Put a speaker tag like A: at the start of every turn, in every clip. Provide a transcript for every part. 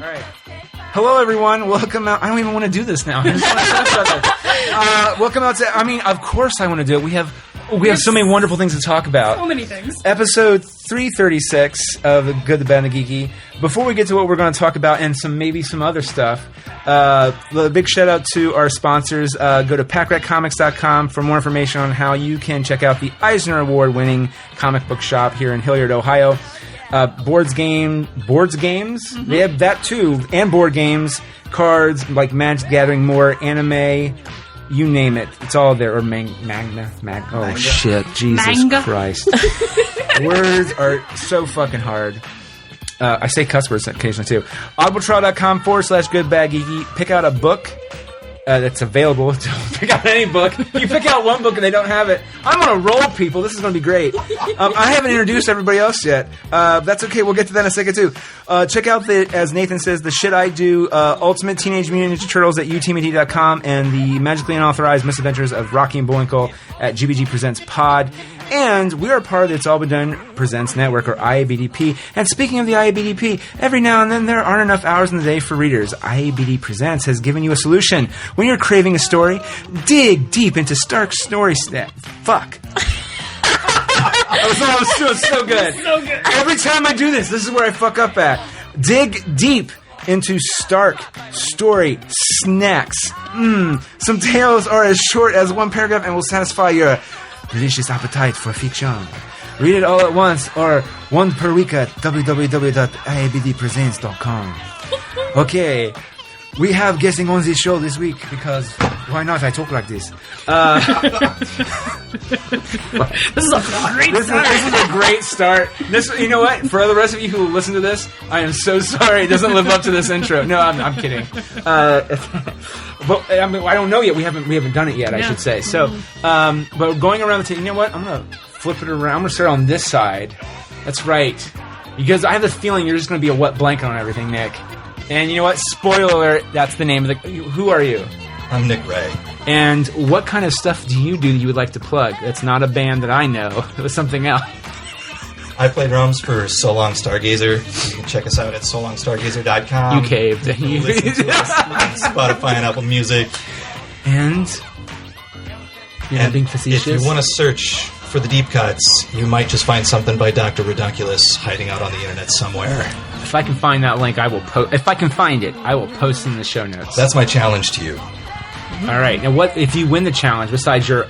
A: All right. Hello, everyone. Welcome out. I don't even want to do this now. I just want to talk about this. Welcome out to. I mean, of course, I want to do it. We have so many wonderful things to talk about.
B: So many things.
A: Episode 336 of The Good, the Bad, and the Geeky. Before we get to what we're going to talk about and maybe some other stuff, a big shout out to our sponsors. Go to packratcomics.com for more information on how you can check out the Eisner Award-winning comic book shop here in Hilliard, Ohio. Boards games. Mm-hmm. They have that too, and board games, cards like Magic Gathering, more anime. You name it, it's all there. Or Magna. Oh shit, Jesus Christ! Words are so fucking hard. I say cuss words occasionally too. audibletrial.com/goodbadgeeky. Pick out a book that's available. Don't pick out any book. You pick out one book and they don't have it. I'm on a roll, people. This is going to be great. I haven't introduced everybody else yet. That's okay. We'll get to that in a second, too. Check out, as Nathan says, the shit I do, Ultimate Teenage Mutant Ninja Turtles at utmt.com and the magically unauthorized misadventures of Rocky and Bullwinkle at GBG Presents Pod. And we are part of the It's All Been Done Presents Network, or IABDP. And speaking of the IABDP, every now and then there aren't enough hours in the day for readers. IABD Presents has given you a solution. When you're craving a story, dig deep into Stark story Fuck. I was doing so good.
B: So good.
A: Every time I do this is where I fuck up at. Dig deep into Stark story snacks. Some tales are as short as one paragraph and will satisfy your delicious appetite for fiction. Read it all at once or one per week at www.iabdpresents.com. Okay, we have guessing on this show this week because why not? I talk like this.
B: This is a great start.
A: This is a great start. You know what? For the rest of you who listen to this, I am so sorry it doesn't live up to this intro. No, I'm kidding. But I mean, I don't know yet. We haven't done it yet. I should say. So, but going around the table, you know what? I'm gonna flip it around. I'm gonna start on this side. That's right, because I have the feeling you're just gonna be a wet blanket on everything, Nick. And you know what? Spoiler alert. That's the name of the. Who are you?
C: I'm Nick Ray.
A: And what kind of stuff do you do that you would like to plug? It's not a band that I know. It was something else.
C: I play drums for So Long Stargazer. You can check us out at sollongstargazer.com.
A: You caved.
C: You listen to us on Spotify and Apple Music.
A: And you're not being facetious.
C: If you want to search for the deep cuts, you might just find something by Dr. Redunculus hiding out on the internet somewhere.
A: If I can find that link, I will post. If I can find it, I will post in the show notes.
C: That's my challenge to you.
A: All right. Now, what if you win the challenge? Besides your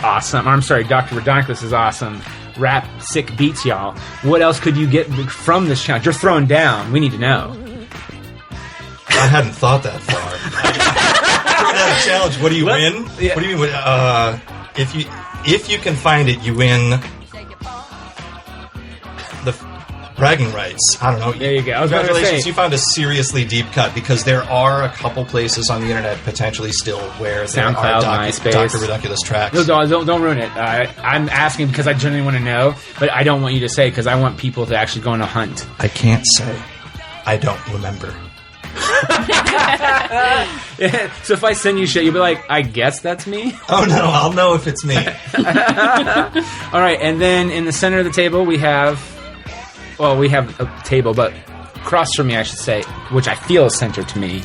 A: awesome, I'm sorry, Dr. Redunculus is awesome. Rap sick beats, y'all. What else could you get from this challenge? You're throwing down. We need to know.
C: I hadn't thought that far. That challenge. What do you win?
A: Yeah.
C: What do you mean? If you can find it, you win the bragging rights. I don't know.
A: There you go.
C: Congratulations, you found a seriously deep cut, because there are a couple places on the internet potentially still where there
A: SoundCloud,
C: are
A: MySpace.
C: Dr. Redunculus tracks.
A: No, don't ruin it. I'm asking because I genuinely want to know, but I don't want you to say because I want people to actually go on a hunt.
C: I can't say. I don't remember.
A: Yeah, so if I send you shit, you'll be like, I guess that's me?
C: Oh, no, I'll know if it's me.
A: All right, and then in the center of the table, we have a table, but across from me, I should say, which I feel is centered to me.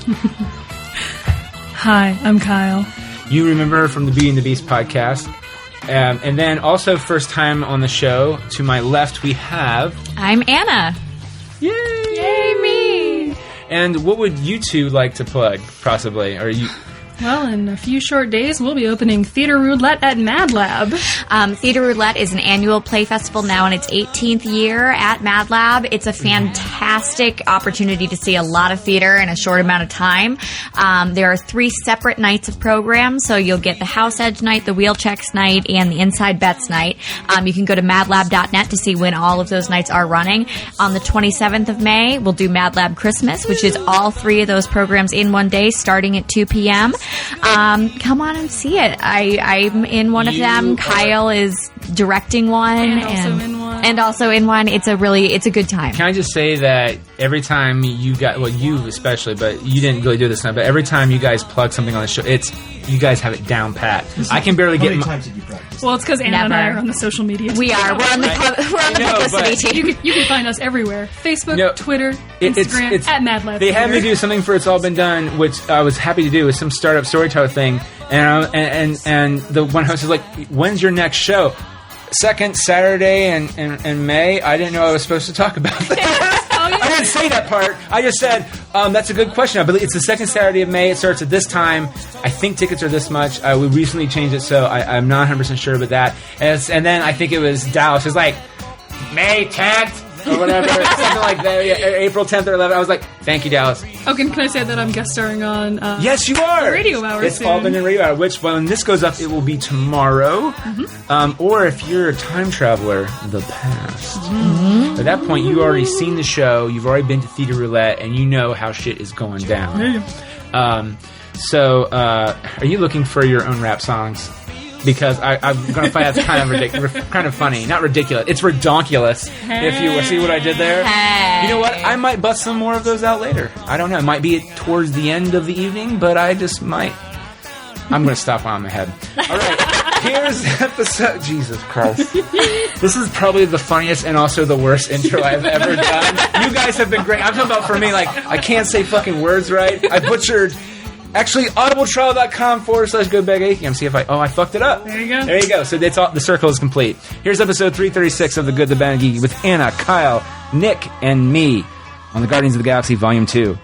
B: Hi, I'm Kyle.
A: You remember her from the Beauty and the Beast podcast. And then also first time on the show, to my left, we have...
D: I'm Anna.
A: Yay!
D: Yay, me!
A: And what would you two like to plug, possibly? Or you...
B: Well, in a few short days, we'll be opening Theater Roulette at Mad Lab.
D: Theater Roulette is an annual play festival now in its 18th year at Mad Lab. It's a fantastic opportunity to see a lot of theater in a short amount of time. There are 3 separate nights of programs, so you'll get the House Edge night, the Wheel Checks night, and the Inside Bets night. You can go to madlab.net to see when all of those nights are running. On the 27th of May, we'll do Mad Lab Christmas, which is all 3 of those programs in one day, starting at 2 p.m. Come on and see it. I'm in one of them. Kyle is directing one.
B: And also in one.
D: And also in one, it's a good time.
A: Can I just say that every time you especially, but you didn't really do this now, but every time you guys plug something on the show, you guys have it down pat. I can barely
C: How
A: get
C: many times did you practice?
B: Well, it's because Anna and I
D: Never.
B: are on the social media.
D: We are. We're on the publicity team.
B: You can find us everywhere. Facebook, Twitter, Instagram, at MadLab.
A: They had me do something for It's All Been Done, which I was happy to do. It was some startup storyteller thing. And the one host was like, when's your next show? Second Saturday in May. I didn't know I was supposed to talk about that. I didn't say that part. I just said, that's a good question. I believe it's the second Saturday of May. It starts at this time. I think tickets are this much. We recently changed it, so I'm not 100% sure about that. And then I think it was Dallas. It was like, May 10th or whatever. Something like that. Yeah, April 10th or 11th. I was like, thank you, Dallas.
B: Okay, can I say that I'm guest starring on...
A: Yes, you are!
B: Radio Hour
A: It's
B: soon.
A: all been in Radio Hour, which when this goes up, it will be tomorrow. Mm-hmm. Or if you're a time traveler, the past. Mm-hmm. At that point, you've already seen the show, you've already been to Theater Roulette, and you know how shit is going down. So, are you looking for your own rap songs? Because I'm going to find out it's kind of ridiculous, kind of funny. Not ridiculous. It's redonkulous.
B: Hey.
A: If you see what I did there.
D: Hey.
A: You know what? I might bust some more of those out later. I don't know. It might be towards the end of the evening, but I just might. I'm going to stop while I'm ahead. All right. Here's episode... Jesus Christ. This is probably the funniest and also the worst intro I've ever done. You guys have been great. I'm talking about for me, like, I can't say fucking words right. I butchered... Actually, audibletrial.com/goodbag. See if I fucked it up.
B: There you go.
A: There you go. So it's all, the circle is complete. Here's episode 336 of The Good, the Bad, and the Geeky with Anna, Kyle, Nick, and me on the Guardians of the Galaxy Volume 2.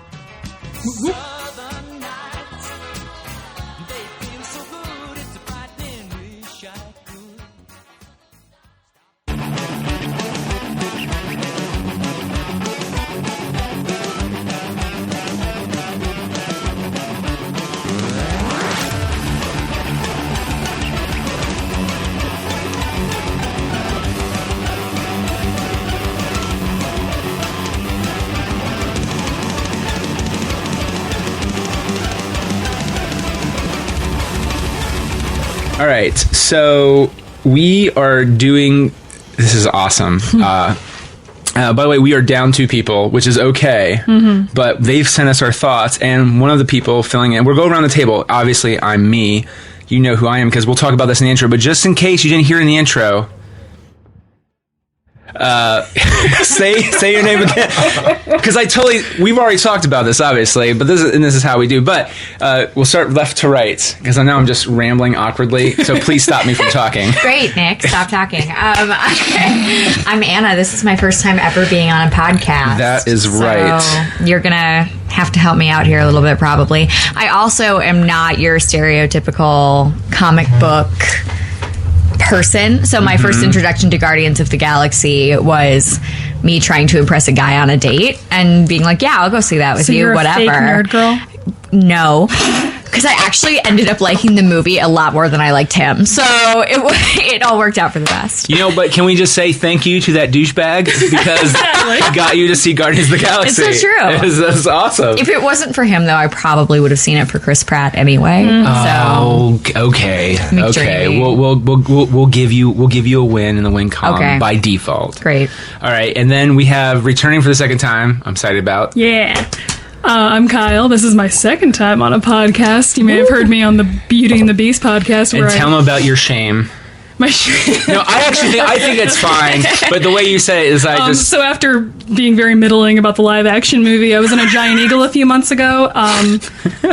A: All right, so we are doing... This is awesome. By the way, we are down 2 people, which is okay, but they've sent us our thoughts, and one of the people filling in... We'll go around the table. Obviously, I'm me. You know who I am, because we'll talk about this in the intro, but just in case you didn't hear in the intro... say your name again, because we've already talked about this, obviously, but this is how we do. But we'll start left to right, because I know I'm just rambling awkwardly, so please stop me from talking.
D: Great, Nick, stop talking. I'm Anna. This is my first time ever being on a podcast.
A: That is right.
D: So you're gonna have to help me out here a little bit, probably. I also am not your stereotypical comic book person. So my first introduction to Guardians of the Galaxy was me trying to impress a guy on a date and being like, yeah, I'll go see that with you,
B: you're
D: whatever.
B: A fake nerd girl?
D: No. Because I actually ended up liking the movie a lot more than I liked him. So it all worked out for the best.
A: You know, but can we just say thank you to that douchebag? Because he got you to see Guardians of the Galaxy.
D: It's so true.
A: It's awesome.
D: If it wasn't for him, though, I probably would have seen it for Chris Pratt anyway.
A: Oh, okay. Okay. We'll give you a win in the win column by default.
D: Great.
A: All right, and then we have returning for the second time. I'm excited about.
B: Yeah. I'm Kyle. This is my second time on a podcast. You may have heard me on the Beauty and the Beast podcast.
A: And tell them about your shame.
B: My shame.
A: No, I think it's fine. But the way you say it is,
B: So after being very middling about the live action movie, I was in a Giant Eagle a few months ago.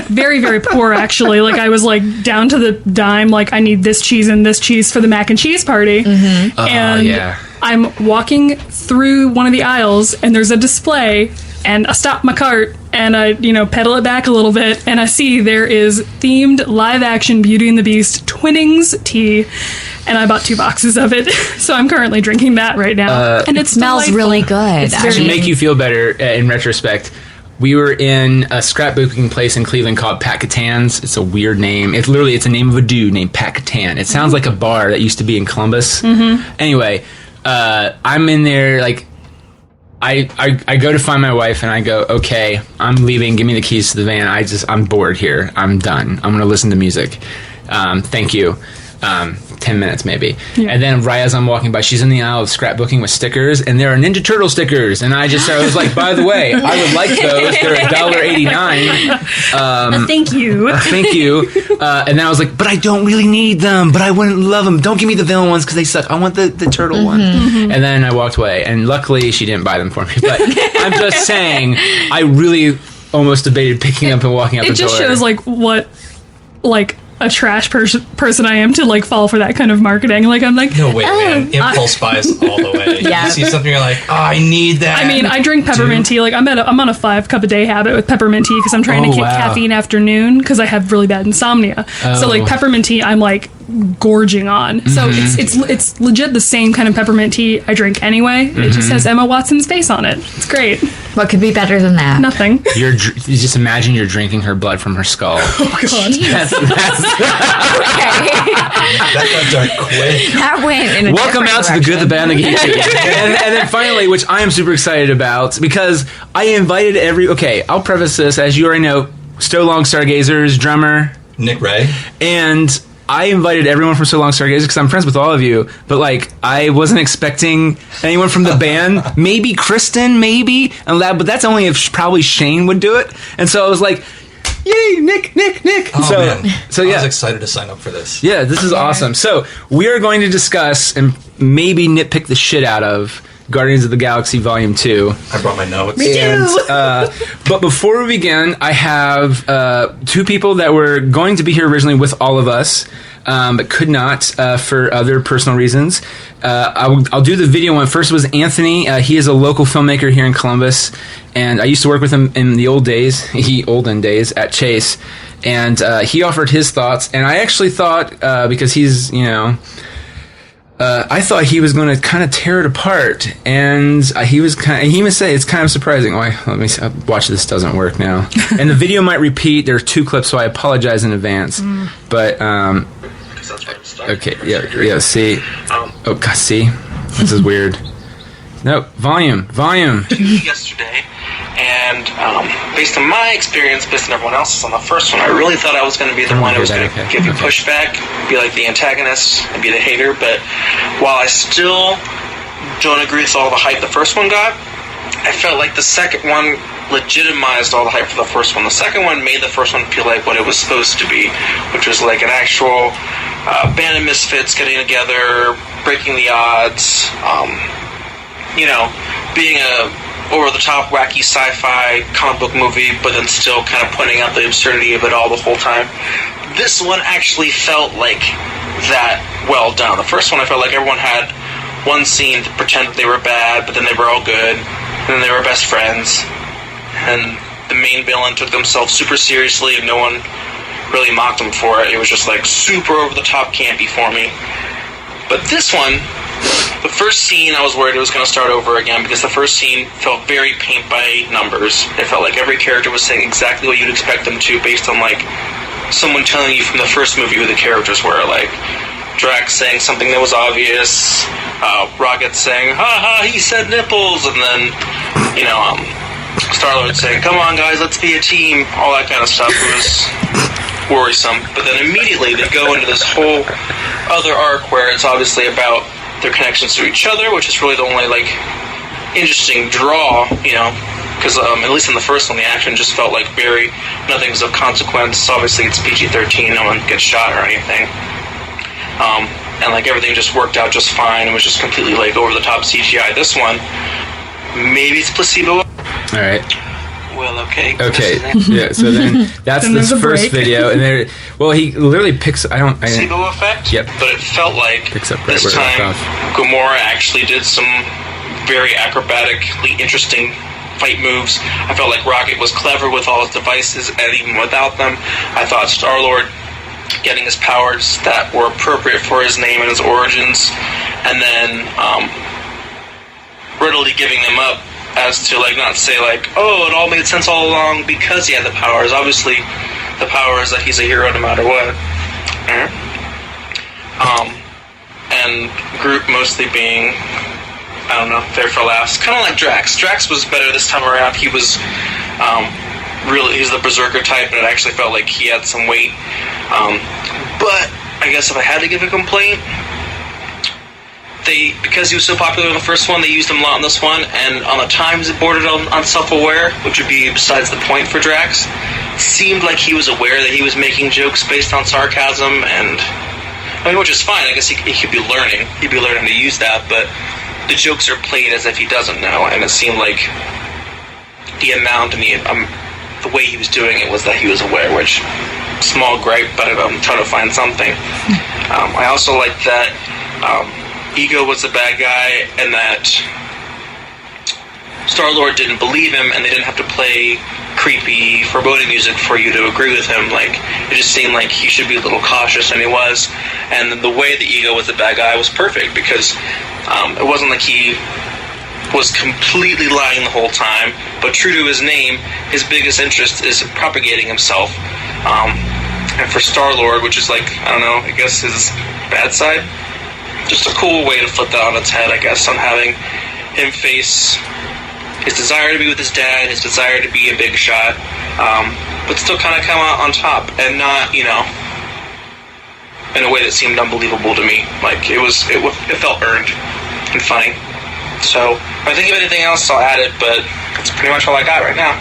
B: Very, very poor, actually. Like, I was like down to the dime. Like, I need this cheese and this cheese for the mac and cheese party. Mm-hmm. And I'm walking through one of the aisles, and there's a display. And I stop my cart, and I, pedal it back a little bit, and I see there is themed live-action Beauty and the Beast Twinnings tea, and I bought 2 boxes of it, so I'm currently drinking that right now. And it
D: smells really good.
A: To make you feel better, in retrospect, we were in a scrapbooking place in Cleveland called Pat Catan's. It's a weird name. It's the name of a dude named Pat Catan. It sounds like a bar that used to be in Columbus. Mm-hmm. Anyway, I'm in there, like... I go to find my wife and I go, okay, I'm leaving. Give me the keys to the van. I'm bored here. I'm done. I'm going to listen to music. Thank you. 10 minutes maybe.
B: Yeah.
A: And then right as I'm walking by, she's in the aisle of scrapbooking with stickers, and there are Ninja Turtle stickers. And I was like, by the way, I would like those. They're $1.89.
B: Thank you.
A: Thank you. And then I was like, but I don't really need them, but I wouldn't love them. Don't give me the villain ones because they suck. I want the turtle one. And then I walked away, and luckily she didn't buy them for me. But I'm just saying, I really almost debated picking up and walking out the door.
B: It just shows what a trash person I am to fall for that kind of marketing. I'm like,
C: no way, man. Impulse buys all the way.
D: Yeah.
C: You see something, you're like, oh, I need that.
B: I mean, I drink peppermint tea. I'm on a 5 cup a day habit with peppermint tea because I'm trying to kick caffeine afternoon because I have really bad insomnia. So peppermint tea, I'm gorging on. So it's legit the same kind of peppermint tea I drink anyway. It just has Emma Watson's face on it. It's great.
D: What could be better than that?
B: Nothing.
A: You just imagine you're drinking her blood from her skull.
B: Oh god.
D: Okay.
C: That got dark quick.
D: That went in a
A: Welcome out to the Good, the Bad, and the Geeky. and then finally, which I am super excited about, because I invited I'll preface this, as you already know, So Long Stargazer's drummer,
C: Nick Ray.
A: And I invited everyone from So Long Stargazer because I'm friends with all of you, but I wasn't expecting anyone from the band. Maybe Kristen, but that's only if probably Shane would do it. And so I was like, yay, Nick.
C: Oh, man.
A: So yeah.
C: I was excited to sign up for this.
A: Yeah, this is awesome. So we are going to discuss and maybe nitpick the shit out of Guardians of the Galaxy Volume 2.
C: I brought my notes.
A: But before we begin, I have 2 people that were going to be here originally with all of us, but could not for other personal reasons. I'll do the video one. First was Anthony. He is a local filmmaker here in Columbus, and I used to work with him in the olden days at Chase, and he offered his thoughts, and I actually thought, because he's, I thought he was going to kind of tear it apart, and he would say it's kind of surprising. Let me see, watch this doesn't work now, and the video might repeat. There are 2 clips, so I apologize in advance. But okay, yeah. See, oh God, see, this is weird. No, volume.
E: Yesterday, and based on my experience, based on everyone else's on the first one, I really thought I was going to be the one who was going to give you pushback, be like the antagonist, and be the hater. But while I still don't agree with all the hype the first one got, I felt like the second one legitimized all the hype for the first one. The second one made the first one feel like what it was supposed to be, which was like an actual band of misfits getting together, breaking the odds, being a over-the-top, wacky sci-fi comic book movie, but then still kind of pointing out the absurdity of it all the whole time. This one actually felt like that well done. The first one, I felt like everyone had one scene to pretend that they were bad, but then they were all good, and then they were best friends, and the main villain took themselves super seriously, and no one really mocked them for it. It was just super over-the-top campy for me. But this one, the first scene, I was worried it was going to start over again, because the first scene felt very paint by numbers. It felt like every character was saying exactly what you'd expect them to, based on someone telling you from the first movie who the characters were. Drax saying something that was obvious, Rocket saying, ha ha, he said nipples, and then, Star-Lord saying, come on guys, let's be a team, all that kind of stuff. It was worrisome. But then immediately they go into this whole other arc where it's obviously about their connections to each other, which is really the only interesting draw, because at least in the first one, the action just felt like nothing's of consequence. Obviously it's PG-13, no one gets shot or anything, and everything just worked out just fine. It was just completely over the top CGI. This one, maybe it's placebo.
A: All right.
E: Well, okay.
A: Yeah. So then that's
B: then
A: this first video, and he literally picks.
E: Placebo effect.
A: Yep.
E: But it felt like
A: picks up right
E: this
A: where it
E: time
A: left off.
E: Gamora actually did some very acrobatically interesting fight moves. I felt like Rocket was clever with all his devices, and even without them, I thought Star-Lord getting his powers that were appropriate for his name and his origins, and then readily giving them up, as to not say oh, it all made sense all along because he had the powers. Obviously the power is that he's a hero no matter what. And Groot mostly being, I don't know, there for last, kind of like Drax. Drax was better this time around. He was he's the berserker type, and it actually felt like he had some weight. But I guess if I had to give a complaint, because he was so popular in the first one, they used him a lot in this one, and on the times it bordered on self-aware, which would be besides the point for Drax. It seemed like he was aware that he was making jokes based on sarcasm, and which is fine. I guess he could be learning. He'd be learning to use that, but the jokes are played as if he doesn't know, and it seemed like the amount and the way he was doing it was that he was aware, which small gripe, but I'm trying to find something. I also like that Ego was the bad guy, and that Star-Lord didn't believe him, and they didn't have to play creepy, foreboding music for you to agree with him. Like, it just seemed like he should be a little cautious, and he was. And the way that Ego was the bad guy was perfect, because it wasn't like he was completely lying the whole time, but true to his name, his biggest interest is propagating himself. And for Star-Lord, which is like, I don't know, I guess his bad side, just a cool way to flip that on its head, I guess, on having him face his desire to be with his dad, his desire to be a big shot, but still kind of come out on top, and not, in a way that seemed unbelievable to me. Like, it felt earned and funny. So, if I think of anything else, I'll add it, but that's pretty much all I got right now.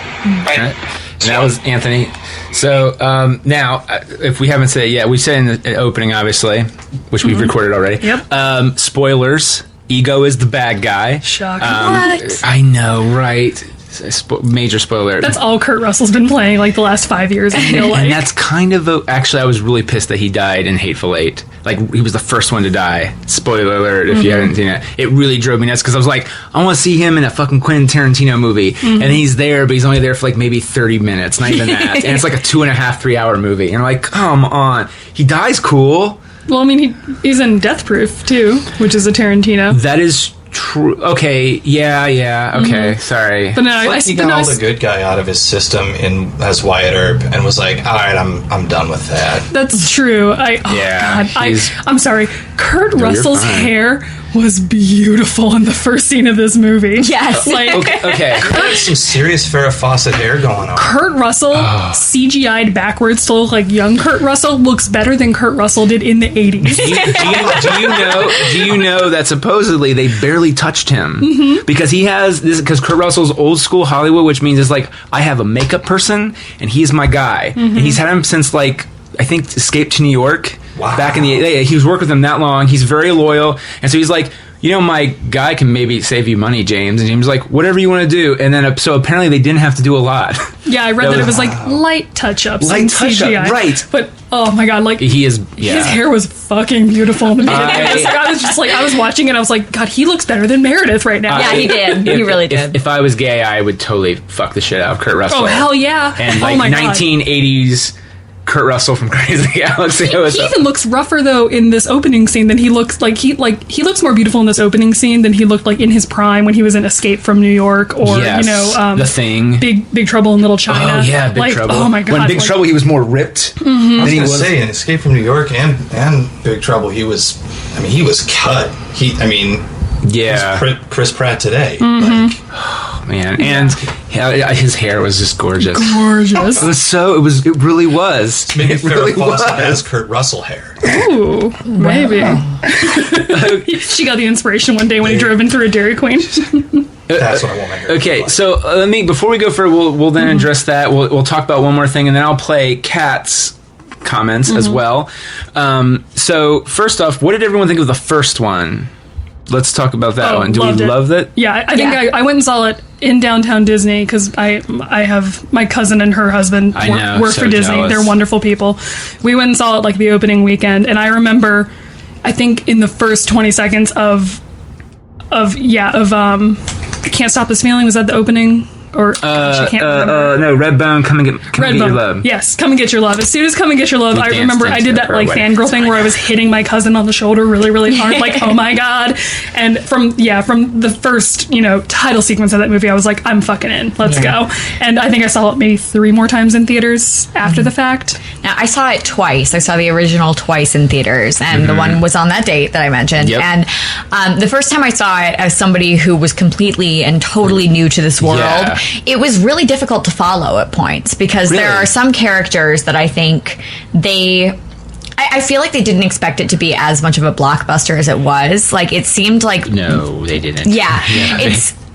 E: Right?
A: And that was Anthony. So now, if we haven't said it yet, we said in the opening, obviously, which we've recorded already.
B: Yep.
A: Spoilers. Ego is the bad guy.
B: Shocking. What?
A: I know, right? Major spoiler.
B: That's all Kurt Russell's been playing like the last 5 years. I feel like.
A: And that's kind of actually, I was really pissed that he died in Hateful Eight. Like, he was the first one to die. Spoiler alert if you haven't seen it. It really drove me nuts because I was like, I want to see him in a fucking Quentin Tarantino movie. And he's there, but he's only there for like maybe 30 minutes, not even that. And it's like a 2.5, 3 hour movie. And I'm like, come on. He dies cool.
B: Well, I mean, he's in Death Proof too, which is a Tarantino.
A: That is true. Okay, yeah. Okay, sorry.
B: But no,
C: he got all the good guy out of his system as Wyatt Earp and was like, all right, I'm done with that.
B: That's true. I'm sorry. Kurt Russell's hair was beautiful in the first scene of this movie.
D: Yes.
A: Okay.
C: Kurt has some serious Farrah Fawcett hair going on.
B: Kurt Russell, CGI'd backwards to look like young Kurt Russell, looks better than Kurt Russell did in the 80s.
A: Do you know that supposedly they barely touched him because he has this, because Kurt Russell's old school Hollywood, which means it's like, I have a makeup person and he's my guy, and he's had him since like, I think, Escape to New York.
C: Wow.
A: Back in the he was working with them that long. He's very loyal, and so he's like, my guy can maybe save you money, James. And James was like, whatever you want to do. And then so apparently they didn't have to do a lot.
B: Yeah, I read that it was like light touch-ups, CGI.
A: Right?
B: But oh my god, like his hair was fucking beautiful in the beginning. I was watching it. I was like, God, he looks better than Meredith right now.
D: Yeah, he did. He really did.
A: If I was gay, I would totally fuck the shit out of Kurt Russell.
B: Oh hell yeah!
A: And like 1980s. Kurt Russell from Crazy Galaxy.
B: He even looks rougher though in this opening scene than he looks like. He looks more beautiful in this opening scene than he looked like in his prime when he was in Escape from New York or
A: The Thing,
B: Big Trouble in Little China.
A: Oh yeah, Big Trouble.
B: Oh my god,
A: when Big Trouble he was more ripped.
C: I was going to say in Escape from New York and Big Trouble he was cut. He was Chris Pratt today.
A: Man, and his hair was just gorgeous. It really was.
C: Maybe Farrah Fawcett has Kurt Russell hair.
B: Ooh, maybe. She got the inspiration one day when he drove in through a Dairy Queen.
C: That's what I want my hair.
A: Okay, so before we go further, we'll then address that. We'll talk about one more thing, and then I'll play Kat's comments as well. So first off, what did everyone think of the first one? Let's talk about that one. Do we love it?
B: Yeah, I think I went and saw it in downtown Disney because I have my cousin and her husband work for Disney.
A: Jealous.
B: They're wonderful people. We went and saw it like the opening weekend, and I remember, I think in the first 20 seconds of I Can't Stop This Feeling, was that the opening? Or I can't remember.
A: No, Redbone, Come and Get Your Love.
B: Yes, Come and Get Your Love. As soon as Come and Get Your Love, I remember I did that like fangirl thing where I was hitting my cousin on the shoulder really, really hard, like, oh my god. And from the first, title sequence of that movie, I was like, I'm fucking in. Let's go. And I think I saw it maybe 3 more times in theaters after the fact.
D: Now, I saw it twice. I saw the original twice in theaters, and the one was on that date that I mentioned. Yep. And the first time I saw it as somebody who was completely and totally new to this world, it was really difficult to follow at points because there are some characters that I think they I feel like they didn't expect it to be as much of a blockbuster as it was. Like, it seemed like...
F: No, they didn't.
D: Yeah.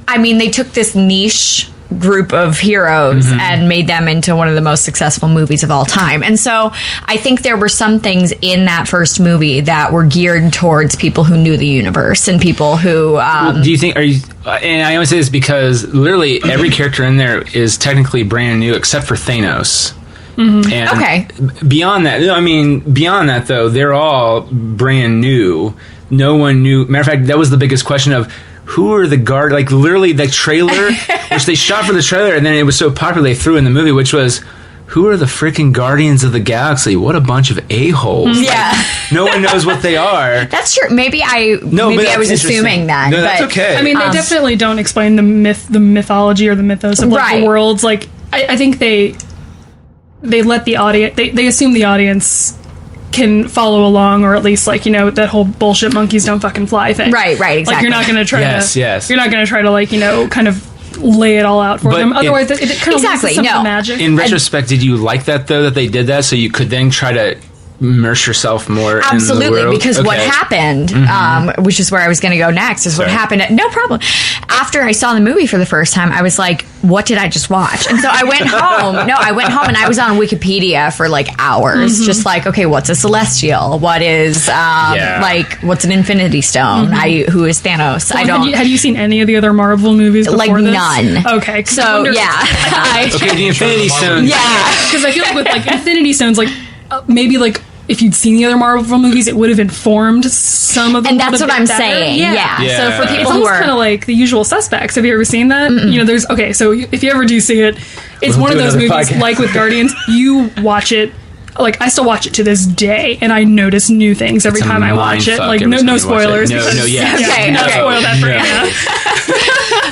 D: I mean, they took this niche group of heroes and made them into one of the most successful movies of all time. And so I think there were some things in that first movie that were geared towards people who knew the universe and people who...
F: do you think... And I always say this because literally every character in there is technically brand new except for Thanos. And
D: okay.
F: Beyond that, though, they're all brand new. No one knew. Matter of fact, that was the biggest question of who are the guard? Like, literally, the trailer, which they shot for the trailer, and then it was so popular they threw in the movie, which was, who are the freaking Guardians of the Galaxy? What a bunch of a-holes.
D: Yeah.
F: Like, no one knows what they are.
D: That's true. Maybe I was assuming that.
F: No, that's okay.
B: I mean, they definitely don't explain the mythology or the mythos of like, the worlds. Like, I think they let the audience, they assume the audience can follow along, or at least, like, you know, that whole bullshit monkeys don't fucking fly thing.
D: Right, exactly.
B: Like, you're not going to try
F: Yes.
B: You're not going to try to, like, you know, kind of lay it all out for them. Otherwise, it kind of loses some of the magic.
F: In retrospect, did you like that, though, that they did that so you could then try to immerse yourself more
D: Absolutely,
F: in the world?
D: because what happened, which is where I was going to go next, is what happened. No problem. After I saw the movie for the first time, I was like, what did I just watch? And so I went home. I went home and I was on Wikipedia for like hours, just like, okay, what's a celestial? What is like, what's an infinity stone? Who is Thanos?
B: Well, I don't. Had you seen any of the other Marvel movies before
D: like
B: this?
D: None.
B: Okay,
D: so
F: okay, the Infinity Stones.
B: Yeah, because I feel like with like Infinity Stones, like maybe like if you'd seen the other Marvel movies, it would have informed some of them.
D: And that's what I'm saying. Yeah. So for people who are
B: kind of like The Usual Suspects, have you ever seen that? You know, there's so if you ever do see it, it's one of those movies podcast. Like with Guardians. You watch it. Like, I still watch it to this day, and I notice new things every time I watch it. Like, no spoilers.
F: No, yeah.
D: Okay,
B: not spoil that for you.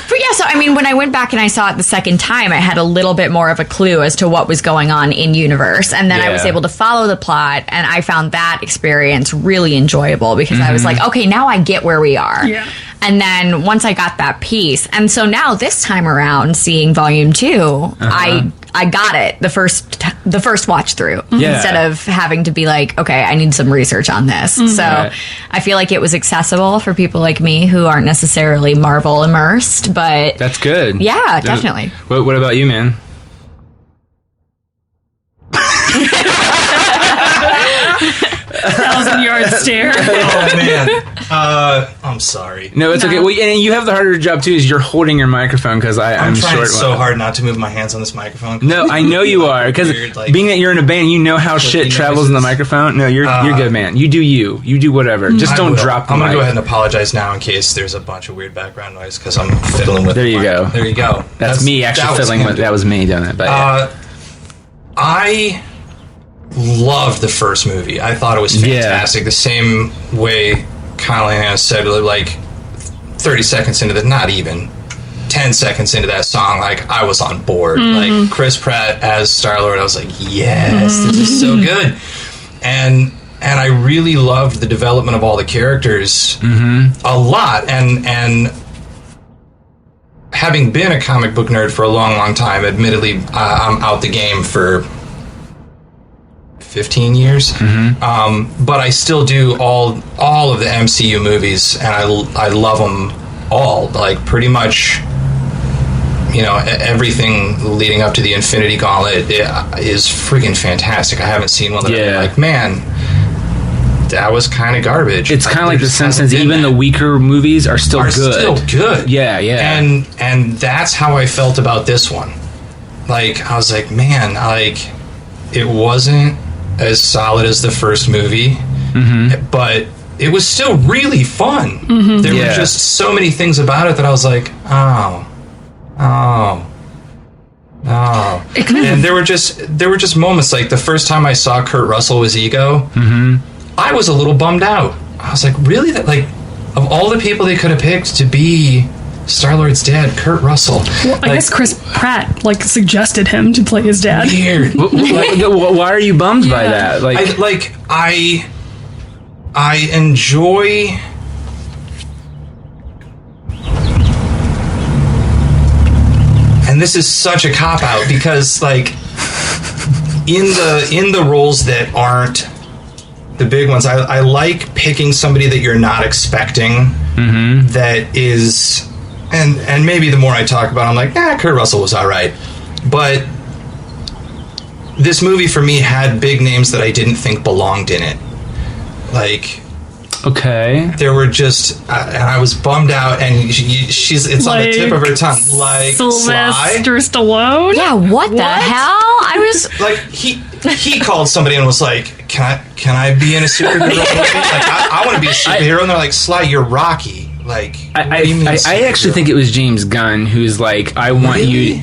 D: But yeah, so I mean, when I went back and I saw it the second time, I had a little bit more of a clue as to what was going on in universe, and then I was able to follow the plot, and I found that experience really enjoyable because I was like, okay, now I get where we are.
B: Yeah.
D: And then once I got that piece, and so now this time around, seeing Volume 2, I got it the first watch through instead of having to be like, okay, I need some research on this. So I feel like it was accessible for people like me who aren't necessarily Marvel immersed, but
F: that's good.
D: Yeah, definitely.
F: What about you, man?
B: 1,000-yard stare.
C: Oh man, I'm sorry.
F: No, it's okay. Well, and you have the harder job too. Is you're holding your microphone because I'm
C: trying
F: short.
C: So hard not to move my hands on this microphone.
F: No, I know you are because being that you're in a band, you know how shit travels in the microphone. No, you're good, man. You do you do whatever. Just don't drop the
C: I'm gonna
F: mic.
C: go ahead and apologize now in case there's a bunch of weird background noise because I'm fiddling with.
F: There you go.
C: There you go.
F: That's me actually fiddling with. That was me doing it. But
C: I loved the first movie. I thought it was fantastic. The same way Colin said, like 30 seconds into not even 10 seconds into that song, like I was on board. Like Chris Pratt as Star-Lord, I was like, yes, this is so good. And I really loved the development of all the characters a lot. And having been a comic book nerd for a long time, admittedly, I'm out the game for 15 years, but I still do all of the MCU movies, and I love them all. Like pretty much, you know, everything leading up to the Infinity Gauntlet is freaking fantastic. I haven't seen one that I'm like, man, that was kind of garbage.
F: It's kind of like The Simpsons. Even the weaker movies are still good. Yeah.
C: And that's how I felt about this one. Like I was like, man, like it wasn't as solid as the first movie, but it was still really fun. There were just so many things about it that I was like, oh. And there were just moments like the first time I saw Kurt Russell as Ego, I was a little bummed out. I was like, really? That, like, of all the people they could have picked to be Star-Lord's dad, Kurt Russell.
B: Well, I guess Chris Pratt suggested him to play his dad.
C: Weird.
F: Why are you bummed by that?
C: I enjoy. And this is such a cop out because, like, in the roles that aren't the big ones. I like picking somebody that you're not expecting. That is, and maybe the more I talk about it, I'm like, Kurt Russell was all right, but this movie for me had big names that I didn't think belonged in it. Like,
F: okay,
C: there were just, and I was bummed out. And it's on the tip of her tongue, like
B: Sylvester Stallone.
D: Yeah, what the hell? I was
C: like, he called somebody and was like, "Can I be in a superhero movie? Like, I want to be a superhero." And they're like, "Sly, you're Rocky." Like,
F: I actually think it was James Gunn who's like, I want you,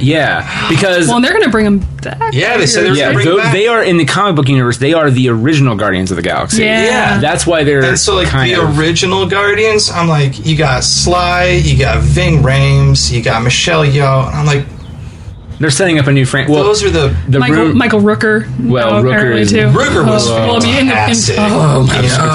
F: because
B: Well, and they're going to bring him back.
C: Yeah, they said they're going to bring him back.
F: They are in the comic book universe. They are the original Guardians of the Galaxy.
B: Yeah.
F: That's why they're
C: And so, like, the original Guardians, I'm like, you got Sly, you got Ving Rhames, you got Michelle Yeoh, and I'm like,
F: they're setting up a new franchise. Well,
C: those are the
B: Michael Rooker.
F: Well, Rooker is
B: too.
C: Rooker was
B: fantastic.
F: I'm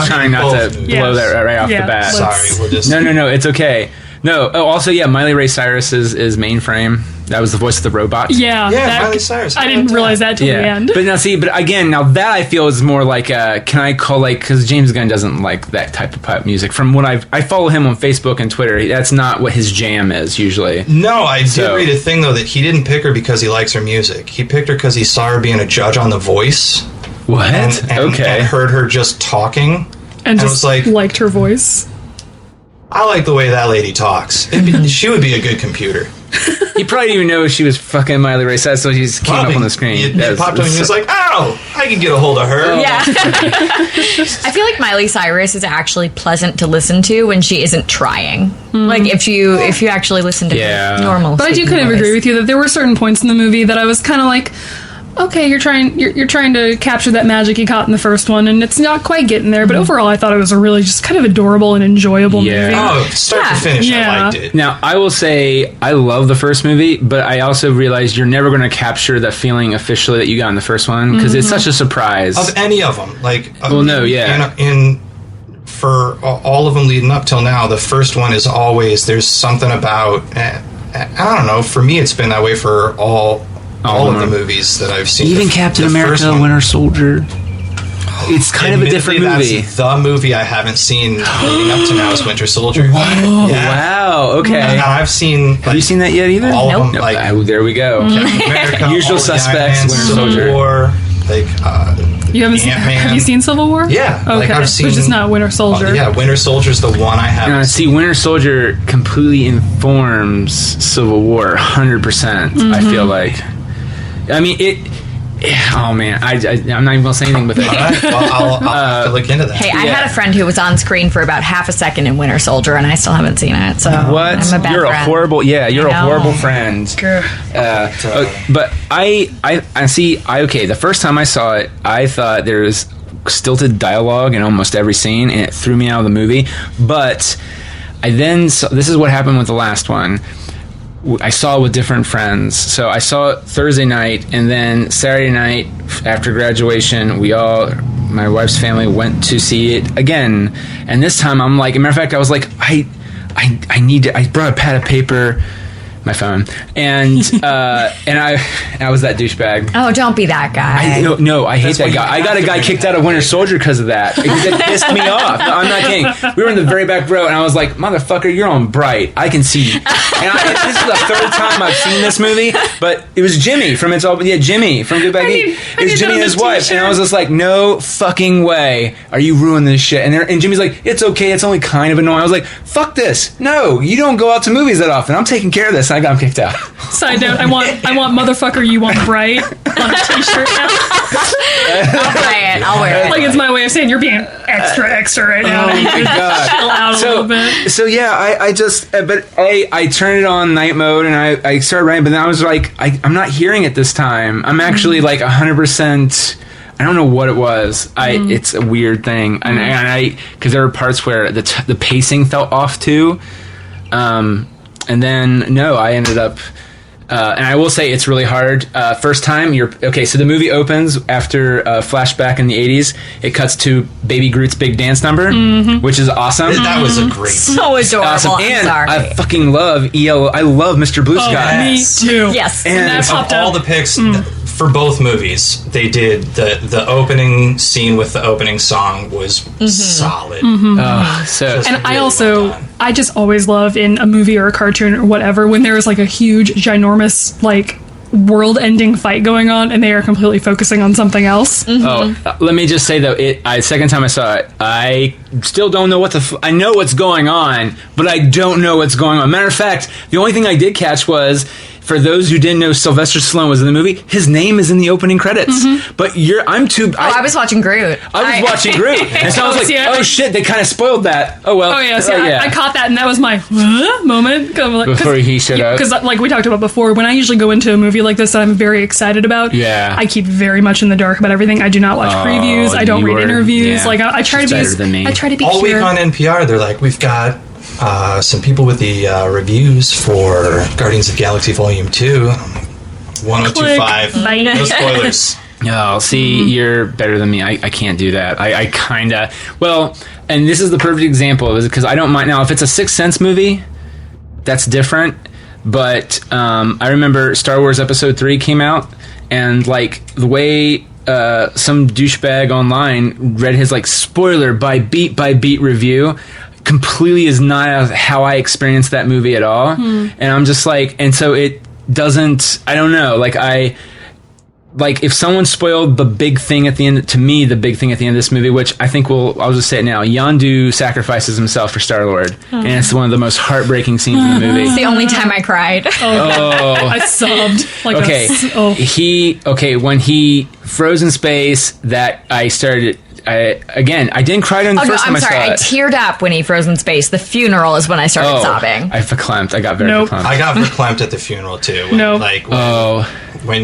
F: trying not to blow that right off the bat.
C: Sorry, we'll just
F: No, it's okay. No. Oh, also, Miley Ray Cyrus is Mainframe. That was the voice of the robot.
B: Yeah,
C: Miley Cyrus.
B: I didn't realize that till the end.
F: But now that I feel is more like can I call, like, because James Gunn doesn't like that type of pop music. From what I follow him on Facebook and Twitter, that's not what his jam is usually.
C: No, I did read a thing though that he didn't pick her because he likes her music. He picked her because he saw her being a judge on The Voice.
F: What?
C: And heard her just talking,
B: and just
C: was like,
B: liked her voice.
C: I like the way that lady talks. She would be a good computer.
F: He probably didn't even know she was fucking Miley Ray Cyrus, so he just came up on the screen.
C: It popped up and he was like, "Oh, I can get a hold of her."
D: Yeah. I feel like Miley Cyrus is actually pleasant to listen to when she isn't trying. Like, if you actually listen to her normal.
B: But I do kind of agree with you that there were certain points in the movie that I was kind of like, okay, you're trying to capture that magic you caught in the first one, and it's not quite getting there. But overall, I thought it was a really just kind of adorable and enjoyable movie.
C: Oh, start to finish, I liked it.
F: Now, I will say I love the first movie, but I also realized you're never going to capture that feeling officially that you got in the first one because it's such a surprise.
C: Of any of them, like, for all of them leading up till now, the first one is always, there's something about, I don't know, for me it's been that way for all of the movies that I've seen.
F: Even Captain America, Winter Soldier. It's kind of a different movie.
C: That's the movie I haven't seen leading up to now is Winter Soldier.
F: Wow, okay.
C: I've seen...
F: Have you seen that yet either?
C: All of them. Like,
F: there we go.
C: America,
F: Usual Suspects, Winter Soldier.
C: War, like,
B: you haven't seen, have you seen Civil War?
C: Yeah.
B: Okay.
C: Like, I've seen...
B: Which is not Winter Soldier.
C: Winter Soldier's the one I haven't seen.
F: See, Winter Soldier completely informs Civil War 100%, I feel like. I mean, oh man, I'm not even gonna say anything with it.
C: All right. Well, I'll have to look into that.
D: Hey, I had a friend who was on screen for about half a second in Winter Soldier, and I still haven't seen it. So
F: what?
D: I'm a bad
F: you're
D: friend.
F: A horrible, you're a horrible friend. But I see. Okay, the first time I saw it, I thought there was stilted dialogue in almost every scene, and it threw me out of the movie. But I then saw, this is what happened with the last one. I saw it with different friends. So I saw it Thursday night, and then Saturday night after graduation, my wife's family went to see it again. And this time, I'm like, as a matter of fact, I was like, I need to. I brought a pad of paper, my phone, and I was that douchebag.
D: Oh, don't be that guy.
F: I hate that guy. I got a guy kicked out of Winter Soldier because of that. It pissed me off. No, I'm not kidding. We were in the very back row, and I was like, "Motherfucker, you're on bright. I can see." And this is the third time I've seen this movie, but it was Jimmy from Jimmy from Good Bad Geek. It was Jimmy and his wife, and I was just like, "No fucking way, are you ruining this shit?" And Jimmy's like, "It's okay. It's only kind of annoying." I was like, "Fuck this. No, you don't go out to movies that often. I'm taking care of this." And I got him kicked out.
B: Side note: I want motherfucker, you want bright on a t-shirt now.
D: I'll buy it. I'll wear it.
B: Like, it's my way of saying you're being extra right now.
F: Oh my god!
B: Chill out a little bit.
F: So I turned it on night mode and I started writing, but then I was like, I'm not hearing it this time. I'm actually like 100%. I don't know what it was. It's a weird thing, and because there were parts where the pacing felt off too. And then I ended up. And I will say it's really hard. First time, so the movie opens after a flashback in the 80s. It cuts to Baby Groot's big dance number, which is awesome.
C: That was a great
D: so adorable.
F: Awesome.
D: I'm sorry.
F: I fucking love ELO. I love Mr. Blue Sky.
B: Me too.
D: Yes.
C: And that popped
F: up.
C: All the pics, for both movies, they did the opening scene with the opening song was solid. Just
B: And
C: really well done.
B: I just always love in a movie or a cartoon or whatever when there is like a huge, ginormous, like world-ending fight going on and they are completely focusing on something else.
F: Let me just say though, second time I saw it, I still don't know I know what's going on, but I don't know what's going on. Matter of fact, the only thing I did catch was, for those who didn't know Sylvester Stallone was in the movie, his name is in the opening credits. But
D: I was watching Groot.
F: I was watching Groot, and so I was like, "Oh shit!" They kind of spoiled that. Oh well.
B: Oh yeah, see, I caught that, and that was my moment.
F: Before he showed up.
B: Because like we talked about before, when I usually go into a movie like this that I'm very excited about, I keep very much in the dark about everything. I do not watch previews. I don't read interviews. Like I try to be. I try to be
C: all
B: pure.
C: week on NPR. They're like, we've got some people with the reviews for Guardians of the Galaxy Volume 2. 1025. No spoilers.
F: Oh, see, you're better than me. I can't do that. I kind of... Well, and this is the perfect example, is because I don't mind... Now, if it's a Sixth Sense movie, that's different. But I remember Star Wars Episode 3 came out, and, like, the way... some douchebag online read his, like, spoiler by beat review... completely is not how I experienced that movie at all. And I'm just like, and so it doesn't, I don't know, like if someone spoiled the big thing at the end, to me, the big thing at the end of this movie, which I think I'll just say it now, Yondu sacrifices himself for Star-Lord. And it's one of the most heartbreaking scenes in the movie.
D: It's the only time I cried.
B: I sobbed. Like
F: when he froze in space, that I started... I didn't cry during the first time I saw it.
D: I teared up when he froze in space. The funeral is when I started sobbing.
F: I verklempt. I got very verklempt.
C: I got verklempt at the funeral too. When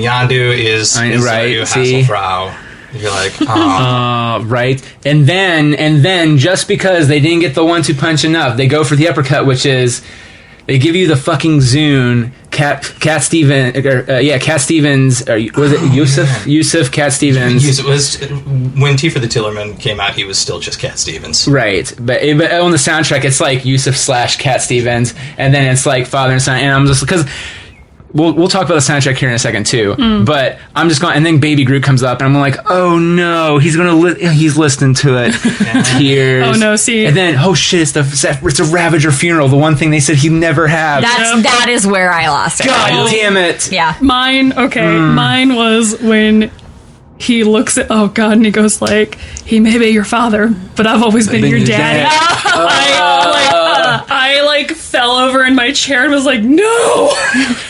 C: Yondu is Hasselfrau, you're like, oh.
F: Right. And then just because they didn't get the 1-2 punch enough, they go for the uppercut, which is they give you the fucking Zune. Cat Stevens, or was it Yusuf Cat Stevens?
C: It was when T for the Tillerman came out. He was still just Cat Stevens,
F: right? But on the soundtrack, it's like Yusuf / Cat Stevens, and then it's like father and son. And I'm just because we'll talk about the soundtrack here in a second too. But I'm just going, and then Baby Groot comes up, and I'm like, oh no, he's listening to it, tears.
B: Oh no, see,
F: and then it's a Ravager funeral, the one thing they said he'd never have.
D: That is where I lost it.
F: God damn it!
D: Yeah,
B: mine was when he looks at and he goes like, he may be your father, but I've always been your daddy. I like fell over in my chair and was like, no.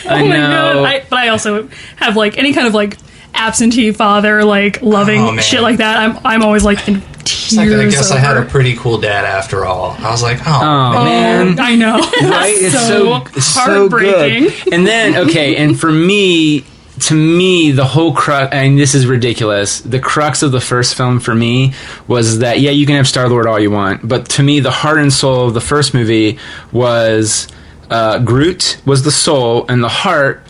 F: I know.
B: My God. But I also have like any kind of like absentee father, like loving shit like that. I'm always like in tears.
C: I guess I had a pretty cool dad after all. I was like,
F: man,
B: I know.
F: Right? It's
B: heartbreaking.
F: So good. And then and for me. To me, the whole crux, and this is ridiculous, the crux of the first film for me was that, you can have Star-Lord all you want, but to me, the heart and soul of the first movie was Groot was the soul, and the heart,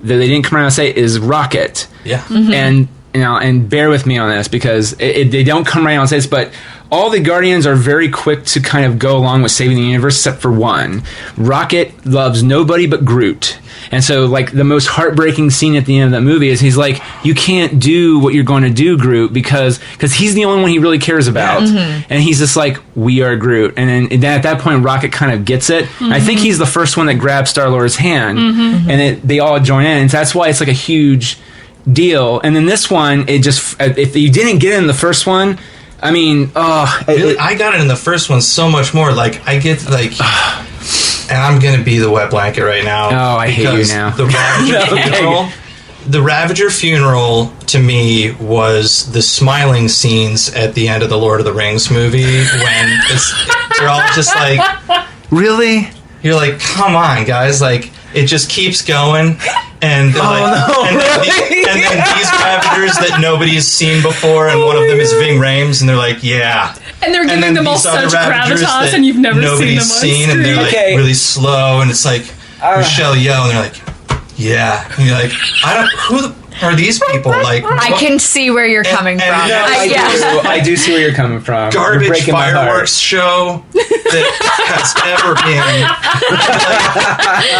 F: that they didn't come around and say, is Rocket.
C: Yeah.
F: And and bear with me on this, because they don't come around and say this, but all the Guardians are very quick to kind of go along with saving the universe, except for one. Rocket loves nobody but Groot. And so, like, the most heartbreaking scene at the end of that movie is he's like, you can't do what you're going to do, Groot, because he's the only one he really cares about. And he's just like, we are Groot. And then at that point, Rocket kind of gets it. I think he's the first one that grabs Star-Lord's hand, and they all join in. And so that's why it's like a huge deal. And then this one, it just, if you didn't get it in the first one, I mean,
C: really, I got it in the first one so much more. Like, I get like, and I'm gonna be the wet blanket right now.
F: Oh, I hate you now.
C: The Ravager funeral. The Ravager funeral to me was the smiling scenes at the end of the Lord of the Rings movie when they're all just like,
F: really?
C: You're like, come on, guys! Like, it just keeps going. And and then these Ravagers that nobody's seen before, and one of them is Ving Rhames, and they're like, yeah.
B: And they're giving them all such gravitas, and you've never seen them on screen.
C: And they're like really slow, and it's like Michelle Yeoh, and they're like, yeah. And you're like, who are these people? Like,
D: I can see where you're coming from.
F: I do see where you're coming from.
C: Garbage fireworks show that has ever been.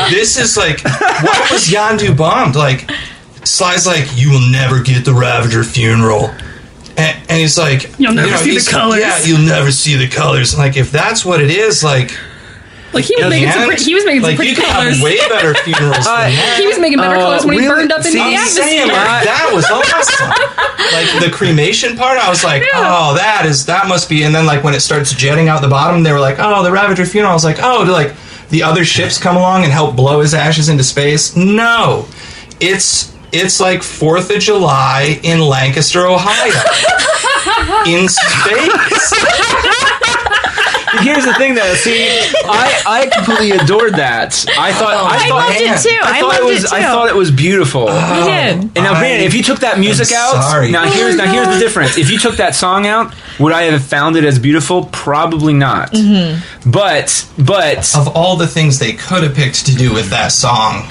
C: Like, this is like, why was Yondu bombed? Like, Sly's like, you will never get the Ravager funeral. And he's like,
B: you'll never see the colors.
C: Yeah, you'll never see the colors. Like, if that's what it is, like
B: he was making some pretty
C: you
B: colors.
C: Have way better funerals than that.
B: He was making better colors when he burned up in the atmosphere.
C: That was awesome. Like the cremation part, I was like, oh, that must be. And then like when it starts jetting out the bottom, they were like, oh, the Ravager funeral. I was like, oh, do like the other ships come along and help blow his ashes into space? No, it's like 4th of July in Lancaster, Ohio, in space.
F: Here's the thing, though. See, I completely adored that. I
D: loved it too. I
F: thought it was beautiful.
D: I did.
F: And now, granted, if you took that music out, here's the difference. If you took that song out, would I have found it as beautiful? Probably not. Mm-hmm. But
C: of all the things they could have picked to do with that song,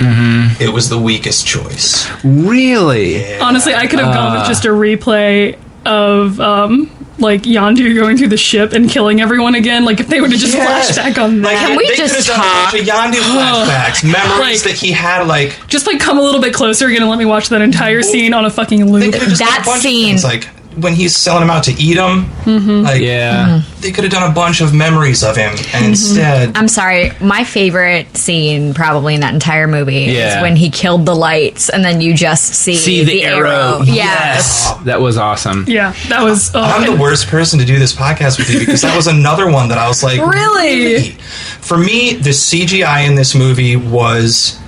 C: it was the weakest choice.
F: Really?
C: Yeah.
B: Honestly, I could have gone with just a replay of like Yondu going through the ship and killing everyone again. Like if they would have just flashed back on that.
D: Can we just talk?
C: Yondu flashbacks, memories that he had. Like
B: just like come a little bit closer again and let me watch that entire scene on a fucking loop.
C: That scene, like when he's selling him out to eat him. They could have done a bunch of memories of him, and instead,
D: I'm sorry, my favorite scene probably in that entire movie is when he killed the lights, and then you just see the arrow.
C: Yes,
F: that was awesome.
B: Yeah, that was.
C: I'm the worst person to do this podcast with you because that was another one that I was like,
B: really?
C: For me, the CGI in this movie was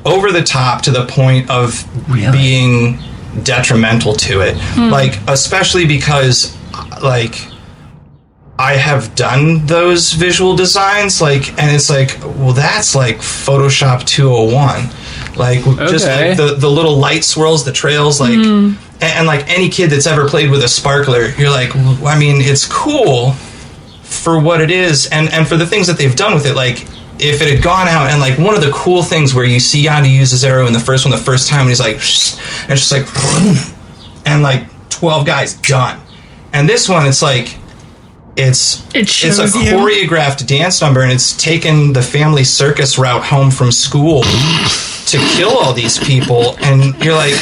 C: over the top to the point of being detrimental to it. Like, especially because, like, I have done those visual designs, like, and it's like, well, that's like Photoshop 201. Like, just like the little light swirls, the trails, like, and like any kid that's ever played with a sparkler, you're like, well, I mean, it's cool for what it is, and for the things that they've done with it, like, if it had gone out, and like one of the cool things where you see Yondu use his arrow in the first one the first time, and he's like, and it's just like, and like 12 guys done. And this one, it's like, it's a choreographed dance number, and it's taken the family circus route home from school to kill all these people. And you're like,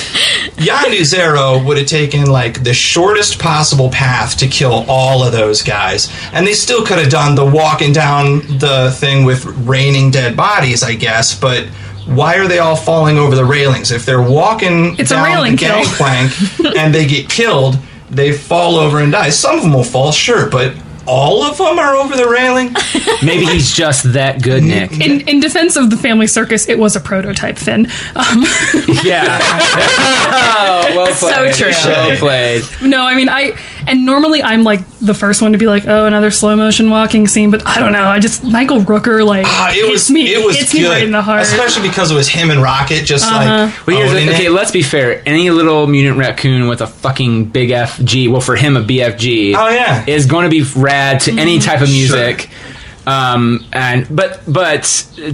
C: Yondu's arrow would have taken like the shortest possible path to kill all of those guys, and they still could have done the walking down the thing with raining dead bodies, I guess. But why are they all falling over the railings? If they're walking down the gangplank and they get killed, they fall over and die. Some of them will fall, sure, but all of them are over the railing?
F: Maybe he's just that good, Nick.
B: In defense of the family circus, it was a prototype, Finn.
F: Yeah. Oh, well played.
B: So true.
F: Well played.
B: No, I mean, normally I'm like the first one to be like, oh, another slow motion walking scene, but I don't know. Michael Rooker, like, hits me right in the heart.
C: Especially because it was him and Rocket just like,
F: okay, let's be fair. Any little mutant raccoon with a fucking big FG, well, for him, a BFG, is going to be rad to any type of music. Sure. But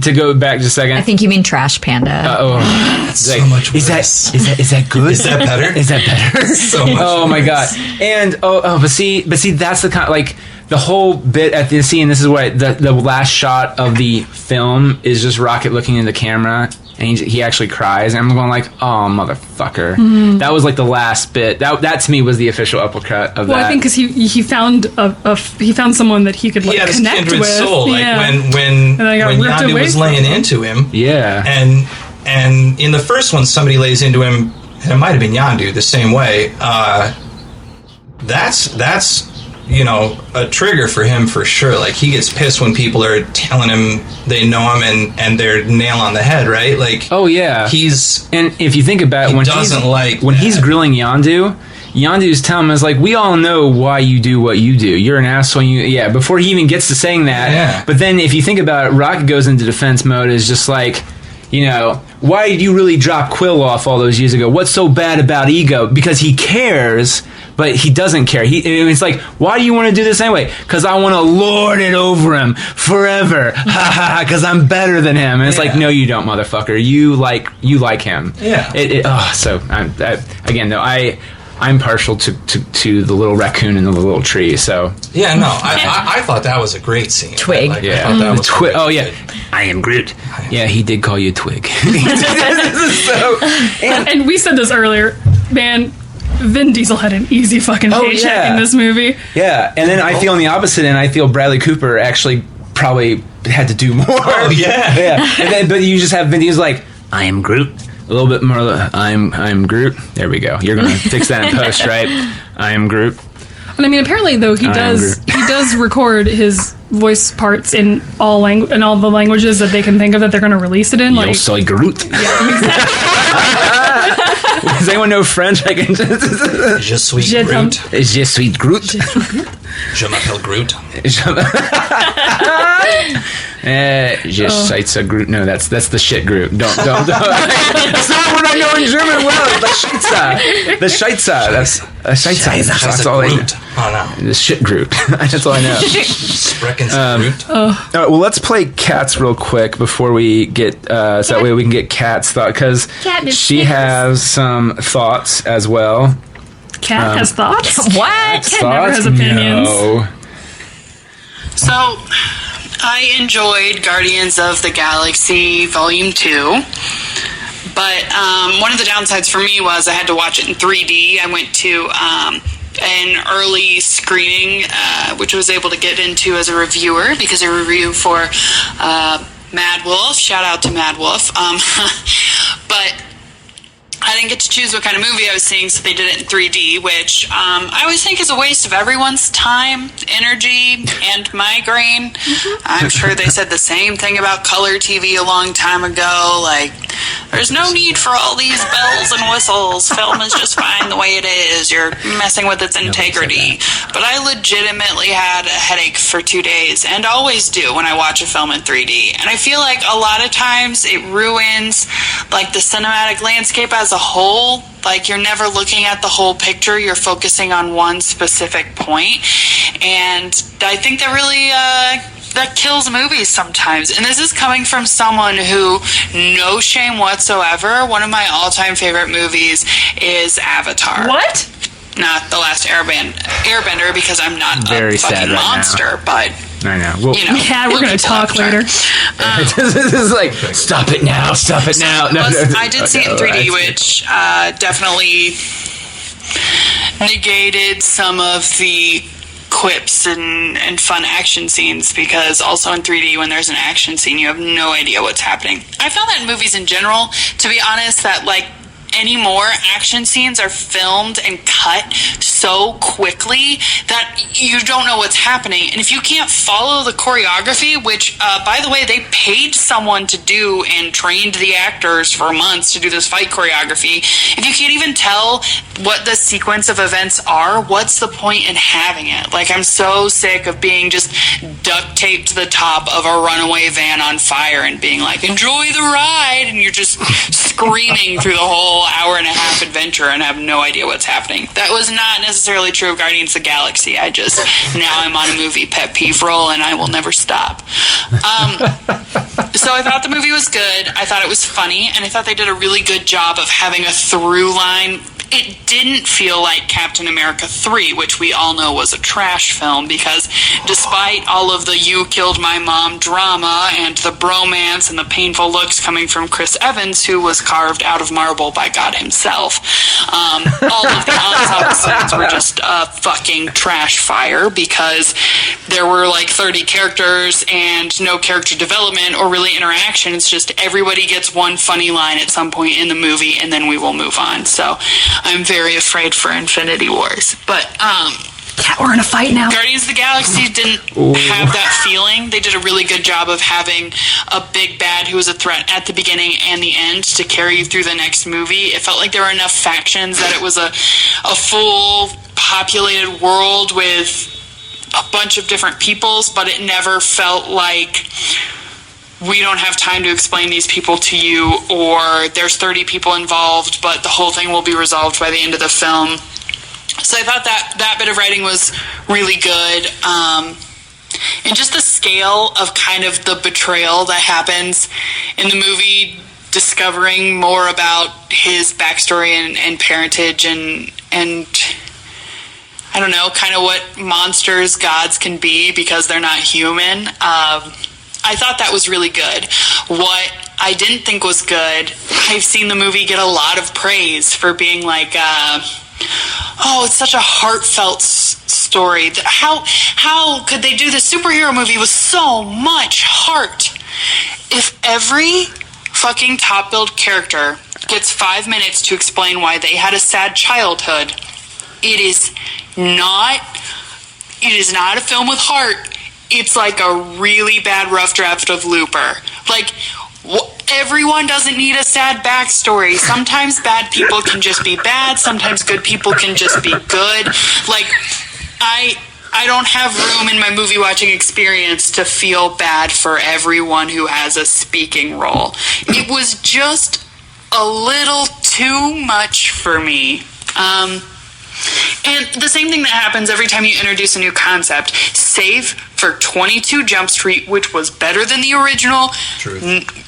F: to go back just a second,
D: I think you mean Trash Panda.
C: That's like, so much worse.
F: Is that good?
C: Is that better?
F: Is that better?
C: So much.
F: Oh my god! And but see, that's the kind, like, the whole bit at the scene. This is what the last shot of the film is, just Rocket looking in the camera, and he actually cries, and I'm going like, oh, motherfucker. Mm-hmm. That was like the last bit. That to me was the official uppercut of that.
B: Well, I think because he found he found someone that he could like connect with.
C: Soul, like when Yondu was laying into him.
F: Yeah.
C: And in the first one, somebody lays into him, and it might have been Yondu the same way. That's a trigger for him for sure. Like, he gets pissed when people are telling him they know him and they're nail on the head, right? Like,
F: oh yeah, and if you think about it, when he's grilling Yondu's telling him, is like, we all know why you do what you do. You're an asshole. Before he even gets to saying that. Yeah. But then if you think about it, Rocket goes into defense mode, is just like, why did you really drop Quill off all those years ago? What's so bad about Ego? Because he cares, but he doesn't care. It's like, why do you want to do this anyway? Because I want to lord it over him forever. Ha ha! Because I'm better than him. And it's like, no, you don't, motherfucker. You like him.
C: Yeah.
F: I'm partial to the little raccoon and the little tree. So
C: Yeah, no, I thought that was a great scene.
D: Twig.
C: I thought that was
F: Twig.
C: really
F: Oh yeah,
C: good.
F: I am Groot. Yeah, he did call you Twig.
B: And we said this earlier, man. Vin Diesel had an easy fucking paycheck in this movie.
F: Yeah, and then I feel on the opposite end. I feel Bradley Cooper actually probably had to do more.
C: Oh yeah,
F: yeah. And then, but you just have Vin Diesel like, I am Groot. A little bit more. I'm Groot. There we go. You're gonna fix that in post, right? I am Groot.
B: And I mean, apparently though he does record his voice parts in all the languages that they can think of that they're going to release it in.
F: Yo soy Groot. Does anyone know French? I can
C: Je suis Groot.
F: Je suis Groot.
C: Je m'appelle Groot.
F: Je suis Groot. No, that's the shit Groot. Don't. That's not what I know in German. Well, the Scheitzer. That's all I know.
C: Oh no,
F: the shit Groot. That's all I know.
C: Sprechen Groot.
F: All right, well, let's play Cats real quick before we get so that way we can get Kat's thought, because she has some thoughts as well.
B: Cat has thoughts.
D: What?
B: Cat never has opinions.
F: No.
G: So, I enjoyed Guardians of the Galaxy Volume 2, but one of the downsides for me was I had to watch it in 3D. I went to an early screening, which I was able to get into as a reviewer, because I review for Mad Wolf. Shout out to Mad Wolf. But I didn't get to choose what kind of movie I was seeing, so they did it in 3D, which I always think is a waste of everyone's time, energy, and migraine. I'm sure they said the same thing about color TV a long time ago. Like, there's no need for all these bells and whistles. Film is just fine the way it is. You're messing with its integrity. But I legitimately had a headache for 2 days, and always do when I watch a film in 3D. And I feel like a lot of times it ruins, like, the cinematic landscape as a whole. Like, you're never looking at the whole picture. You're focusing on one specific point. And I think that really that kills movies sometimes. And this is coming from someone who, no shame whatsoever, one of my all-time favorite movies is Avatar.
B: What?
G: Not The Last Airbender, because I'm not
F: Very
G: a
F: sad
G: fucking
F: right
G: monster, but
F: I know. Well,
G: you know,
B: Yeah, we're going to talk later.
F: this is like, stop it now. No,
G: I did see it in 3D, which definitely negated some of the quips and fun action scenes, because also in 3D, when there's an action scene, you have no idea what's happening. I found that in movies in general, to be honest, that like anymore action scenes are filmed and cut so quickly that you don't know what's happening. And if you can't follow the choreography, which by the way, they paid someone to do and trained the actors for months to do this fight choreography, if you can't even tell what the sequence of events are, what's the point in having it? Like, I'm so sick of being just duct taped to the top of a runaway van on fire and being like, enjoy the ride, and you're just screaming through the whole hour and a half adventure and have no idea what's happening. That was not necessarily true of Guardians of the Galaxy. Now I'm on a movie pet peeve roll, and I will never stop. So I thought the movie was good. I thought it was funny, and I thought they did a really good job of having a through line. It didn't feel like Captain America 3, which we all know was a trash film, because despite all of the you killed my mom drama and the bromance and the painful looks coming from Chris Evans, who was carved out of marble by God himself, all of the ensemble scenes were just a fucking trash fire, because there were like 30 characters and no character development or really interaction. It's just everybody gets one funny line at some point in the movie, and then we will move on. So I'm very afraid for Infinity Wars. But
B: Yeah, we're in a fight now.
G: Guardians of the Galaxy didn't have that feeling. They did a really good job of having a big bad who was a threat at the beginning and the end to carry you through the next movie. It felt like there were enough factions that it was a full populated world with a bunch of different peoples, but it never felt like we don't have time to explain these people to you, or there's 30 people involved, but the whole thing will be resolved by the end of the film. So I thought that bit of writing was really good. And just the scale of kind of the betrayal that happens in the movie discovering more about his backstory and parentage and I don't know, kind of what monsters gods can be because they're not human. I thought that was really good. What I didn't think was good, I've seen the movie get a lot of praise for being like, it's such a heartfelt story. How could they do this superhero movie with so much heart? If every fucking top-billed character gets 5 minutes to explain why they had a sad childhood, it is not a film with heart. It's like a really bad rough draft of Looper. Like, everyone doesn't need a sad backstory. Sometimes bad people can just be bad. Sometimes good people can just be good. Like, I don't have room in my movie watching experience to feel bad for everyone who has a speaking role. It was just a little too much for me. And the same thing that happens every time you introduce a new concept, save for 22 Jump Street, which was better than the original,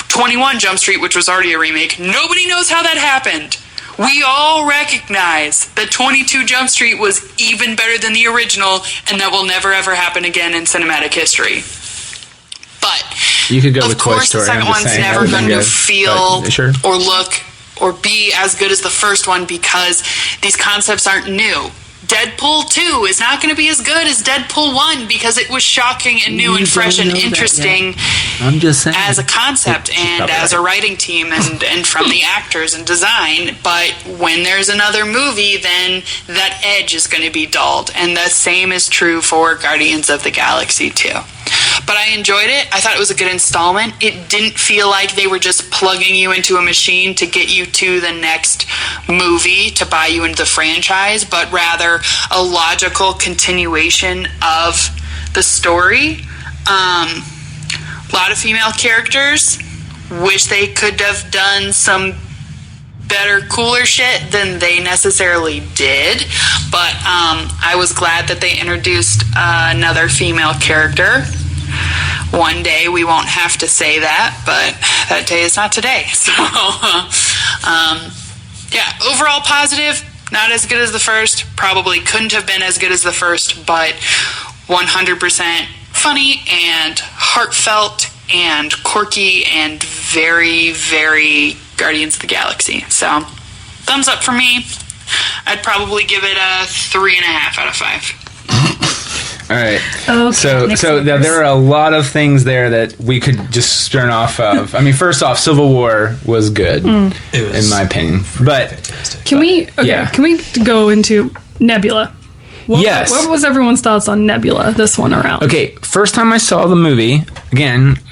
G: 21 Jump Street, which was already a remake. Nobody knows how that happened. We all recognize that 22 Jump Street was even better than the original, and that will never ever happen again in cinematic history. But,
F: you could go
G: of
F: with
G: course,
F: Toy Story.
G: the second one's never going to feel or look or be as good as the first one because these concepts aren't new. Deadpool 2 is not going to be as good as Deadpool 1 because it was shocking and new and fresh and interesting
F: I'm just saying.
G: as a concept and as a writing team and from the actors and design. But when there's another movie, then that edge is going to be dulled. And the same is true for Guardians of the Galaxy 2. But I enjoyed it. I thought it was a good installment. It didn't feel like they were just plugging you into a machine to get you to the next movie to buy you into the franchise, but rather a logical continuation of the story. A lot of female characters. Wish they could have done some better, cooler shit than they necessarily did. But I was glad that they introduced another female character. One day we won't have to say that, but that day is not today. So, overall positive, not as good as the first, probably couldn't have been as good as the first, but 100% funny and heartfelt and quirky and very, very Guardians of the Galaxy. So, thumbs up for me. I'd probably give it a 3.5 out of 5.
F: All right.
B: Okay,
F: so there are a lot of things there that we could just stern off of. I mean, first off, Civil War was good,
C: It was
F: in my opinion. But
C: fantastic.
B: Can we go into Nebula?
F: Yes.
B: What was everyone's thoughts on Nebula this one around?
F: Okay, first time I saw the movie,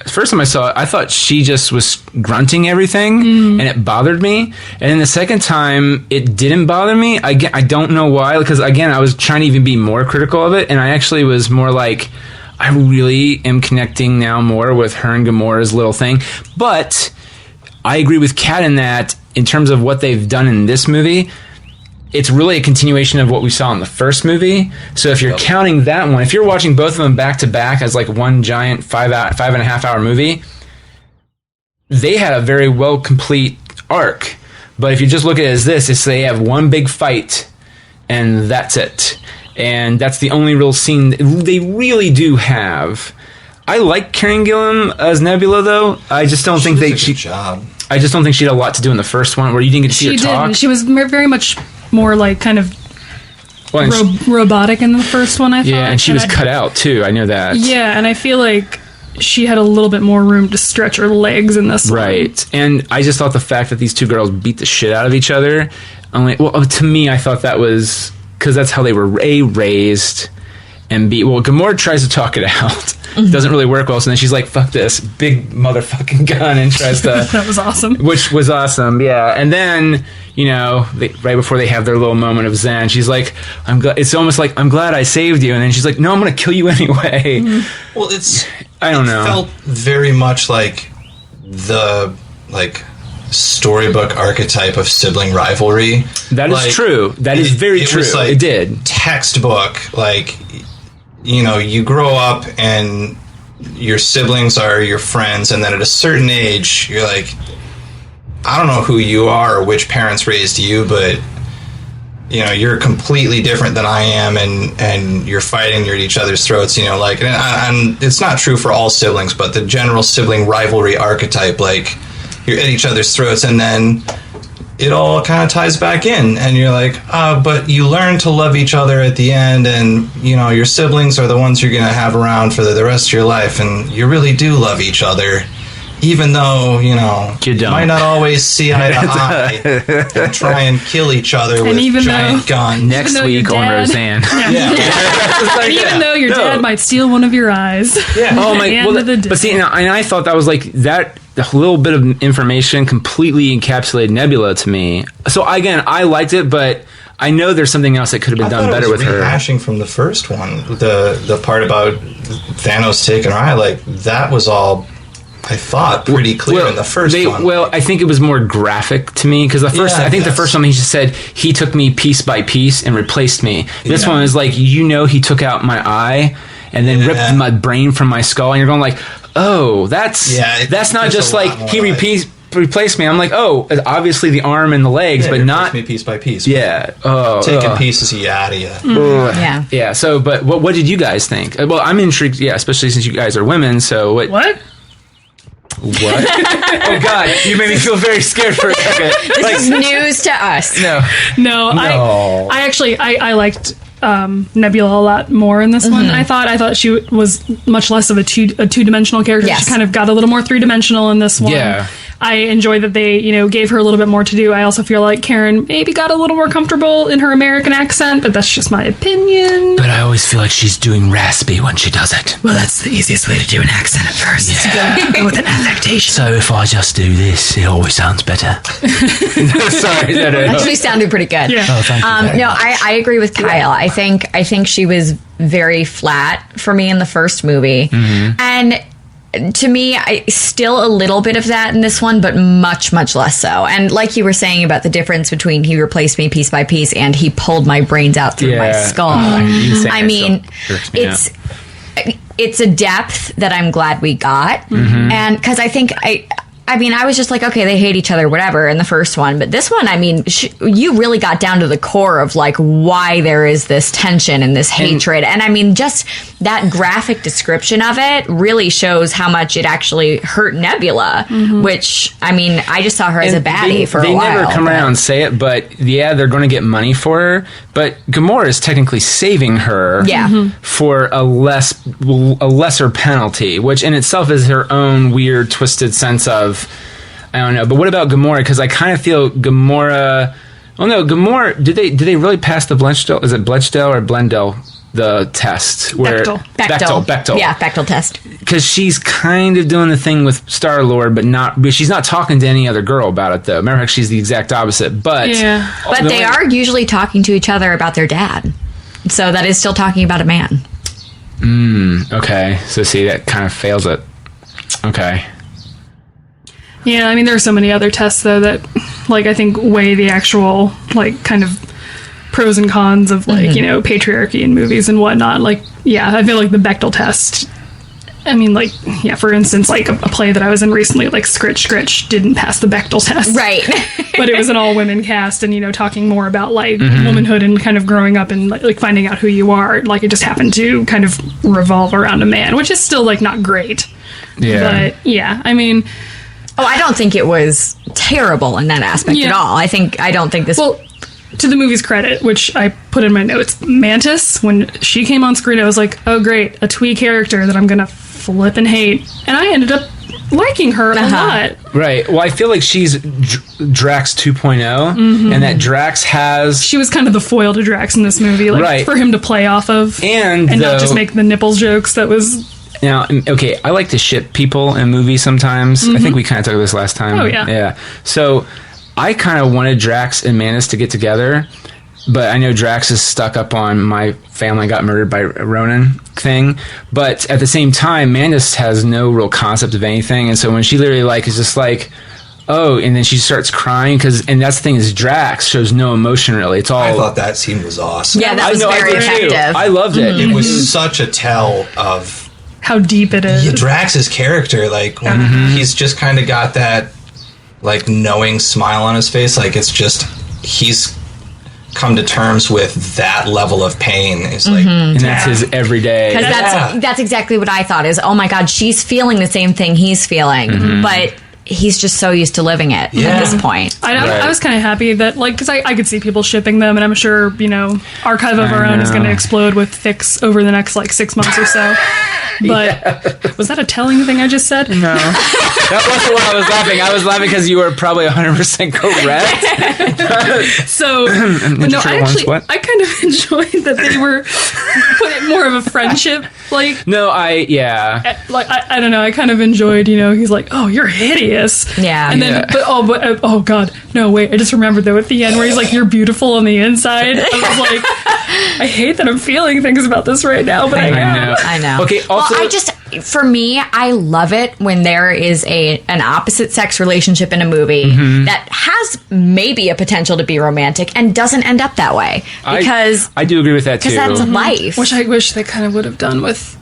F: first time I saw it, I thought she just was grunting everything, and it bothered me. And then the second time, it didn't bother me. I don't know why, because, again, I was trying to even be more critical of it, and I actually was more like, I really am connecting now more with her and Gamora's little thing. But I agree with Kat in that, in terms of what they've done in this movie, it's really a continuation of what we saw in the first movie. So if you're counting that one, if you're watching both of them back to back as like one giant 5.5 hour movie, they had a very well complete arc. But if you just look at it as this, it's they have one big fight and that's it. And that's the only real scene they really do have. I like Karen Gillan as Nebula, though. I just don't think
C: did a good job.
F: I just don't think she had a lot to do in the first one, where you didn't get to see her talk.
B: She was very much more like kind of robotic in the first one, I thought.
F: Yeah, and she was cut out, too. I know that.
B: Yeah, and I feel like she had a little bit more room to stretch her legs in this one.
F: Right. And I just thought the fact that these two girls beat the shit out of each other, to me, I thought that was... because that's how they were raised, and Gamora tries to talk it out. It doesn't really work well, so then she's like, fuck this, big motherfucking gun, and tries to...
B: That was awesome.
F: Which was awesome, yeah. And then, right before they have their little moment of zen, she's like, it's almost like, I'm glad I saved you, and then she's like, no, I'm going to kill you anyway. Mm-hmm.
C: Well,
F: I don't know.
C: It felt very much like the, storybook archetype of sibling rivalry.
F: That is true. That is very true. It did.
C: Textbook, you grow up and your siblings are your friends, and then at a certain age, you're like, I don't know who you are or which parents raised you, but you know, you're completely different than I am, and you're fighting, you're at each other's throats, you know, like, and it's not true for all siblings, but the general sibling rivalry archetype, like, you're at each other's throats, and then it all kind of ties back in, and you're like, but you learn to love each other at the end, and, you know, your siblings are the ones you're going to have around for the rest of your life, and you really do love each other. Even though, you know, you might not always see eye to eye and try and kill each other with giant guns.
F: Next week on Roseanne.
B: And even though your dad might steal one of your eyes.
F: Yeah. Oh my! But see, and I thought that was like that. A little bit of information completely encapsulated Nebula to me. So again, I liked it, but I know there's something else that could have been done better with her.
C: Rehashing from the first one, the part about Thanos taking her eye, like that was all, I thought, pretty clear in the first one.
F: Well, I think it was more graphic to me because the first, I think the first one he just said he took me piece by piece and replaced me. This one is like, you know, he took out my eye and then ripped my brain from my skull, and you're going like, oh, that's not just like he replaced me. I'm like, oh, obviously the arm and the legs, but not
C: me piece by piece.
F: Yeah,
C: taking pieces of you out of you.
F: Yeah. So, but what did you guys think? Well, I'm intrigued. Yeah, especially since you guys are women. So what?
B: What?
F: Oh God, you made me feel very scared for a second.
D: This is news to us.
B: No. I actually liked Nebula a lot more in this one. I thought she was much less of a two-dimensional character.
D: Yes.
B: She kind of got a little more three-dimensional in this one.
F: Yeah.
B: I enjoy that they, gave her a little bit more to do. I also feel like Karen maybe got a little more comfortable in her American accent, but that's just my opinion.
F: But I always feel like she's doing raspy when she does it.
H: Well, that's the easiest way to do an accent at first.
F: Yeah.
H: Go with an affectation.
F: So if I just do this, it always sounds better. Sorry. No.
D: Actually sounded pretty good.
B: Yeah.
F: Oh, thank you.
D: No, I agree with Kyle. I think she was very flat for me in the first movie. And to me, still a little bit of that in this one, but much, much less so. And like you were saying about the difference between he replaced me piece by piece and he pulled my brains out through my skull. I mean, it's a depth that I'm glad we got. And because I think I was just like, okay, they hate each other, whatever, in the first one. But this one, I mean, you really got down to the core of, like, why there is this tension and this hatred. And, I mean, just that graphic description of it really shows how much it actually hurt Nebula, which, I mean, I just saw her as a baddie for a while.
F: They never come around and say it, but, yeah, they're going to get money for her. But Gamora is technically saving her for a lesser penalty, which in itself is her own weird, twisted sense of, I don't know. But what about Gamora? Because I kind of feel Gamora. Oh no, Gamora. Did they really pass the Bechdel? Is it Bechdel or Blendel? The test where
D: Bechdel. Yeah, Bechdel test.
F: Because she's kind of doing the thing with Star-Lord, but she's not talking to any other girl about it though. Matter of fact, she's the exact opposite. But
D: they are usually talking to each other about their dad. So that is still talking about a man.
F: Okay. So see, that kind of fails it. Okay.
B: Yeah, I mean, there are so many other tests, though, that, like, I think weigh the actual, like, kind of pros and cons of, like, patriarchy in movies and whatnot. Like, yeah, I feel like the Bechdel test, I mean, like, yeah, for instance, like, a play that I was in recently, like, Scritch, didn't pass the Bechdel test.
D: Right.
B: But it was an all-women cast and, talking more about, like, womanhood and kind of growing up and, like, finding out who you are. Like, it just happened to kind of revolve around a man, which is still, like, not great.
F: Yeah.
B: But, yeah, I mean...
D: Oh, I don't think it was terrible in that aspect at all. I don't think this...
B: Well, to the movie's credit, which I put in my notes, Mantis, when she came on screen, I was like, oh, great, a twee character that I'm going to flip and hate. And I ended up liking her a lot.
F: Right. Well, I feel like she's Drax 2.0, and that Drax has...
B: She was kind of the foil to Drax in this movie, like, for him to play off of. And not just make the nipples jokes that was...
F: Now, okay, I like to ship people in movies sometimes. I think we kind of talked about this last time.
B: Oh, yeah.
F: Yeah. So, I kind of wanted Drax and Mantis to get together, but I know Drax is stuck up on my family got murdered by Ronan thing. But at the same time, Mantis has no real concept of anything, and so when she literally, like, is just like... Oh, and then she starts crying and that's the thing is Drax shows no emotion really. It's all.
C: I thought that scene was awesome.
D: Yeah, that was very effective.
F: I loved it.
C: It was such a tell of
B: how deep it is.
C: Yeah, Drax's character, like when he's just kind of got that like knowing smile on his face. Like it's just he's come to terms with that level of pain. Is like,
F: and that's his everyday.
D: Because that's exactly what I thought. Is, oh my God, she's feeling the same thing he's feeling, but he's just so used to living it at this point.
B: I was kind of happy that, like, because I could see people shipping them, and I'm sure, you know, Archive of Our Own is going to explode with fics over the next, like, 6 months or so. But was that a telling thing I just said?
F: No. That wasn't why I was laughing. I was laughing because you were probably 100% correct.
B: So, but no, I kind of enjoyed that they were putting more of a friendship, like...
F: No,
B: I don't know, I kind of enjoyed, you know, he's like, oh, you're hideous.
D: Yeah.
B: And then, oh God, no, wait, I just remembered though at the end where he's like, you're beautiful on the inside. I was like, I hate that I'm feeling things about this right now, but
D: I know.
F: Okay, also...
D: Well, for me, I love it when there is an opposite sex relationship in a movie that has maybe a potential to be romantic and doesn't end up that way. Because
F: I do agree with that too.
D: Because that's life.
B: Which I wish they kind of would have done with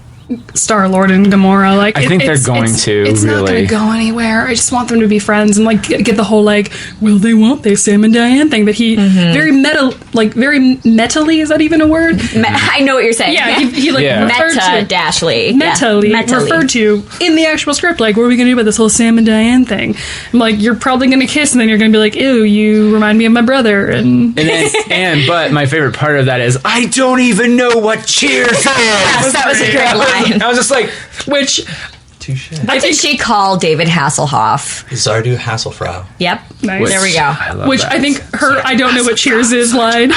B: Star-Lord and Gamora. Like,
F: I think they're going to.
B: It's not going to go anywhere. I just want them to be friends and like get the whole like, will they, won't they, Sam and Diane thing. But he very very metally. Is that even a word?
D: I know what you're saying.
B: Yeah, he referred to
D: Dashley.
B: Referred to in the actual script. Like, what are we going to do about this whole Sam and Diane thing? I'm like, you're probably going to kiss, and then you're going to be like, ew, you remind me of my brother.
F: But my favorite part of that is, I don't even know what Cheers is.
D: Yes, that was a great line.
F: I was just like,
B: which...
C: Touche.
D: I think she called David Hasselhoff.
C: Zardu Hasselfrau.
D: Yep.
B: Nice.
D: There we go.
B: Which I think her I don't know what Cheers is line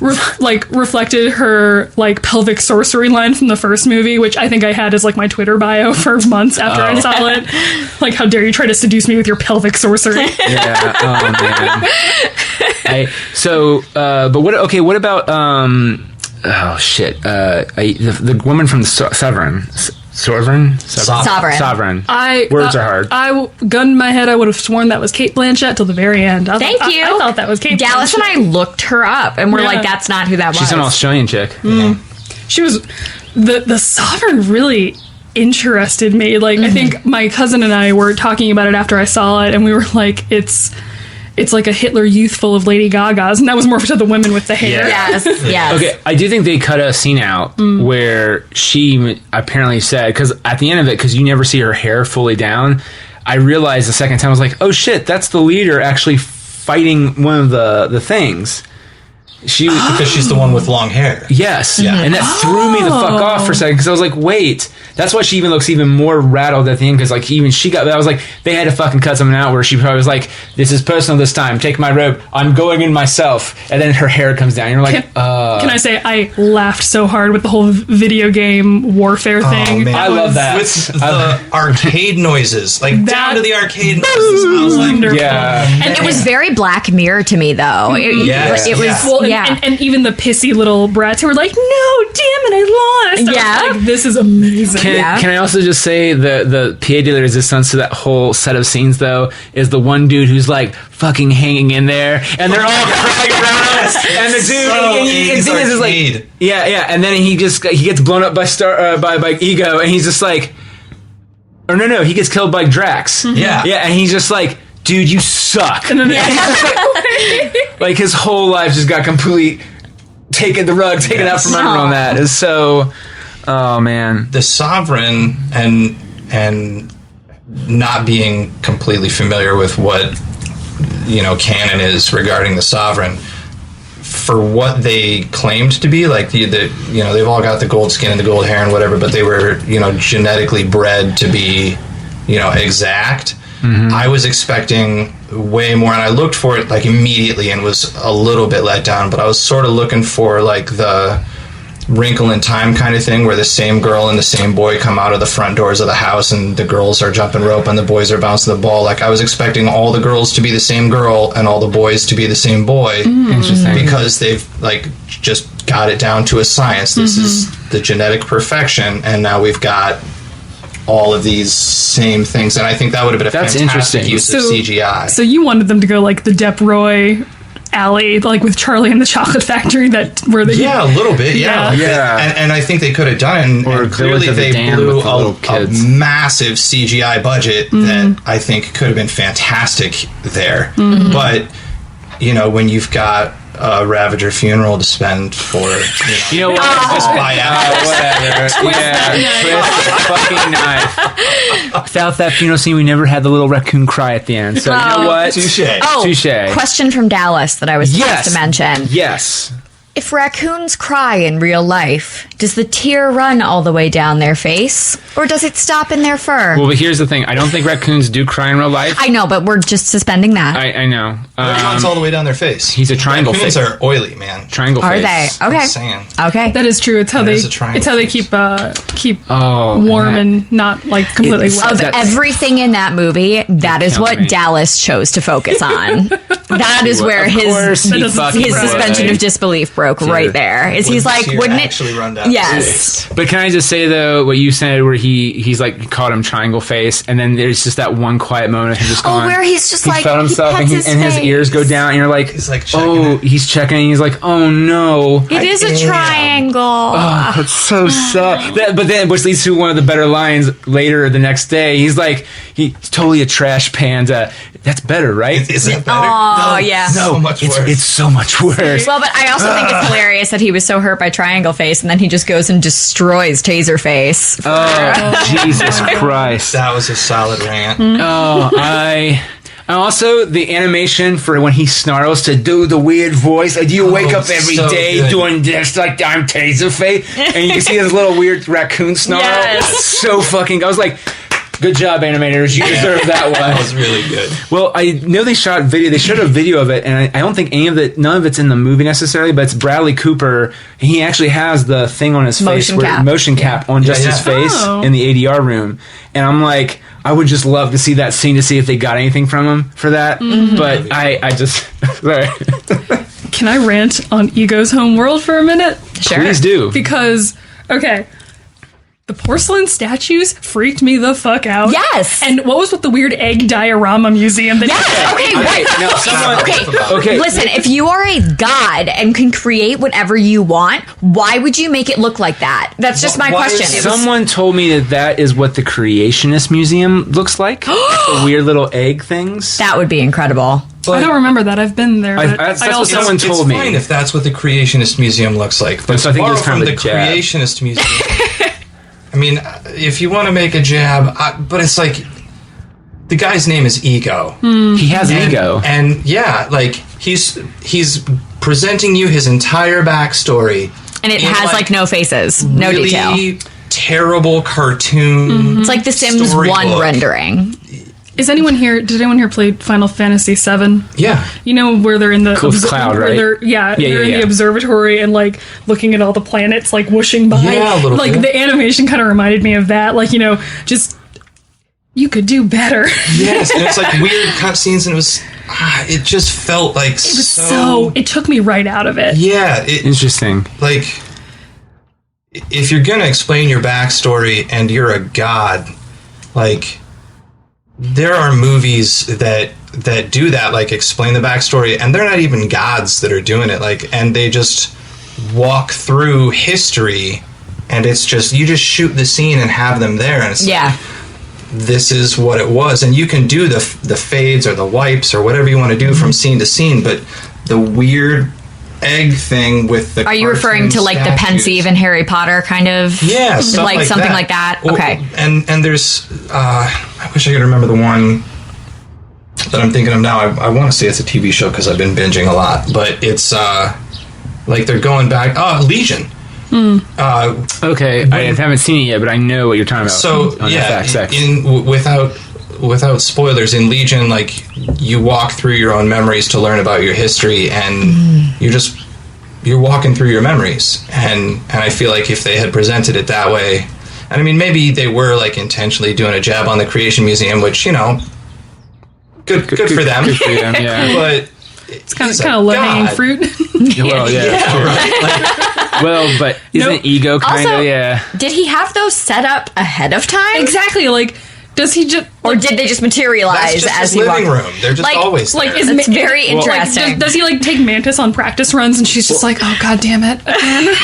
B: reflected her like pelvic sorcery line from the first movie, which I think I had as like my Twitter bio for months after I saw it. Like, how dare you try to seduce me with your pelvic sorcery?
F: Yeah. Oh man. But what about oh shit. The woman from the Sovereign. Sovereign.
B: Words are hard. I gunned my head. I would have sworn that was Cate Blanchett till the very end.
D: Thank you.
B: I thought that was Cate
D: Dallas
B: Blanchett.
D: and I looked her up, and we're like, that's not who that was.
F: She's an Australian chick.
B: She was the Sovereign really interested me. Like, I think my cousin and I were talking about it after I saw it, and we were like, it's like a Hitler Youth full of Lady Gagas, and that was more to the women with the hair.
D: Yes.
F: Okay, I do think they cut a scene out where she apparently said, because at the end of it, because you never see her hair fully down, I realized the second time, I was like, oh shit, that's the leader actually fighting one of the things.
C: Because she's the one with long hair.
F: Yes. Yeah. And that threw me the fuck off for a second, because I was like, wait. That's why she even looks even more rattled at the end, because like even she got, I was like, they had to fucking cut something out where she probably was like, this is personal this time, take my robe, I'm going in myself, and then her hair comes down, and you're like,
B: Can I say I laughed so hard with the whole video game warfare thing.
C: Man.
F: I love that.
C: With the arcade noises, like down to the arcade noises. I was like,
F: yeah.
D: And it was very Black Mirror to me, though. It was,
B: and even the pissy little brats who were like, no, damn it, I lost. I was like, this is amazing.
F: Can I also just say the pied de resistance to that whole set of scenes, though, is the one dude who's like fucking hanging in there, and they're all crying around us, and the dude, is like, and then he gets blown up by Ego, and he's just like, or no, he gets killed by Drax. And he's just like, dude, you suck. And then like his whole life just got completely taken out from under on that. Is so. Oh man,
C: the Sovereign and not being completely familiar with what canon is regarding the Sovereign, for what they claimed to be, like they've all got the gold skin and the gold hair and whatever, but they were genetically bred to be exact. I was expecting way more, and I looked for it like immediately and was a little bit let down, but I was sort of looking for like the Wrinkle in Time kind of thing, where the same girl and the same boy come out of the front doors of the house, and the girls are jumping rope and the boys are bouncing the ball. Like, I was expecting all the girls to be the same girl and all the boys to be the same boy.
F: Interesting.
C: Because they've like just got it down to a science. This is the genetic perfection, and now we've got all of these same things, and I think that would have been a fantastic use of CGI.
B: So you wanted them to go like the Depp Roy alley, like with Charlie and the Chocolate Factory, that where they
C: a little bit,
B: Yeah.
C: And I think they could have done it, and clearly
F: Village of the
C: they
F: Damned
C: blew
F: with the little
C: a
F: kids.
C: massive CGI budget that I think could have been fantastic there. But when you've got a Ravager funeral to spend for,
F: You know what?
C: just buy out.
F: Whatever. Twist the fucking knife. Without that funeral scene, we never had the little raccoon cry at the end. So you know what?
C: Touche.
F: Touche.
D: Question from Dallas that I was supposed to mention.
F: Yes.
D: If raccoons cry in real life, does the tear run all the way down their face, or does it stop in their fur?
F: Well, but here's the thing. I don't think raccoons do cry in real life.
D: I know, but we're just suspending that.
F: I know.
C: It runs all the way down their face.
F: He's a triangle
C: Raccoons
F: face.
C: are oily, man.
F: Triangle
D: Are
F: face.
D: they? Okay.
C: I'm saying.
D: Okay.
B: That is true. It's how
C: That
B: they.
C: is a triangle
B: It's how they
C: face.
B: keep
F: and
B: warm and not like completely
F: It's-
B: wet.
D: Of
F: That's-
D: everything in that movie, that is
F: Killing
D: what
F: me.
D: Dallas chose to focus on. That is where
F: Of course
D: his
F: he
B: doesn't
F: fucking
D: his
F: would.
D: suspension of disbelief broke right there. Is he's like,
C: tear
D: wouldn't it
C: actually run down?
D: Yes.
F: But can I just say though, what you said, where he's like called him triangle face, and then there's just that one quiet moment of him just going,
D: where he's just
F: he
D: like,
F: felt
D: he
F: himself,
D: pets
F: and,
D: his
F: and his
D: face.
F: ears go down, and you're like,
C: He's like checking
F: he's checking, and he's like, oh no.
D: It is a triangle.
F: It's so sad. But then, which leads to one of the better lines later the next day. He's like, he's totally a trash panda. That's better, right?
C: Is that better?
D: Oh, yeah.
C: So much worse.
F: It's so much worse.
D: Well, but I also think it's hilarious that he was so hurt by Triangle Face, and then he just goes and destroys Taser Face.
F: Oh, Jesus Christ.
C: That was a solid rant.
F: Oh, and also the animation for when he snarls to do the weird voice. Like, do you wake up every
C: so
F: day
C: good.
F: doing this like I'm Taserface? And you can see his little weird raccoon snarl.
D: Yes.
F: So fucking. I was like, good job, animators. You deserve that
C: That
F: one.
C: was really good.
F: Well, I know they shot video. They showed a video of it, and I don't think none of it's in the movie necessarily. But it's Bradley Cooper. He actually has the thing on his face, motion cap on just his face
B: Oh.
F: in the ADR room. And I'm like, I would just love to see that scene to see if they got anything from him for that. But I just sorry.
B: Can I rant on Ego's Homeworld for a minute?
D: Sure.
F: Please do.
B: Because, okay, the porcelain statues freaked me the fuck out.
D: Yes.
B: And what was with the weird egg diorama museum? That
D: Yes. Okay.
F: Okay,
D: What?
F: now someone- okay.
D: Listen, if you are a god and can create whatever you want, why would you make it look like that? That's just my
C: Why
D: question.
C: is
D: It was-
F: Someone told me that is what the Creationist Museum looks like. The weird little egg things.
D: that would be incredible.
B: I don't remember that. I've been there. But
F: that's
B: I
F: what
B: also
F: someone told
C: it's
F: me.
C: fine if that's what the Creationist Museum looks like. But
F: So I think it was
C: borrow
F: kind of
C: from
F: a
C: the
F: jab.
C: Creationist Museum. I mean, if you want to make a jab, but it's like the guy's name is Ego.
F: He has an ego.
C: and yeah, like he's presenting you his entire backstory,
D: And it
C: in,
D: has like no faces, no
C: really
D: detail.
C: terrible cartoon.
D: It's like the Sims 1
C: storybook.
D: rendering.
B: Did anyone here play Final Fantasy VII?
C: Yeah,
B: You know where they're in the
F: Cool, it's cloud,
B: where
F: right?
B: they're they're in
F: yeah.
B: the observatory and like looking at all the planets like whooshing by.
C: Yeah, a little
B: like
C: bit.
B: the animation kind of reminded me of that. Like, just you could do better.
C: yes, and it's like weird cutscenes, and it just felt like
B: It was so it took me right out of it.
C: yeah.
F: Interesting.
C: Like, if you're gonna explain your backstory and you're a god, like, there are movies that do that, like explain the backstory, and they're not even gods that are doing it, like, and they just walk through history, and it's just you just shoot the scene and have them there, and it's
D: Yeah.
C: like, this is what it was, and you can do the fades or the wipes or whatever you want to do from scene to scene, but the weird egg thing with the
D: Are you referring to like the pensive and Harry Potter kind of?
C: Yeah, stuff
D: like something like that. Okay.
C: And there's I wish I could remember the one that I'm thinking of now. I want to say it's a TV show because I've been binging a lot, but it's like they're going back. Legion.
F: Okay, I haven't seen it yet, but I know what you're talking about.
C: So
F: on
C: yeah,
F: FXX.
C: without spoilers, in Legion, like you walk through your own memories to learn about your history, and you're walking through your memories, and I feel like if they had presented it that way, and I mean maybe they were like intentionally doing a jab on the Creation Museum, which good for them,
F: Good for them, yeah.
C: but
B: It's kind of low hanging fruit.
F: Well, yeah.
C: right? Like,
F: Well, but isn't
B: Nope.
F: ego kind
D: Also,
F: of, yeah.
D: Did he have those set up ahead of time?
B: Exactly. Like does he just,
D: or did they just materialize
C: That's just
D: as
C: his
D: he
C: living
D: walked?
C: room. They're just always there.
B: like,
D: It's very interesting.
B: does he like take Mantis on practice runs, and she's just like, oh god damn it again?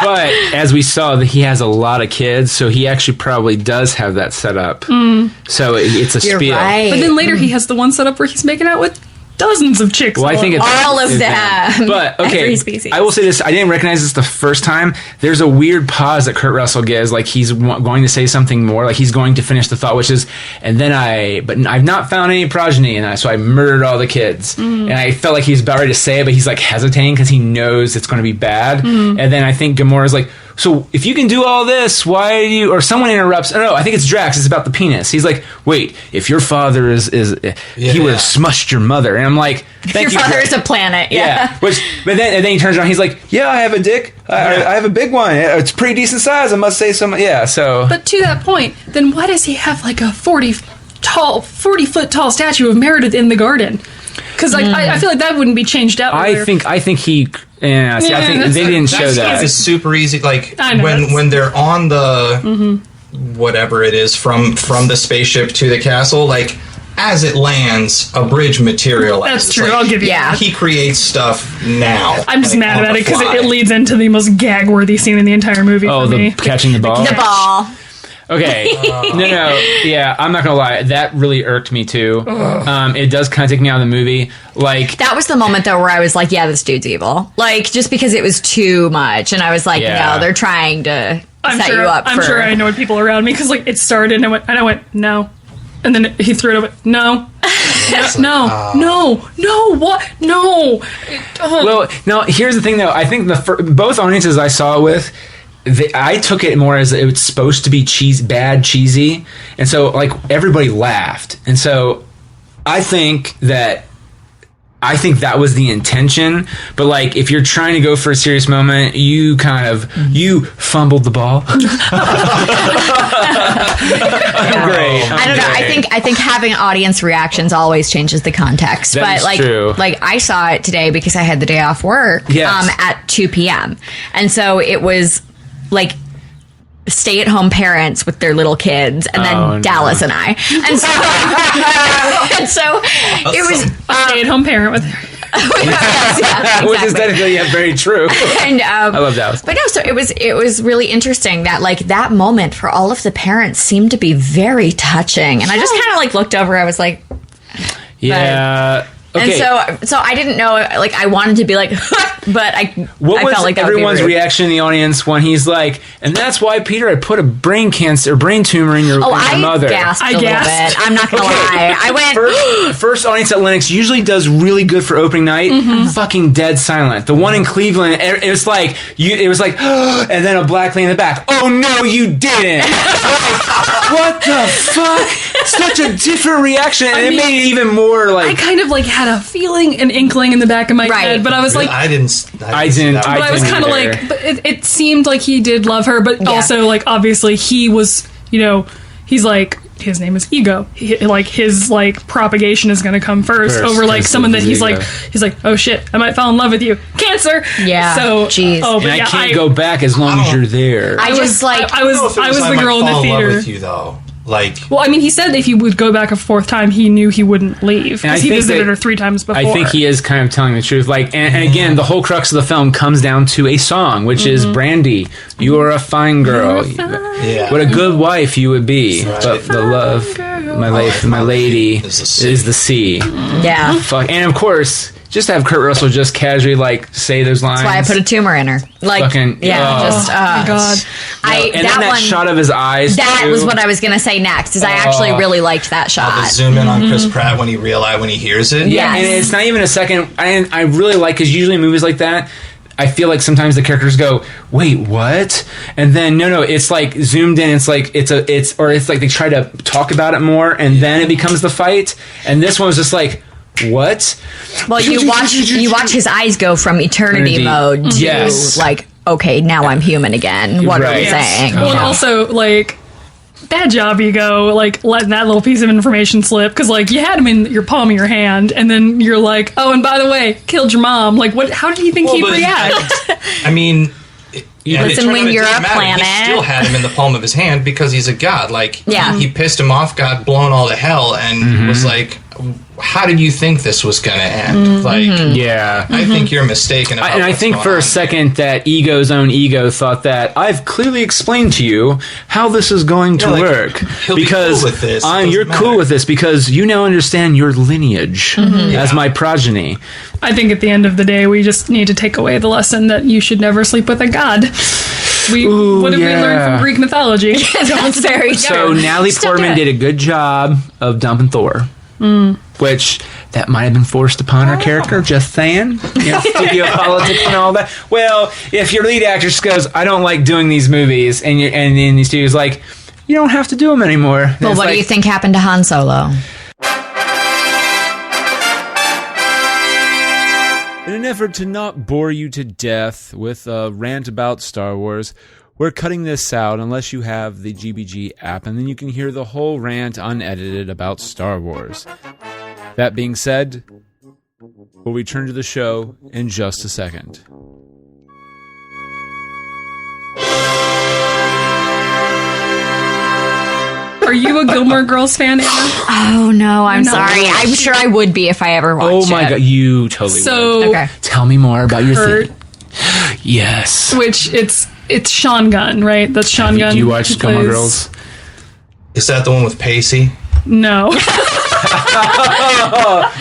F: but as we saw, that he has a lot of kids, so he actually probably does have that set up. So it's a
D: You're
F: spiel.
D: right.
B: But then later he has the one set up where he's making out with dozens of chicks.
F: Well, I think it's
D: all of
F: it's
D: them.
F: But okay,
B: Every species.
F: I will say this: I didn't recognize this the first time. There's a weird pause that Kurt Russell gives, like he's going to say something more, like he's going to finish the thought, which is, and then I've not found any progeny, and so I murdered all the kids. And I felt like he's about ready to say it, but he's like hesitating because he knows it's going to be bad. And then I think Gamora's like, so if you can do all this, why do you? Or someone interrupts. Oh, no, I think it's Drax. It's about the penis. He's like, wait, if your father he would have smushed your mother. And I'm like, thank
D: Your
F: you.
D: father is a planet. Yeah.
F: But then he turns around. He's like, yeah, I have a dick. I have a big one. It's pretty decent size. I must say so. Yeah. So.
B: But to that point, then why does he have like a 40-foot tall statue of Meredith in the garden? Because like I feel like that wouldn't be changed out.
F: I think he. Yeah. See, I think
B: that's
F: they didn't show that.
C: It's super easy. Like
B: I know,
C: when they're on the whatever it is from the spaceship to the castle, like as it lands, a bridge materializes.
B: That's true.
C: Like,
B: I'll give you
D: Yeah.
B: that.
C: He creates stuff now.
B: I'm just
C: like,
B: mad
C: on
B: about
C: the
B: it because
C: fly.
B: it leads into the most gag-worthy scene in the entire movie
F: Oh,
B: for me.
F: catching the ball.
D: The ball.
F: Okay. No. Yeah, I'm not gonna lie. That really irked me too. It does kind of take me out of the movie. Like
D: That was the moment though where I was like, yeah, this dude's evil. Like just because it was too much, and I was like,
F: Yeah.
D: no, they're trying to set you up.
B: I'm sure I annoyed people around me because like it started and I went no, and then he threw it over. No, no, what? No.
F: Well, now here's the thing, though. I think both audiences I saw it with, I took it more as it's supposed to be bad cheesy, and so like everybody laughed, and so I think that was the intention. But like if you're trying to go for a serious moment, you you fumbled the ball. I'm great.
D: I don't know. I think having audience reactions always changes the context.
F: That
D: but
F: is
D: like
F: true.
D: like I saw it today because I had the day off work
F: Yes.
D: at 2 p.m. And so it was like stay-at-home parents with their little kids, and then
F: Oh, no.
D: Dallas and I. And so it was
B: Stay-at-home parent with
D: yes,
F: Which is
D: exactly.
F: technically very true.
D: And,
F: I love Dallas.
D: But no, so it was really interesting that like that moment for all of the parents seemed to be very touching, and I just kind of like looked over. I was like,
F: Yeah. Okay.
D: and so I didn't know, like I wanted to be like, but I
F: What
D: felt
F: was
D: like that would be
F: everyone's
D: rude.
F: reaction in the audience when he's like, and that's why, Peter, I put a brain tumor in your,
D: Oh,
F: in your
D: I
F: mother.
D: gasped
B: I
D: a little
B: gasped.
D: bit. I'm not gonna lie. I went.
F: First audience at Lennox usually does really good for opening night. Fucking dead silent. The one in Cleveland, it was like and then a black lady in the back. Oh no, you didn't! Like, what the fuck? Such a different reaction, and it made it even more
B: I
F: like.
B: kind of like had a feeling, an inkling in the back of my
D: Right.
B: head, but I was like,
C: I didn't. see
B: but I was
C: that.
B: kind of
F: either.
B: like, but it seemed like he did love her, but
D: Yeah.
B: also like obviously he was, he's like, his name is Ego. His like propagation is going to come first over like
F: because
B: someone
F: of
B: that
F: his
B: he's like, oh shit, I might fall in love with you, Cancer.
D: Yeah.
B: So,
D: Jeez.
B: oh, but
F: And
B: yeah,
F: I can't go back as long as you're there.
D: I just like.
B: I was the girl in the theater.
C: With you though, like
B: Well, I mean, he said that if he would go back a fourth time, he knew he wouldn't leave
F: And I
B: because he
F: think
B: visited
F: that-
B: her 3 times before.
F: I think he is kind of telling the truth. Like, and again, the whole crux of the film comes down to a song, which is Brandy. You are a fine girl.
C: yeah.
F: What a good wife you would be.
C: Right.
F: But the love, my lady, is the sea.
D: Yeah.
F: Fuck. And of course, just to have Kurt Russell just casually like say those lines.
D: That's why I put a tumor in her. Like,
F: Fucking-
D: yeah,
F: oh.
D: just.
B: Oh my god.
F: And then that shot of his eyes.
D: That
F: too.
D: was what I was gonna say next. Is I actually really liked that
C: The
D: shot.
C: zoom in on Chris Pratt when he hears it.
F: Yeah,
D: Yes.
F: and it's not even a second. I really like, because usually in movies like that, I feel like sometimes the characters go, "Wait, what?" And then no, it's like zoomed in. It's like it's like they try to talk about it more, and then it becomes the fight. And this one was just like, "What?"
D: Well, you watch his eyes go from eternity mode to
F: Yes.
D: like, okay, now I'm human again. What are we
F: Right.
D: saying?
B: Well, and also, like, bad job, Ego, like, letting that little piece of information slip, because, like, you had him in your palm of your hand, and then you're like, oh, and by the way, killed your mom. Like, what? How do you think he'd
C: but-
B: react?
C: I mean,
D: Listen, when you're a planet.
C: He still had him in the palm of his hand because he's a god. Like,
D: Yeah.
C: he pissed him off, got blown all to hell, and was like, how did you think this was going to end? Like,
F: Yeah.
C: I think you're mistaken about
F: And I
C: what's
F: think
C: going
F: for
C: on
F: a second that Ego's own ego thought that I've clearly explained to you how this is going to
C: like,
F: work.
C: he'll be
F: because
C: cool with this. It
F: you're
C: doesn't
F: cool
C: matter.
F: with this because you now understand your lineage as my progeny.
B: I think at the end of the day, we just need to take away the lesson that you should never sleep with a god. What did we learn from Greek mythology?
D: That's very true.
F: So Natalie
D: Still
F: Portman
D: do it.
F: did a good job of dumping Thor. Which that might have been forced upon her character. Just saying, studio politics and all that. Well, if your lead actress goes, "I don't like doing these movies," and then the studio's like, "You don't have to do them anymore."
D: Well, what do you think happened to Han Solo?
I: In an effort to not bore you to death with a rant about Star Wars, we're cutting this out unless you have the GBG app, and then you can hear the whole rant unedited about Star Wars. That being said, we'll return to the show in just a second.
B: Are you a Gilmore Girls fan, Anna?
D: Oh, no, I'm sorry. I'm sure I would be if I ever watched
F: Oh
D: it.
F: my god, you totally would.
B: So,
D: Okay.
F: Tell me more about your
B: Kurt,
F: thing. Yes.
B: which it's Sean Gunn, right? That's Sean Gunn.
F: Do you watch
B: who
F: Gilmore
B: plays-
F: Girls?
C: Is that the one with Pacey?
B: No.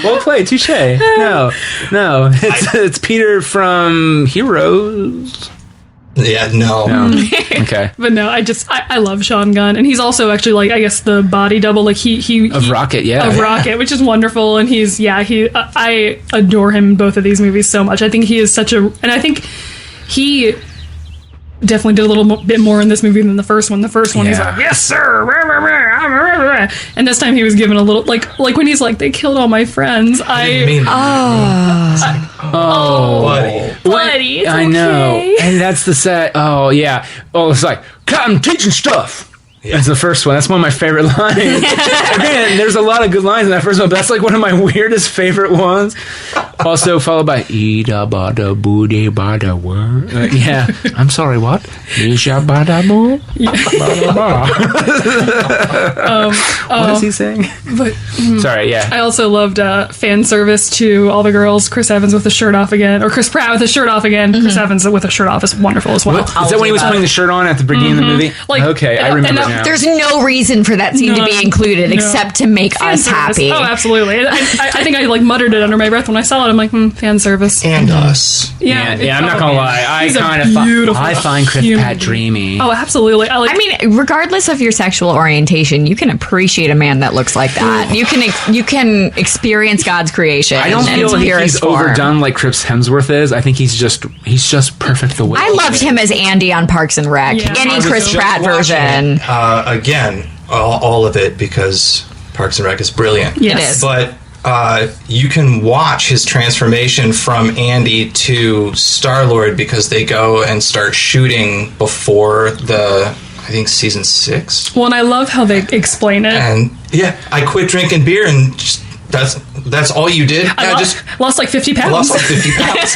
F: Well played, touche. No, it's Peter from Heroes.
C: Yeah, no.
F: Okay.
B: But no, I love Sean Gunn, and he's also actually like I guess the body double, like he
F: Of Rocket, yeah.
B: of Rocket, which is wonderful, and I adore him in both of these movies so much. I think he is and I think he definitely did a little bit more in this movie than the first one. The first one, he's
F: Yeah.
B: like, yes sir, and this time he was given a little like when he's like, they killed all my friends.
C: Buddy.
B: Buddy,
F: I know, and that's the set. Oh yeah. Oh, it's like I'm teaching stuff. That's the first one. That's one of my favorite lines. Again, there's a lot of good lines in that first one, but that's like one of my weirdest favorite ones. Also followed by "Ida bada booty bada word." Yeah, I'm sorry. What? Isha bada boo. What is he saying?
B: But
F: Sorry. Yeah.
B: I also loved fan service to all the girls. Chris Evans with his shirt off again, or Chris Pratt with his shirt off again. Chris Evans with a shirt off is wonderful as well.
F: What? Is that when he was putting the shirt on at the beginning of the movie?
B: Like,
F: okay, I
B: and
F: remember
B: that-
F: now.
D: There's no reason for that scene to be included except to make
B: Fan
D: us
B: service.
D: happy.
B: Oh, absolutely. I think I like muttered it under my breath when I saw it. I'm like, fan service.
C: And us.
F: Yeah, I'm not gonna lie. I kind of I find Chris Pratt dreamy.
B: Oh, absolutely. I
D: mean, regardless of your sexual orientation, you can appreciate a man that looks like that. You can experience God's creation.
F: I don't
D: in
F: feel
D: its
F: like
D: purest
F: he's
D: form.
F: overdone like Chris Hemsworth is. I think he's just perfect the way.
D: I loved him as Andy on Parks and Rec.
B: Yeah.
D: Any
C: I was
D: Chris
C: just
D: Pratt
C: watching
D: version.
C: it, again, all of it because Parks and Rec is brilliant.
B: Yes.
D: It is.
C: But you can watch his transformation from Andy to Star-Lord because they go and start shooting before I think season 6.
B: Well, and I love how they explain it.
C: And yeah, I quit drinking beer and just that's all you did.
B: I lost like 50 pounds.
C: lost like 50 pounds.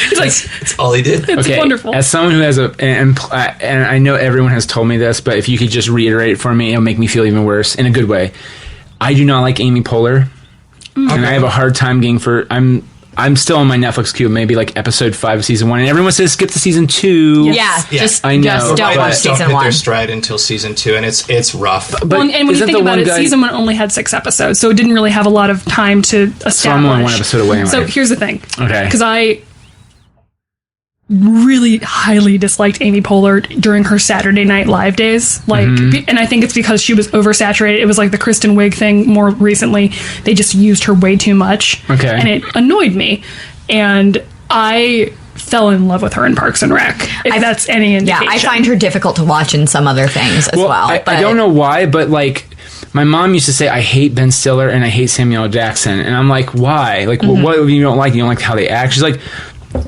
B: He's like,
C: That's all he did.
B: it's wonderful.
F: As someone who has and I know everyone has told me this, but if you could just reiterate it for me, it'll make me feel even worse in a good way. I do not like Amy Poehler, and I have a hard time getting I'm still on my Netflix queue, maybe like episode 5 of season 1, and everyone says skip to season 2.
D: Yeah, just
F: I know.
D: don't
F: But-
D: watch
C: Don't
D: season
C: hit
D: 1.
C: their stride until season 2, and it's rough.
F: But
B: Well, and when you
F: isn't
B: think
F: the
B: about
F: one
B: it,
F: guy-
B: season 1 only had 6 episodes, so it didn't really have a lot of time to establish.
F: So I'm only one episode away anyway.
B: So here's the thing.
F: Okay.
B: Because I really highly disliked Amy Poehler during her Saturday Night Live days. And I think it's because she was oversaturated. It was like the Kristen Wiig thing more recently. They just used her way too much.
F: Okay.
B: And it annoyed me. And I fell in love with her in Parks and Rec, if that's any indication.
D: Yeah, I find her difficult to watch in some other things as well.
F: I don't know why, but like my mom used to say, I hate Ben Stiller and I hate Samuel L. Jackson. And I'm like, why? Like, what you don't like? You don't like how they act? She's like,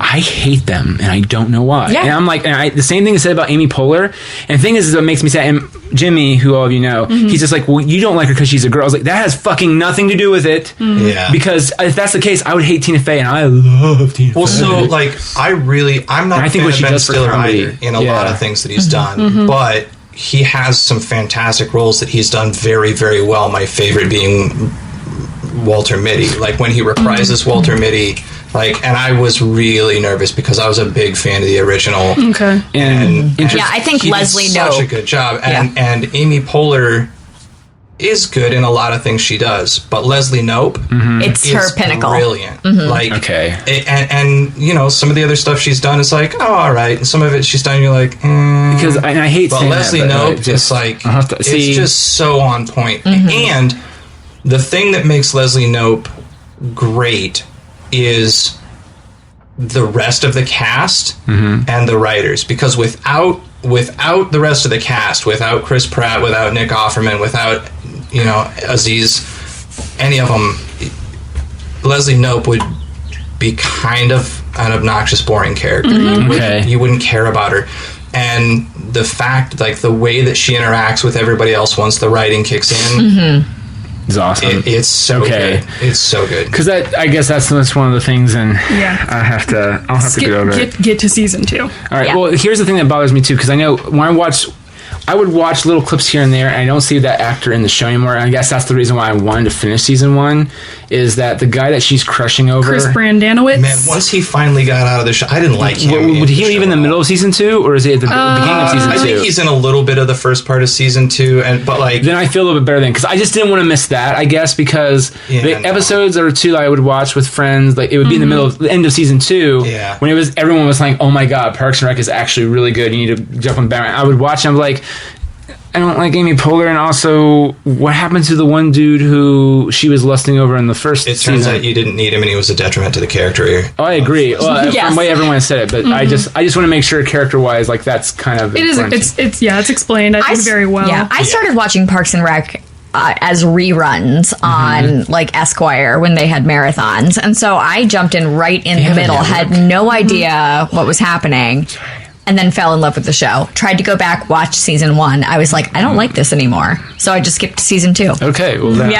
F: I hate them and I don't know why.
D: Yeah.
F: And I'm like, the same thing is said about Amy Poehler. And the thing is what makes me sad, and Jimmy, who all of you know, he's just like, well, you don't like her because she's a girl. I was like, that has fucking nothing to do with it.
C: Yeah.
F: Because if that's the case, I would hate Tina Fey, and I love Tina Fey.
C: Well, so like I'm not
F: I
C: a
F: think
C: fan
F: what
C: of
F: she
C: Ben
F: does for
C: Stiller
F: comedy.
C: either in a lot of things that he's done, but he has some fantastic roles that he's done very, very well. My favorite being Walter Mitty. Like when he reprises Walter Mitty, like, and I was really nervous because I was a big fan of the original.
B: Okay.
C: And
D: I think
C: he
D: Leslie
C: did such a good job. And Amy Poehler is good in a lot of things she does, but Leslie Knope
D: it's her pinnacle.
C: Brilliant. Like, and you know, some of the other stuff she's done is like, oh, all right, and some of it she's done, you're like,
F: because I hate
C: but
F: saying
C: Leslie
F: that,
C: Knope
F: just,
C: is like,
F: it's
C: just so on point. And the thing that makes Leslie Knope great is the rest of the cast and the writers, because without the rest of the cast, without Chris Pratt, without Nick Offerman, without, you know, Aziz, any of them, Leslie Knope would be kind of an obnoxious, boring character. You wouldn't care about her. And the fact, like, the way that she interacts with everybody else once the writing kicks in,
F: is awesome.
C: It's so good. It's so good.
F: Because I guess that's one of the things, and I'll have to get over it.
B: Get to season 2.
F: All right. Well, here's the thing that bothers me too, because I know when I would watch little clips here and there, and I don't see that actor in the show anymore. And I guess that's the reason why I wanted to finish season 1, is that the guy that she's crushing over,
B: Chris Brandanowitz.
C: Man, once he finally got out of the show, I didn't like him.
F: Would he leave in the middle of season 2, or is it at the beginning of season 2?
C: I think he's in a little bit of the first part of season 2, but like,
F: then I feel a little bit better then, because I just didn't want to miss that. I guess because the episodes or 2 that I would watch with friends, like it would be in the middle of the end of season 2, when everyone was like, "Oh my god, Parks and Rec is actually really good. You need to jump on Batman." I would watch, and I'm like, I don't like Amy Poehler, and also, what happened to the one dude who she was lusting over in the first season?
C: It turns out you didn't need him, and he was a detriment to the character.
F: Oh, I agree. Well, from the way everyone said it, but I just want to make sure character-wise, like, that's kind of important.
B: It's explained, I think, very well.
D: Yeah, I started watching Parks and Rec as reruns on like Esquire when they had marathons, and so I jumped in right in the middle, had no idea what was happening. And then fell in love with the show. Tried to go back, watch season 1. I was like, I don't like this anymore. So I just skipped to season 2.
F: Okay, well,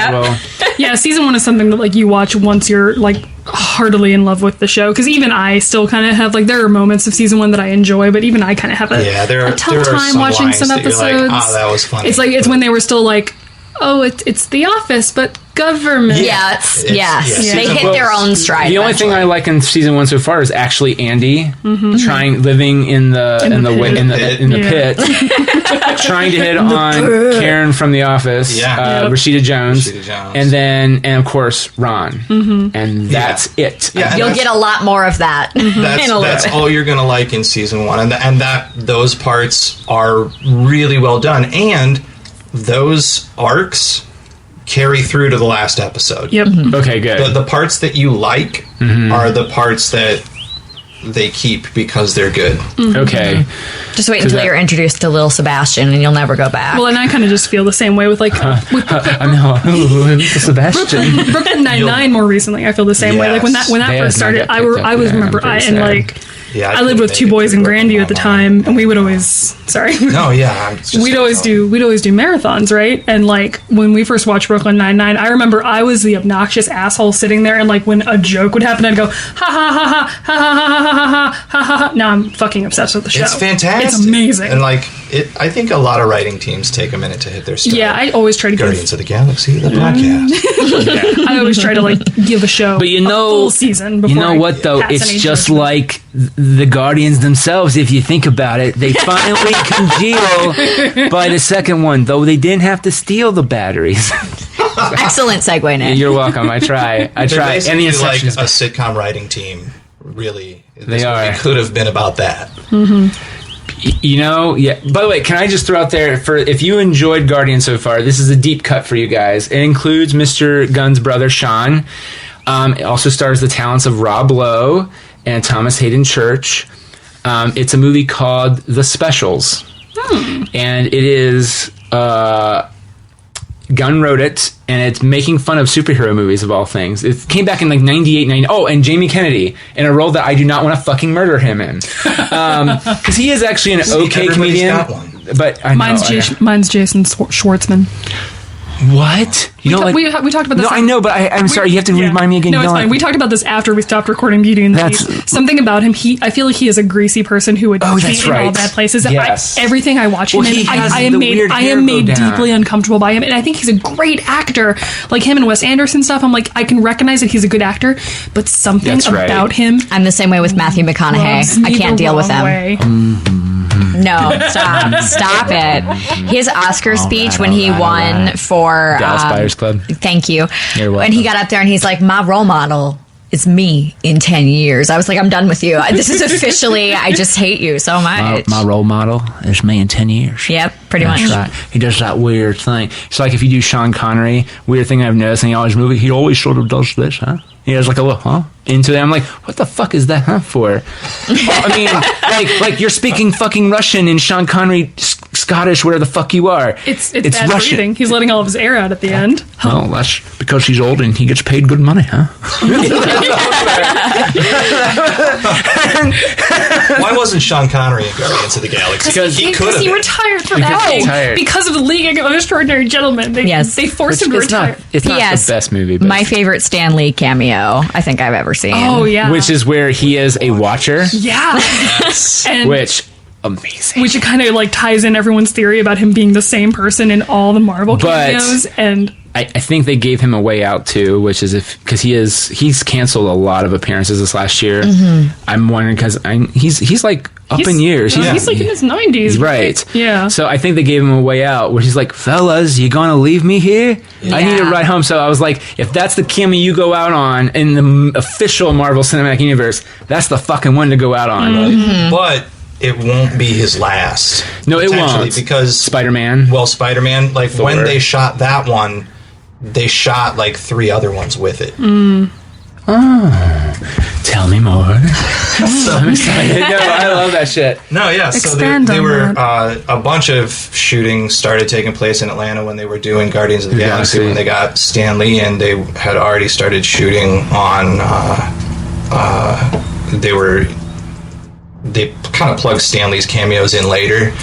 B: yeah, season 1 is something that like you watch once you're like heartily in love with the show. Because even I still kind of have like, there are moments of season 1 that I enjoy, but even I kind of have a tough time watching some episodes.
C: Like, oh, that was funny.
B: It's like it's when they were still like, oh, it's The Office, but government.
D: Yes. They hit their own stride.
F: The only thing I like in season 1 so far is actually Andy living in the pit, trying to hit on Karen from The Office, Rashida Jones, and of course Ron, and that's it.
C: Yeah,
D: you'll get a lot more of that.
C: That's all you're gonna like in season 1, and that those parts are really well done, and those arcs carry through to the last episode.
F: Okay, good.
C: The parts that you like are the parts that they keep because they're good.
F: Okay.
D: Just wait until you're introduced to Lil Sebastian and you'll never go back.
B: Well, and I kind of just feel the same way with like
F: I know Sebastian.
B: Brooklyn Nine-Nine more recently. I feel the same way. Like when that first started, I lived with 2 boys in Grandview at the time, and we would always we'd always do marathons, right? And like when we first watched Brooklyn Nine-Nine, I remember I was the obnoxious asshole sitting there, and like when a joke would happen, I'd go ha ha ha ha ha ha ha ha ha ha. Now I'm fucking obsessed with the show.
C: It's fantastic.
B: It's amazing.
C: And like I think a lot of writing teams take a minute to hit their stride.
B: Yeah, I always try to
C: Guardians of the Galaxy, the podcast.
B: I always try to like give a show,
F: but a
B: full season. Before
F: you know what though? It's just
B: judgment.
F: like the Guardians themselves. If you think about it, they finally congeal by the second one, though they didn't have to steal the batteries.
D: Excellent segue, Nick.
F: You're welcome. I try. And the
C: like a sitcom writing team. Really,
F: they are.
C: It could have been about that.
F: You know, yeah. By the way, can I just throw out there, if you enjoyed Guardian so far, this is a deep cut for you guys. It includes Mr. Gunn's brother, Sean. It also stars the talents of Rob Lowe and Thomas Hayden Church. It's a movie called The Specials. And it is... Gunn wrote it, and it's making fun of superhero movies of all things. It came back in like 98, 90. Oh, and Jamie Kennedy in a role that I do not want to fucking murder him in. Because he is actually an okay comedian. but I know,
B: Mine's Jason Schwartzman.
F: What? You know,
B: we talked about this.
F: No, I know, but I'm sorry. You have to remind me again.
B: No, it's fine. We talked about this after we stopped recording Beauty and the Beast. Something about him. I feel like he is a greasy person who would be in all bad places.
F: Yes.
B: Everything I watch him in, I am made deeply uncomfortable by him, and I think he's a great actor. Like him and Wes Anderson stuff. I'm like, I can recognize that he's a good actor, but something about him.
D: I'm the same way with Matthew McConaughey. I can't deal with him. No, stop it. His Oscar speech when he won for
F: Dallas Buyers Club.
D: Thank you.
F: You're welcome.
D: And he got up there and he's like, my role model is me in 10 years. I was like, I'm done with you. This is officially, I just hate you so much.
F: My role model is me in 10 years.
D: Yep, pretty much.
F: Right. He does that weird thing. It's like if you do Sean Connery, weird thing I've noticed in all his movies, he always sort of does this, huh? He has like a little, into that. I'm like, what the fuck is that, for? I mean, like you're speaking fucking Russian in Sean Connery, Scottish, where the fuck you are.
B: It's bad Russian. Breathing. He's letting all of his air out at the end.
F: Well, that's because he's old and he gets paid good money, huh?
C: Why wasn't Sean Connery in Guardians of the Galaxy?
B: Because he retired for that. Because of the League of Extraordinary Gentlemen. They forced him to retire.
F: It's not the best movie.
D: But my favorite Stan Lee cameo I think I've ever seen.
B: Oh, yeah.
F: Which is where he is a watcher.
B: Yeah.
F: And amazing.
B: Which kind of like ties in everyone's theory about him being the same person in all the Marvel cameos. And
F: I think they gave him a way out too, which is because he's canceled a lot of appearances this last year. Mm-hmm. I'm wondering because he's like in years.
B: He's like in his 90s.
F: Right.
B: Yeah.
F: So I think they gave him a way out where he's like, fellas, you gonna leave me here? Yeah. I need to ride home. So I was like, if that's the cameo you go out on in the official Marvel Cinematic Universe, that's the fucking one to go out on.
C: Mm-hmm. But it won't be his last.
F: No, it won't.
C: Because
F: Spider-Man.
C: Well, Spider-Man, like
F: Thor.
C: When they shot that one, they shot like 3 other ones with it.
F: Oh, tell me more. I'm excited. No, I love that shit.
C: No, yeah. So they were a bunch of shootings started taking place in Atlanta when they were doing Guardians of the Galaxy. When they got Stan Lee in, they had already started shooting on. They kind of plug Stan Lee's cameos in later,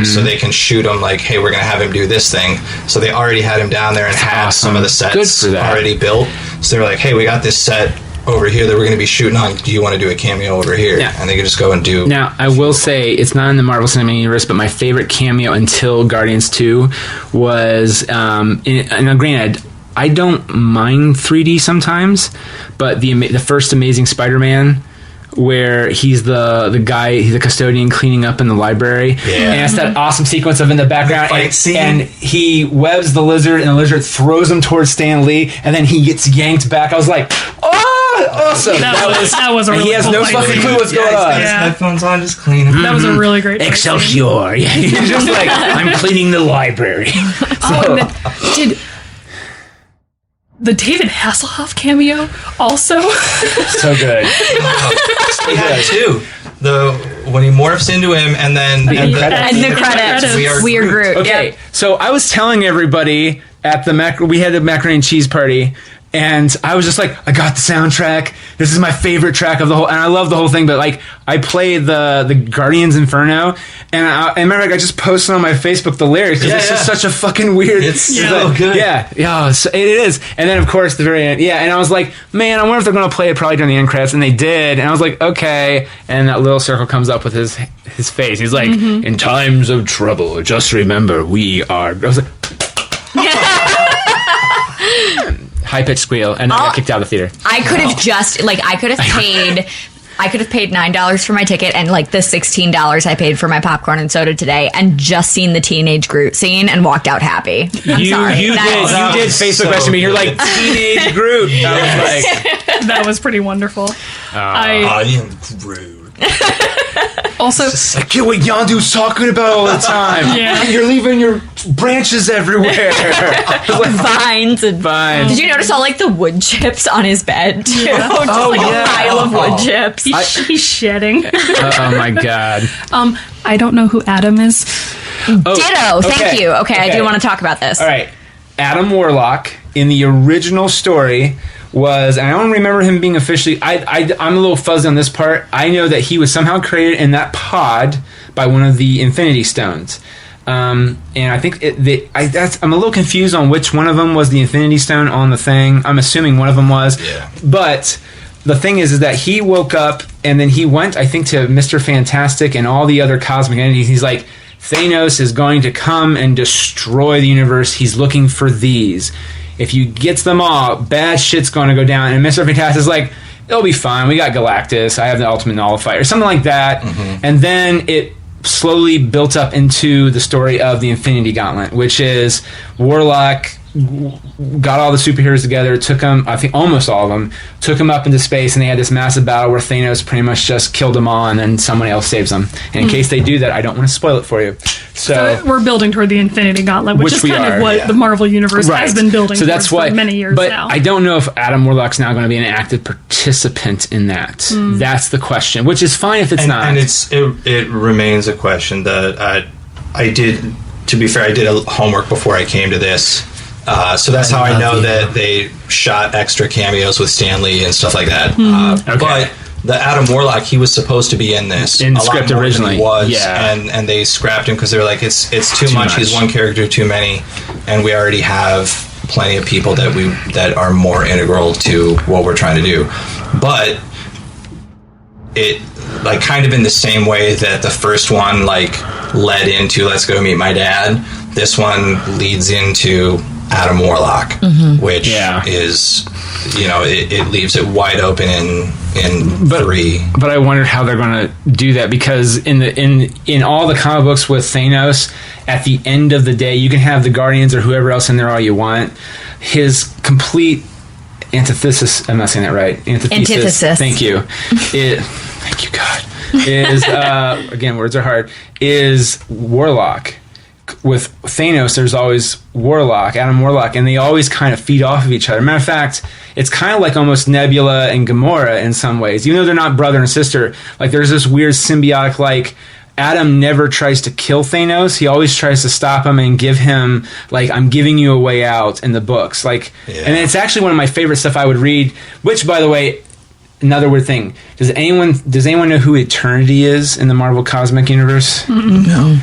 C: so they can shoot him like, hey, we're going to have him do this thing. So they already had him down there and had some of the sets already built. So they were like, hey, we got this set over here that we're going to be shooting on. Do you want to do a cameo over here? Yeah. And they can just go and do.
F: Now, I will say, it's not in the Marvel Cinematic Universe, but my favorite cameo until Guardians 2 was, and granted, I don't mind 3D sometimes, but the first Amazing Spider-Man, where he's the guy, he's the custodian cleaning up in the library, and it's that awesome sequence of in the background, and he webs the lizard, and the lizard throws him towards Stan Lee, and then he gets yanked back. I was like, oh, awesome!
B: That was a really
F: he has no fucking clue what's going on.
C: His headphones on, just cleaning.
B: That was a really great
F: Excelsior! Yeah, he's just like, I'm cleaning the librry.
B: And then, did the David Hasselhoff cameo also?
F: So good.
C: He had too. When he morphs into him, and then
D: the credits. We are Groot.
F: Okay, so I was telling everybody at we had a macaroni and cheese party, and I was just like, I got the soundtrack. This is my favorite track of the whole, and I love the whole thing. But like, I played the Guardians Inferno, and I remember I just posted on my Facebook the lyrics because it's just such a fucking weird.
C: It's so good.
F: Yeah, so it is. And then of course the very end, and I was like, man, I wonder if they're going to play it probably during the end credits, and they did. And I was like, okay. And that little circle comes up with his face. He's like, in times of trouble, just remember we are. I was like. High-pitched squeal, and I got kicked out of the theater.
D: I could have paid $9 for my ticket and like the $16 I paid for my popcorn and soda today, and just seen the teenage Groot scene and walked out happy. I'm sorry.
F: You did Facebook message me. You're like, teenage Groot. I was like,
B: that was pretty wonderful.
C: I am Groot.
B: Also,
F: I get what Yondu's talking about all the time. You're leaving your branches everywhere.
D: Vines and
F: vines.
D: Did you notice all like the wood chips on his bed too?
B: Yeah.
D: Just a pile of wood chips.
B: He's shedding.
F: Oh my god.
B: I don't know who Adam is.
D: Ditto. Thank you. Okay, I do want to talk about this.
F: All right. Adam Warlock in the original story was, and I don't remember him being officially. I'm a little fuzzy on this part. I know that he was somehow created in that pod by one of the Infinity Stones. And I think I'm a little confused on which one of them was the Infinity Stone on the thing. I'm assuming one of them was.
C: Yeah.
F: But the thing is that he woke up and then he went, I think, to Mr. Fantastic and all the other cosmic entities. He's like, Thanos is going to come and destroy the universe. He's looking for these. If he gets them all, bad shit's going to go down. And Mr. Fantastic's like, it'll be fine. We got Galactus. I have the Ultimate Nullifier. Or something like that. Mm-hmm. And then it slowly built up into the story of the Infinity Gauntlet, which is Warlock got all the superheroes together, took them, I think almost all of them, took them up into space, and they had this massive battle where Thanos pretty much just killed them all, and then someone else saves them. And in case they do that, I don't want to spoil it for you. So
B: we're building toward the Infinity Gauntlet, which is kind of what the Marvel Universe has been building towards for many years now.
F: But I don't know if Adam Warlock's now going to be an active participant in that. That's the question, which is fine if it's not.
C: And it remains a question that I did, to be fair, I did a homework before I came to this. So that's how I know that they shot extra cameos with Stan Lee and stuff like that. But the Adam Warlock, he was supposed to be in this
F: in the script originally.
C: And they scrapped him because they were like, it's too much. He's one character too many, and we already have plenty of people that are more integral to what we're trying to do. But it, like, kind of in the same way that the first one like led into Let's Go Meet My Dad, this one leads into Adam Warlock, which is, it leaves it wide open in 3.
F: But I wondered how they're going to do that, because in all the comic books with Thanos, at the end of the day, you can have the Guardians or whoever else in there all you want. His complete antithesis, I'm not saying that right. Antithesis. Thank you. Thank you, God. Is again, words are hard. Is Warlock. With Thanos, there's always Warlock, Adam Warlock, and they always kind of feed off of each other. Matter of fact, it's kind of like almost Nebula and Gamora in some ways. Even though they're not brother and sister, like there's this weird symbiotic, like Adam never tries to kill Thanos. He always tries to stop him and give him, like, I'm giving you a way out in the books. Like, and it's actually one of my favorite stuff I would read, which, by the way, another weird thing. Does anyone know who Eternity is in the Marvel Cosmic Universe?
H: No.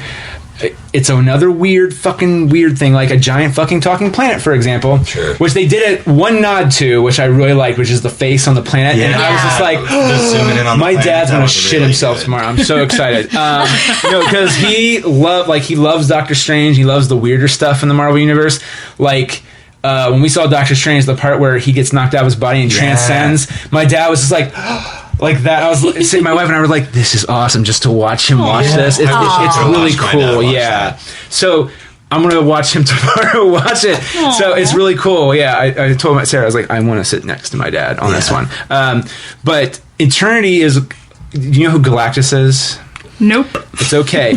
F: It's another weird thing, like a giant fucking talking planet, for example, which they did one nod to, which I really liked, which is the face on the planet. And I was just like, my dad's gonna shit himself tomorrow. I'm so excited, because he loves Doctor Strange. He loves the weirder stuff in the Marvel Universe, like. When we saw Doctor Strange, the part where he gets knocked out of his body and transcends, my dad was just like that. I was saying, my wife and I were like, "This is awesome!" Just to watch him watch this, it's really cool. Yeah, so I'm gonna watch him tomorrow. Watch it. Aww. So it's really cool. Yeah, I told Sarah, I was like, I want to sit next to my dad on this one. But Eternity is. Do you know who Galactus is?
B: Nope.
F: It's okay.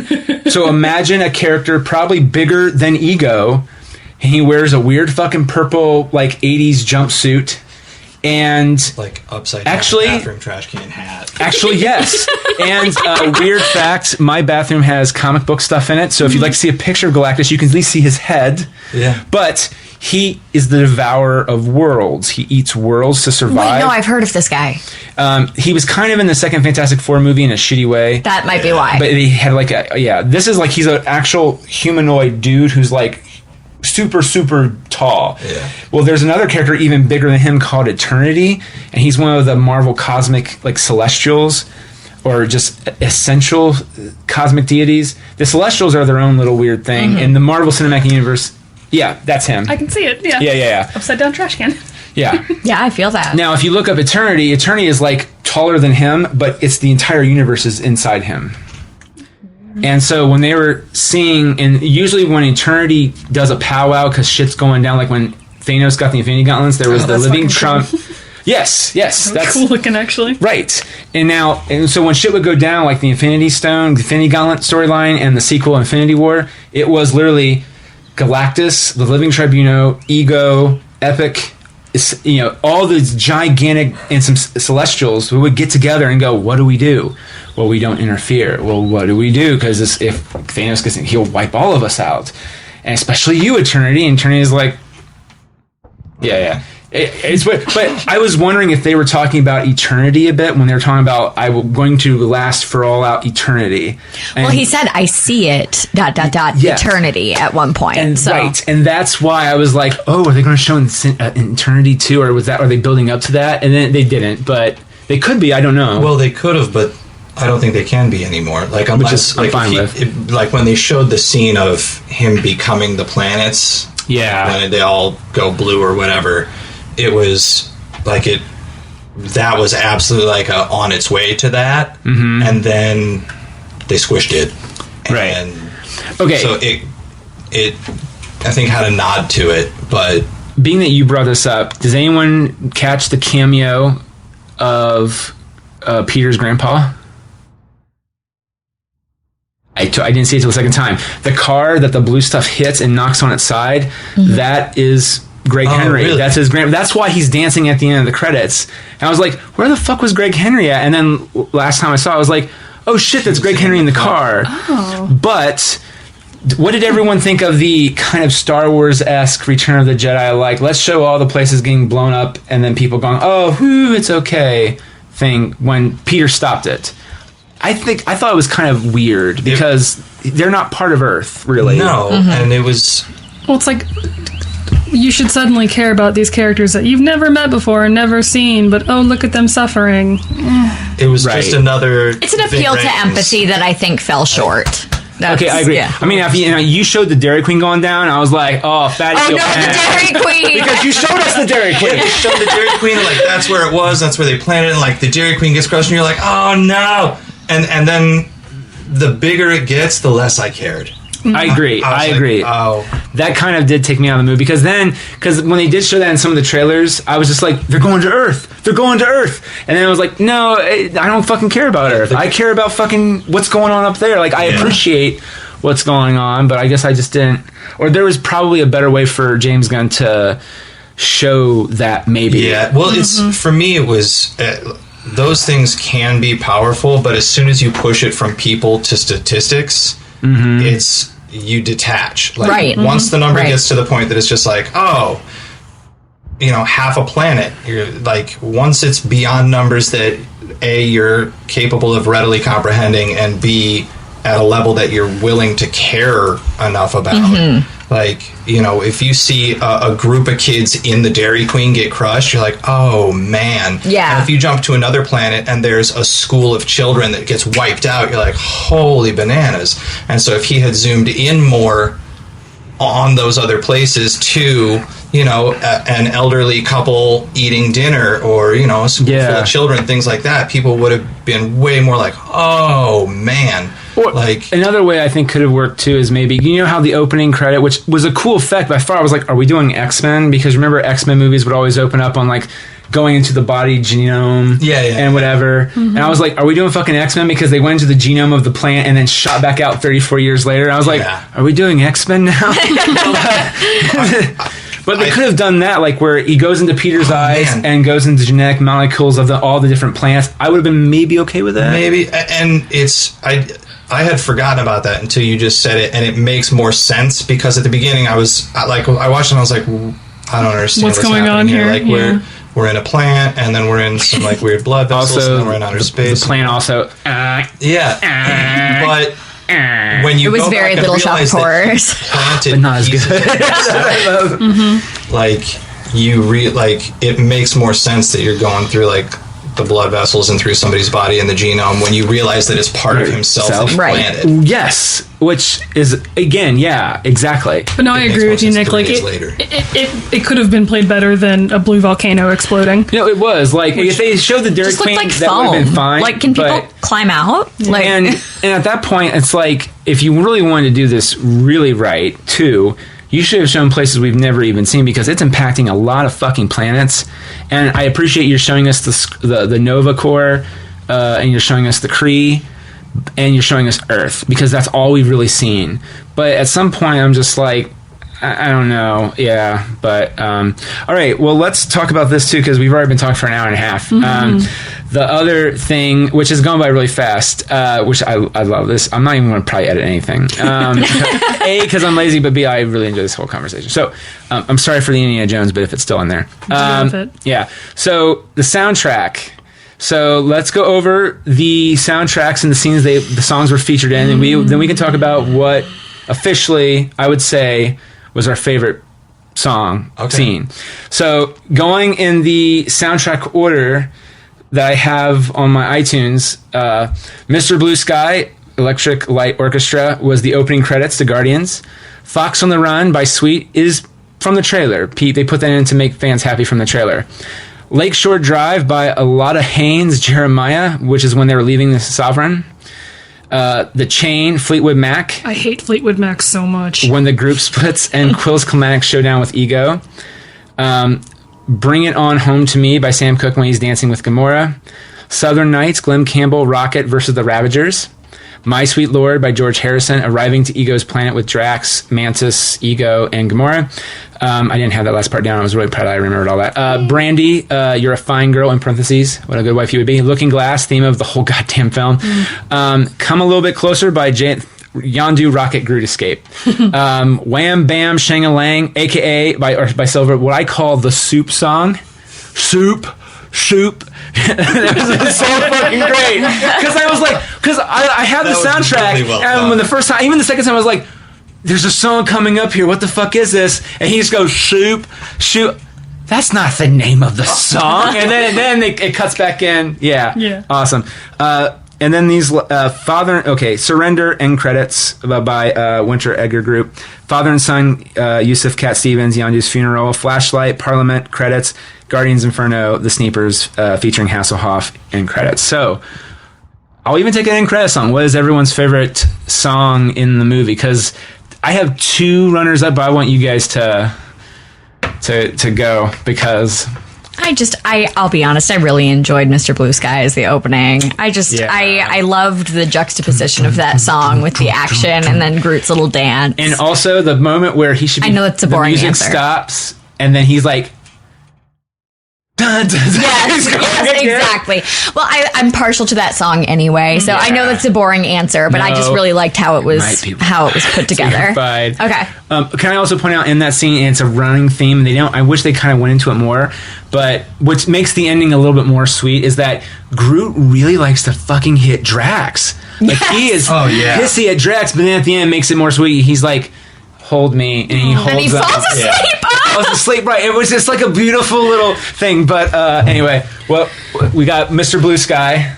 F: So imagine a character probably bigger than Ego. And he wears a weird fucking purple, like, 80s jumpsuit. And
C: like upside down bathroom trash can hat.
F: Actually, yes. And weird fact, my bathroom has comic book stuff in it. So if you'd like to see a picture of Galactus, you can at least see his head.
C: Yeah.
F: But he is the devourer of worlds. He eats worlds to survive.
D: Wait, no, I've heard of this guy.
F: He was kind of in the second Fantastic Four movie in a shitty way.
D: That might be why.
F: But he had like this is like he's an actual humanoid dude who's like super, super tall.
C: Yeah.
F: Well, there's another character even bigger than him called Eternity, and he's one of the Marvel cosmic, like, celestials, or just essential cosmic deities. The celestials are their own little weird thing. In the Marvel Cinematic Universe, yeah, that's him.
B: I can see it, yeah.
F: Yeah.
B: Upside down trash can.
F: Yeah.
D: Yeah, I feel that.
F: Now, if you look up Eternity is, like, taller than him, but it's the entire universe is inside him. And so when they were seeing, and usually when Eternity does a powwow because shit's going down, like when Thanos got the Infinity Gauntlets, there was the living Trump.
B: Cool.
F: Yes, that's
B: cool looking, actually.
F: Right. And so when shit would go down, like the Infinity Stone, the Infinity Gauntlet storyline, and the sequel Infinity War, it was literally Galactus, the Living Tribunal, Ego, Epic, all these gigantic and some celestials who would get together and go, what do we do? Well, we don't interfere. Well, what do we do? Because if Thanos gets in, he'll wipe all of us out. And especially you, Eternity. And Eternity is like, yeah. It's weird. But I was wondering if they were talking about eternity a bit when they were talking about I'm going to last for all out eternity. And,
D: well, he said, "I see it." ...
F: Yes.
D: eternity at one point.
F: And
D: so.
F: right, and that's why I was like, "Oh, are they going to show eternity too, or are they building up to that?" And then they didn't, but they could be. I don't know.
C: Well, they could have, but I don't think they can be anymore. Like unless,
F: I'm fine with.
C: Like when they showed the scene of him becoming the planets.
F: Yeah,
C: when they all go blue or whatever. It was like that was absolutely like on its way to that, and then they squished it, and
F: okay.
C: So it I think had a nod to it, but
F: being that you brought this up, does anyone catch the cameo of Peter's grandpa? I didn't see it till the second time. The car that the blue stuff hits and knocks on its side, that is Greg Henry.
C: Really?
F: That's his that's why he's dancing at the end of the credits. And I was like, where the fuck was Greg Henry at? And then last time I saw it, I was like, oh shit, that's Greg Henry in the car.
B: Oh.
F: But what did everyone think of the kind of Star Wars-esque Return of the Jedi, like, let's show all the places getting blown up and then people going, oh, whoo, it's okay thing when Peter stopped it? I thought it was kind of weird because they're not part of Earth, really.
C: No, and it was...
B: Well, it's like... You should suddenly care about these characters that you've never met before and never seen, but oh, look at them suffering.
C: It was just another...
D: It's an appeal to empathy that I think fell short.
F: Okay, I agree.
D: Yeah.
F: I mean, after you showed the Dairy Queen going down, I was like, oh, fatty.
D: Oh, no, the Dairy Queen!
F: Because you showed us the Dairy Queen.
C: You showed the Dairy Queen, and, like, that's where it was, that's where they planted it, and, like, the Dairy Queen gets crushed, and you're like, oh, no! And then the bigger it gets, the less I cared.
F: I agree. I agree.
C: Oh,
F: that kind of did take me out of the movie because when they did show that in some of the trailers, I was just like, they're going to Earth. They're going to Earth. And then I was like, no, I don't fucking care about Earth. I care about fucking what's going on up there. Like, I appreciate what's going on, but I guess I just didn't. Or there was probably a better way for James Gunn to show that maybe.
C: Yeah. Well, for me, it was. Those things can be powerful, but as soon as you push it from people to statistics, you detach. Like, once the number gets to the point that it's just like, oh, half a planet. You're like, once it's beyond numbers that A, you're capable of readily comprehending, and B, at a level that you're willing to care enough about. Like, if you see a group of kids in the Dairy Queen get crushed, you're like, oh, man.
D: Yeah.
C: And if you jump to another planet and there's a school of children that gets wiped out, you're like, holy bananas. And so if he had zoomed in more on those other places to, an elderly couple eating dinner or, a school full of children, things like that, people would have been way more like, oh, man.
F: Or, like, another way I think could have worked too is maybe how the opening credit, which was a cool effect by far, I was like, are we doing X-Men? Because remember, X-Men movies would always open up on like going into the body genome and whatever. And I was like, are we doing fucking X-Men? Because they went into the genome of the plant and then shot back out 34 years later. And I was like, are we doing X-Men now? But they could have done that, like where he goes into Peter's eyes and goes into genetic molecules of all the different plants. I would have been maybe okay with that.
C: Maybe, and I had forgotten about that until you just said it, and it makes more sense because at the beginning I watched it and I was like, I don't understand what's
B: going on here.
C: Like we're in a plant, and then we're in some like weird blood vessels, and then we're in outer space.
F: The plant also,
C: but. When you
D: it was very Little Shop of Horrors,
F: but not as good.
C: Like it makes more sense that you're going through like the blood vessels and through somebody's body in the genome when you realize that it's part of himself that he planted.
F: Yes, which is again, exactly.
B: But no, I agree with you, Nick. Like it could have been played better than a blue volcano exploding.
F: It was like if they showed the Dairy Queen,
D: like
F: that would have been fine.
D: Like, can people climb out? Like,
F: and at that point, it's like if you really wanted to do this really right, too. You should have shown places we've never even seen because it's impacting a lot of fucking planets. And I appreciate you showing us the Nova Core, and you're showing us the Kree, and you're showing us Earth because that's all we've really seen. But at some point, I'm just like, I don't know. Yeah, but all right. Well, let's talk about this too because we've already been talking for an hour and a half. The other thing, which has gone by really fast, which I love this. I'm not even going to probably edit anything. A, because I'm lazy, but B, I really enjoy this whole conversation. So I'm sorry for the Indiana Jones, but if it's still in there. Yeah. So the soundtrack. So let's go over the soundtracks and the scenes the songs were featured in, and then we can talk about what officially I would say was our favorite song scene. So going in the soundtrack order that I have on my iTunes, Mr. Blue Sky, Electric Light Orchestra was the opening credits to Guardians. Fox on the Run by Sweet is from the trailer. They put that in to make fans happy from the trailer. Lakeshore Drive by Alada Haynes Jeremiah, which is when they were leaving the Sovereign. The Chain, Fleetwood Mac.
B: I hate Fleetwood Mac so much.
F: When the Group Splits, and Quill's Climatic Showdown with Ego. Bring It On Home to Me by Sam Cooke when he's dancing with Gamora. Southern Nights, Glenn Campbell, Rocket versus the Ravagers. My Sweet Lord by George Harrison, arriving to Ego's planet with Drax, Mantis, Ego, and Gamora. I didn't have that last part down. I was really proud I remembered all that. Brandy, You're a Fine Girl, in parentheses. What a good wife you would be. Looking Glass, theme of the whole goddamn film. Come a Little Bit Closer by Yondu, Rocket, Groot, Escape. Wham Bam Shang-a-Lang, a.k.a. by Silver, what I call the Soup song. Soup. It was so fucking great. Because I was like, I had the soundtrack, really and when the first time, even the second time, I was like, there's a song coming up here. What the fuck is this? And he just goes, Soup. That's not the name of the song. And then it cuts back in. Yeah. Awesome. And then these Surrender end credits by Winter Edgar Group. Father and Son, Yusuf Cat Stevens, Yondu's Funeral, Flashlight, Parliament credits, Guardians Inferno, The Sneakers, featuring Hasselhoff end credits. So I'll even take an end credit song. What is everyone's favorite song in the movie? Because I have two runners up, but I want you guys to go because.
D: I'll be honest, I really enjoyed Mr. Blue Sky as the opening. I loved the juxtaposition of that song with the action and then Groot's little dance.
F: And also the moment where he should be,
D: I know it's a boring
F: the music
D: answer.
F: stops and then he's like, dun, dun, dun.
D: Yes, exactly. Well, I'm partial to that song anyway, so I know that's a boring answer, but I just really liked how it was put together. Okay.
F: Can I also point out in that scene, and it's a running theme. I wish they kind of went into it more. But what makes the ending a little bit more sweet is that Groot really likes to fucking hit Drax. Like he is pissy at Drax, but then at the end makes it more sweet. He's like, hold me, and he holds
D: and he falls asleep.
F: Falls asleep, right? It was just like a beautiful little thing. But anyway, well, we got Mr. Blue Sky.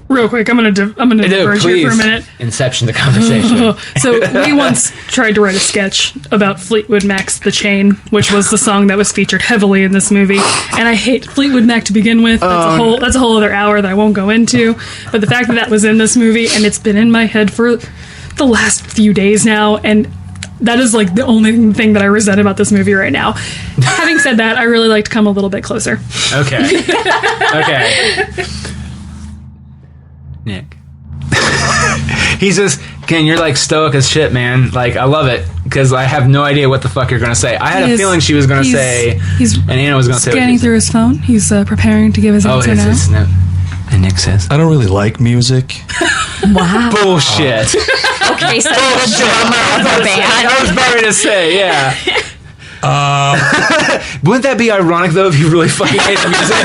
B: Real quick, I'm gonna diverge here for a minute.
F: Inception the conversation.
B: So we once tried to write a sketch about Fleetwood Mac's "The Chain," which was the song that was featured heavily in this movie. And I hate Fleetwood Mac to begin with. That's a whole other hour that I won't go into. But the fact that was in this movie and it's been in my head for the last few days now, and that is like the only thing that I resent about this movie right now. Having said that, I really like to come a little bit closer.
F: Okay. Nick. He's just, Ken, you're like stoic as shit, man. Like, I love it because I have no idea what the fuck you're going to say. I had a feeling she was going to say, and Anna was going to say,
B: scanning through his phone. He's preparing to give his answer now.
F: And Nick says,
C: I don't really like music.
D: Wow.
F: Bullshit.
D: Okay, so the drummer of the band.
F: I was about to say, yeah. Wouldn't that be ironic though if he really fucking hates music?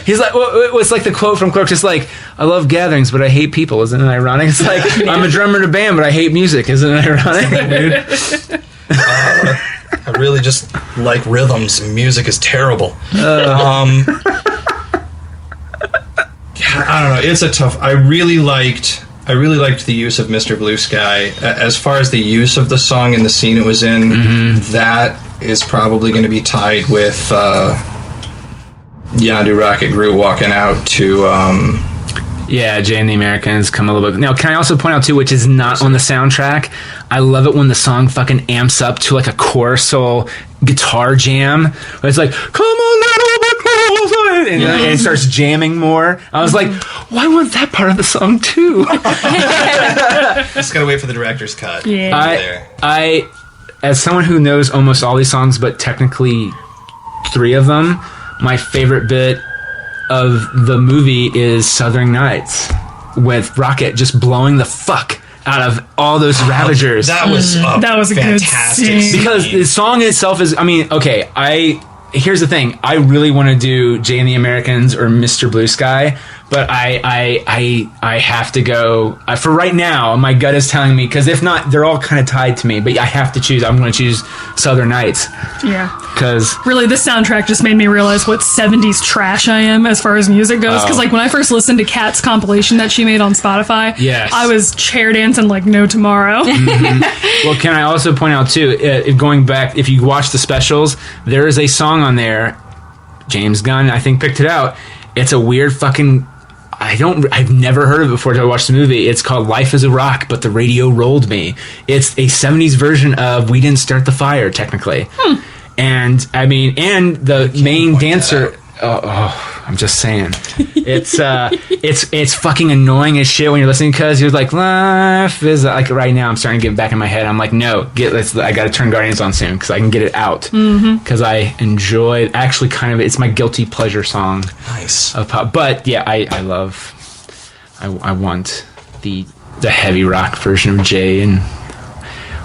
F: He's like, well, it's like the quote from Clerks. It's like, I love gatherings, but I hate people. Isn't it ironic? It's like, I'm a drummer in a band, but I hate music. Isn't it ironic, dude?
C: I really just like rhythms. Music is terrible. I don't know. It's a tough. I really liked the use of Mr. Blue Sky. As far as the use of the song and the scene it was in, that is probably going to be tied with Yondu, Rocket, Groot walking out to...
F: Jay and the Americans come a little bit... Now, can I also point out, too, which is not on the soundtrack, I love it when the song fucking amps up to like a choral guitar jam. Where it's like, come on, little bit closer, and it starts jamming more. I was like, why want that part of the song, too?
C: Just gotta wait for the director's cut.
B: Yeah.
F: I, as someone who knows almost all these songs, but technically 3 of them, my favorite bit of the movie is Southern Nights, with Rocket just blowing the fuck out of all those Ravagers.
C: That was
B: a
C: fantastic
B: good scene.
F: Because the song itself is, I mean, okay, here's the thing. I really want to do Jay and the Americans or Mr. Blue Sky, but I have to go for right now. My gut is telling me, because if not, they're all kind of tied to me. But I have to choose. I'm going to choose Southern Nights.
B: Yeah.
F: Because
B: really, this soundtrack just made me realize what 70s trash I am as far as music goes. Because like when I first listened to Kat's compilation that she made on Spotify,
F: yes.
B: I was chair dancing like no tomorrow.
F: Mm-hmm. Well, can I also point out too, going back, if you watch the specials, there is a song on there. James Gunn, I think, picked it out. It's a weird fucking. I've never heard of it before until I watched the movie. It's called Life is a Rock, but the radio rolled me. It's a 70s version of We Didn't Start the Fire, technically. And, I mean, and the main dancer... I'm just saying. It's fucking annoying as shit when you're listening, because you're like, life is... Like, right now, I'm starting to get back in my head. I'm like, no, I gotta turn Guardians on soon, because I can get it out. Because I enjoy... Actually, kind of... It's my guilty pleasure song.
C: Nice.
F: Of pop. But, yeah, I love... I want the heavy rock version of Jay, and...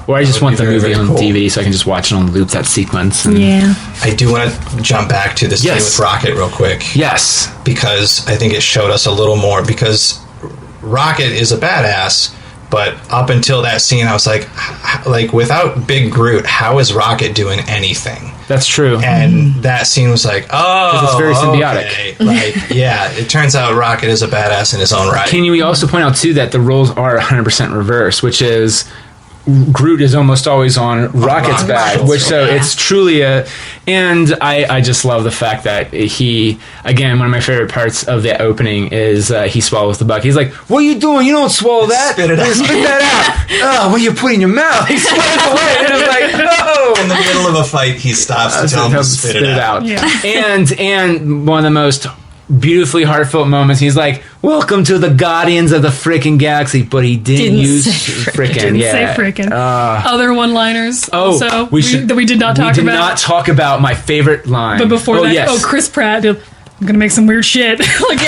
F: Or I just want the movie on DVD so I can just watch it on loop, that sequence. And
C: I do want to jump back to this scene with Rocket real quick.
F: Yes.
C: Because I think it showed us a little more. Because Rocket is a badass, but up until that scene, I was like, without Big Groot, how is Rocket doing anything?
F: That's true.
C: And that scene was like, oh,
F: it's very symbiotic.
C: Okay. Like, yeah, it turns out Rocket is a badass in his own right.
F: Can you also point out, too, that the roles are 100% reverse, which is... Groot is almost always on Rocket's back, it's truly and I just love the fact that he, again, one of my favorite parts of the opening is he swallows the buck. He's like, what are you doing? You don't swallow that.
C: Spit it out.
F: Spit that out. Oh, what are you putting in your mouth? He spits it away. And it's like, oh.
C: In the middle of a fight, he stops to tell him to spit it out.
B: Yeah.
F: And one of the most beautifully heartfelt moments, he's like, welcome to the Guardians of the frickin' Galaxy, but he didn't use frickin'.
B: Didn't say frickin'. Other one-liners also that we did not talk about.
F: We did not talk about my favorite line.
B: But before that, Chris Pratt, I'm gonna make some weird shit. Like,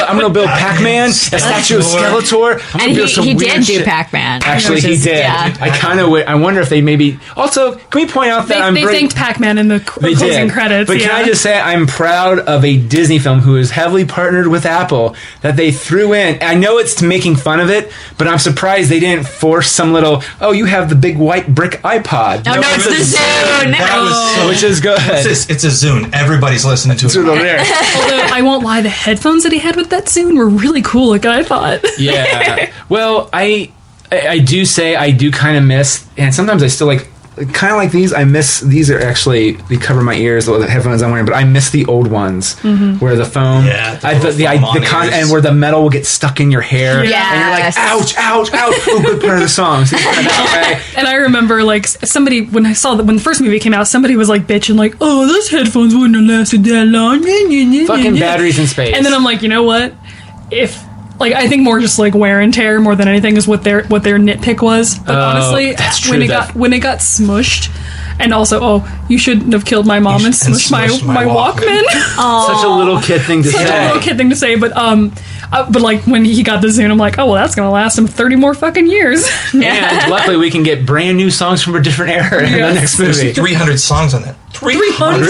F: I'm gonna build Pac-Man, a statue of Skeletor. I'm gonna build some
D: he
F: weird
D: did
F: shit.
D: do Pac-Man.
F: Actually, he did.
D: Yeah.
F: I wonder if they maybe... Also, can we point out that
B: they thanked Pac-Man in the closing credits.
F: But can I just say, I'm proud of a Disney film who is heavily partnered with Apple, that they threw in... I know it's making fun of it, but I'm surprised they didn't force some little, you have the big white brick iPod.
D: No, it's the Zune.
C: That was so...
F: Which is good.
C: It's a Zune. Everybody's listening to it.
F: Over there.
B: Although, I won't lie, the headphones that he had with that Zune were really cool, like I thought.
F: Yeah. Well, I do say I do kind of miss, and sometimes I still like kind of like these. I miss these are actually they cover my ears, the headphones I'm wearing, but I miss the old ones where the foam, and where the metal will get stuck in your hair, and you're like, ouch, ouch, ouch. Oh, good part of the song.
B: And I remember like somebody when the first movie came out, somebody was like bitching like, oh, those headphones wouldn't have lasted that long.
F: Fucking batteries in space.
B: And then I'm like, you know what? I think more just like wear and tear more than anything is what their nitpick was. But honestly, when it got smushed, and also, you shouldn't have killed my mom and smushed my Walkman.
F: Such a little kid thing to say.
B: But like when he got the Zune, I'm like, oh well, that's gonna last him 30 more fucking years.
F: And luckily, we can get brand new songs from a different era in the next movie.
C: There's 300 songs on that.
B: 300?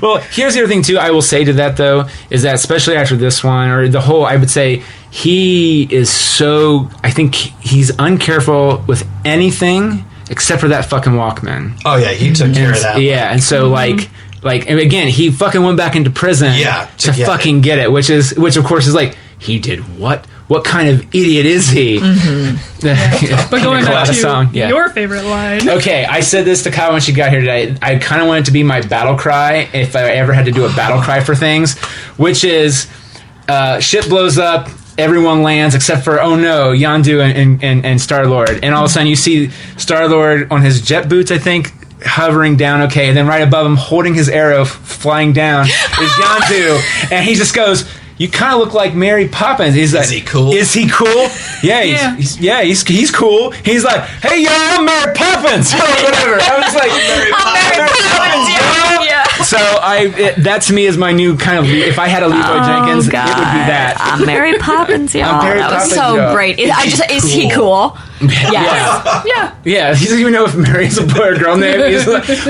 F: Well, here's the other thing too. I will say to that though is that especially after this one or the whole, I would say he is so. I think he's uncareful with anything except for that fucking Walkman.
C: Oh yeah, he took care of that.
F: Yeah, and so and again, he fucking went back into prison to fucking get it, which of course is like, he did what? What kind of idiot is he?
B: But going back to your favorite line.
F: Okay, I said this to Kyle when she got here today. I kind of want it to be my battle cry if I ever had to do a battle cry for things, which is shit blows up, everyone lands except for, oh no, Yondu and Star-Lord. And all of a sudden you see Star-Lord on his jet boots, I think, hovering down, and then right above him, holding his arrow, flying down, is Yondu. And he just goes, you kind of look like Mary Poppins. He's like,
C: is he cool?
F: Is he cool? Yeah, he's cool. He's like, hey, yo, I'm Mary Poppins. Or whatever. I was like, Mary Poppins, yo. So that to me is my new kind of. If I had a Leroy Jenkins,
D: God.
F: it would be that.
D: I'm Mary Poppins, y'all.
F: Mary
D: That was
F: Poppins,
D: so
F: y'all.
D: great. Is he cool? Yes.
F: Yeah, he doesn't even know if Mary's a boy or girl name.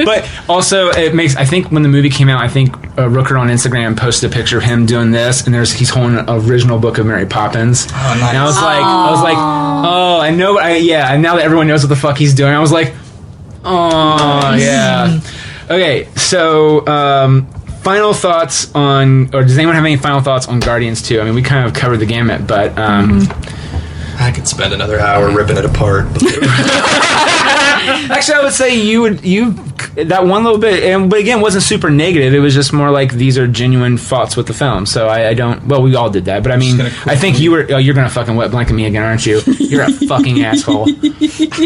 F: But also, it makes. I think when the movie came out, I think Rooker on Instagram posted a picture of him doing this, and he's holding an original book of Mary Poppins.
C: Oh, nice.
F: And I was like, oh, I know. And now that everyone knows what the fuck he's doing, I was like, oh, yeah. Okay, so final thoughts on, or does anyone have any final thoughts on Guardians 2? I mean, we kind of covered the gamut, but.
C: I could spend another hour ripping it apart.
F: Actually, I would say you that one little bit, but again, it wasn't super negative. It was just more like these are genuine thoughts with the film. So I don't. Well, we all did that, but I mean, I think you were. Oh, you're gonna fucking wet blanket me again, aren't you? You're a fucking asshole.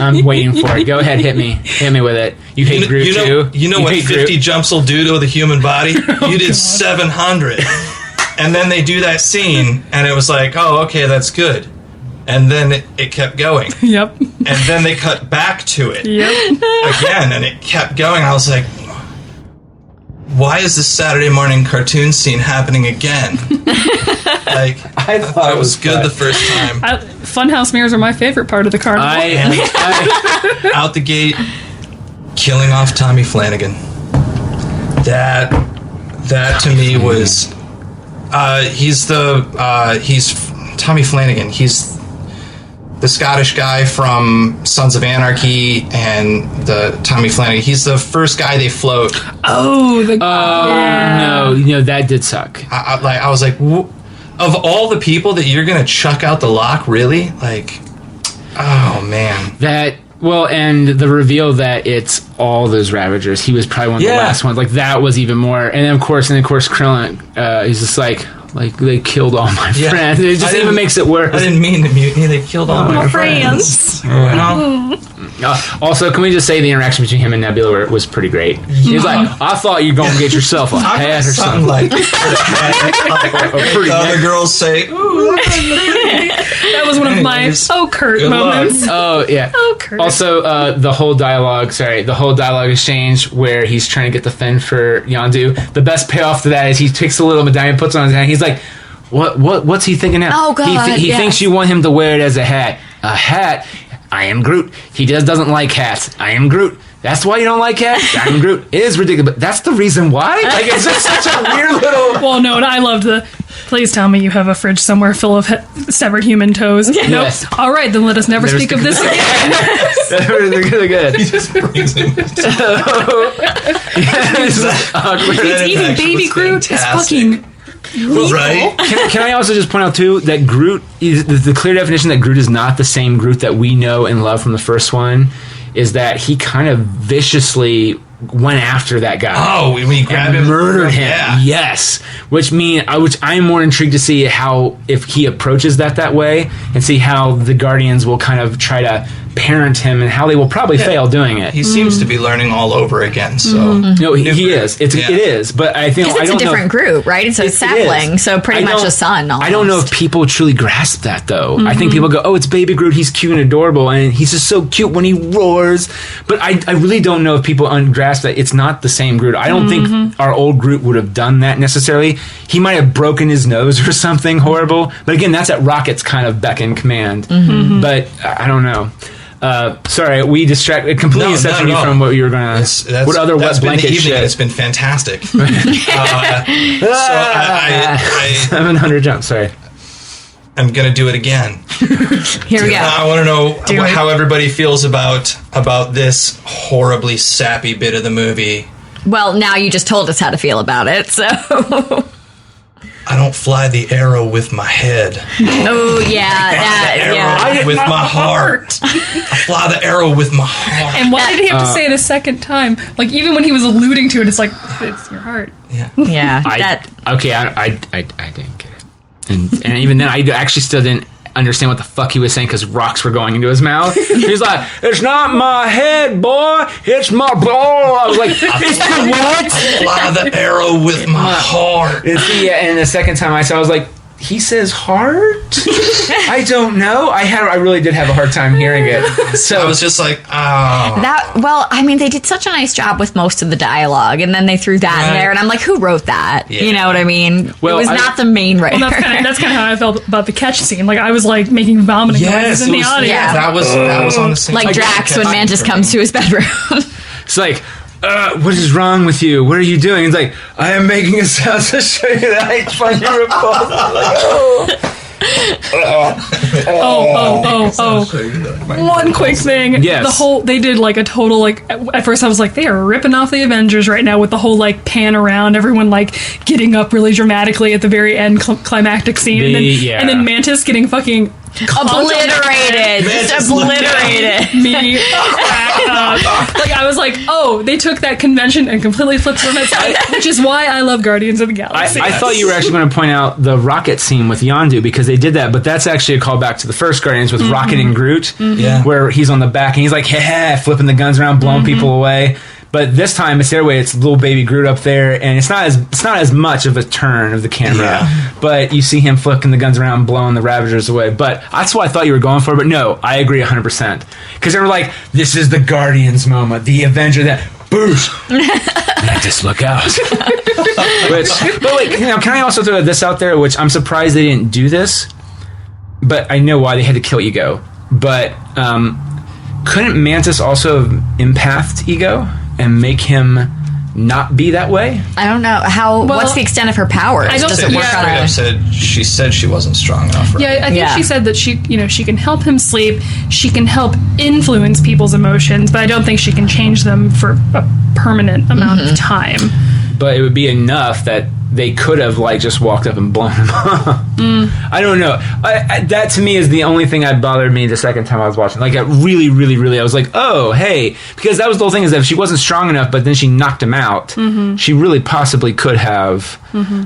F: I'm waiting for it. Go ahead, hit me with it. You hate Groot too.
C: You know what 50 jumps will do to the human body? You did 700, and then they do that scene, and it was like, oh, okay, that's good. And then it kept going.
B: Yep.
C: And then they cut back to it.
B: Yep.
C: Again, and it kept going. I was like, why is this Saturday morning cartoon scene happening again? Like, I thought it was good the first time.
B: Funhouse mirrors are my favorite part of the carnival.
C: Out the gate, killing off Tommy Flanagan. That to me was... he's Tommy Flanagan. He's the Scottish guy from Sons of Anarchy and the Tommy Flanagan. He's the first guy they float.
B: Oh,
F: no, that did suck.
C: I was like, of all the people that you're gonna chuck out the lock, really? Like, oh man.
F: And the reveal that it's all those Ravagers. He was probably one of the last ones. Like that was even more. And then of course Krillin, he's just like they killed all my friends. It just even makes it worse.
C: I didn't mean to mutiny. They killed all my friends.
F: Also, can we just say the interaction between him and Nebula was pretty great? He was like, I thought you were going to get yourself a hat or something.
C: Like the other girls say, ooh,
B: that was one of my Kurt moments.
F: Oh, yeah.
B: Kurt.
F: Also, the whole dialogue exchange where he's trying to get the fin for Yondu. The best payoff to that is he takes a little medallion, puts it on his hand. He's like, what's he thinking now?
D: Oh, God.
F: He thinks you want him to wear it as a hat. A hat? I am Groot. He doesn't like hats. I am Groot. That's why you don't like hats? I am Groot. It is ridiculous, but that's the reason why? Like, it's just such a weird little...
B: Well, no, and I loved please tell me you have a fridge somewhere full of severed human toes.
F: Yes.
B: Nope. All right, then let us never speak of this again.
F: That's really good.
C: He just brings him.
B: He's eating baby Groot. It's fucking...
C: Right?
F: Can I also just point out too that Groot is the clear definition that Groot is not the same Groot that we know and love from the first one is that he kind of viciously went after that guy.
C: Oh, when he grabbed him,
F: murdered him. Yeah. Yes, which I'm more intrigued to see if he approaches that way and see how the Guardians will kind of try to parent him and how they will probably fail doing it.
C: He seems to be learning all over again. So
F: no, he is. It is. But I think
D: it's a different group, right? It's a sapling, so pretty much a son. Almost.
F: I don't know if people truly grasp that though. I think people go, "Oh, it's Baby Groot. He's cute and adorable, and he's just so cute when he roars." But I really don't know if people grasp that it's not the same Groot. I don't think our old Groot would have done that necessarily. He might have broken his nose or something horrible. But again, that's at Rocket's kind of beck and command. But I don't know. Sorry, we completely distracted you from what you were going to. What other wet blanket shit?
C: It's been fantastic. So
F: 700 jumps. Sorry.
C: I'm gonna do it again.
D: Here we go.
C: I want to know how everybody feels about this horribly sappy bit of the movie.
D: Well, now you just told us how to feel about it, so.
C: I don't fly the arrow with my head.
D: Oh yeah,
C: with my heart. I fly the arrow with my heart.
B: And why did he have to say it a second time? Like even when he was alluding to it, it's like it's your heart.
C: Yeah.
F: I didn't get it, and even then, I actually still didn't understand what the fuck he was saying because rocks were going into his mouth. He's like, "It's not my head, boy. It's my ball." I was like, "It's the what?"
C: I fly the arrow with my heart.
F: And the second time I saw, I was like, he says heart? I don't know. I really did have a hard time hearing it. So
C: I was just like, oh.
D: Well, I mean, they did such a nice job with most of the dialogue, and then they threw that in there, and I'm like, who wrote that?
C: Yeah.
D: You know what I mean?
F: Well,
D: it was not the main writer.
B: Well, that's kind of how I felt about the catch scene. Like, I was like making vomiting noises in the audience.
D: yeah.
C: That was on the same
D: Like Drax when Mantis comes to his bedroom.
F: it's like, what is wrong with you? What are you doing? It's like, I am making a sound to show you that I find your repulsive.
B: One quick thing.
F: Yes.
B: They did like a total, like, at first I was like, they are ripping off the Avengers right now with the whole like pan around, everyone like getting up really dramatically at the very end climactic scene. And then Mantis getting fucking
D: Obliterated. Just obliterated.
B: Me crack up. Like, I was like, oh, they took that convention and completely flipped it on its side, which is why I love Guardians of the Galaxy.
F: I thought you were actually going to point out the rocket scene with Yondu, because they did that, but that's actually a callback to the first Guardians with Rocket and Groot, where he's on the back and he's like, hey, flipping the guns around, blowing people away. But this time it's the other way. It's little baby Groot up there, and it's not as much of a turn of the camera. Yeah. But you see him flicking the guns around, blowing the Ravagers away. But that's what I thought you were going for. But no, I agree 100%. Because they were like, this is the Guardians moment, the Avenger that boosh. Just look out. But wait, can I also throw this out there? Which I'm surprised they didn't do this. But I know why they had to kill Ego. But couldn't Mantis also have empathed Ego and make him not be that way?
D: I don't know what's the extent of her powers?
B: I don't
D: Does it work on her?
C: She said she wasn't strong enough. Right?
B: Yeah, I think she said that she can help him sleep. She can help influence people's emotions, but I don't think she can change them for a permanent amount of time.
F: But it would be enough that they could have like just walked up and blown him up. I don't know. That to me is the only thing that bothered me the second time I was watching. Like, I really, I was like, oh, hey, because that was the whole thing, is that if she wasn't strong enough, but then she knocked him out, she really possibly could have,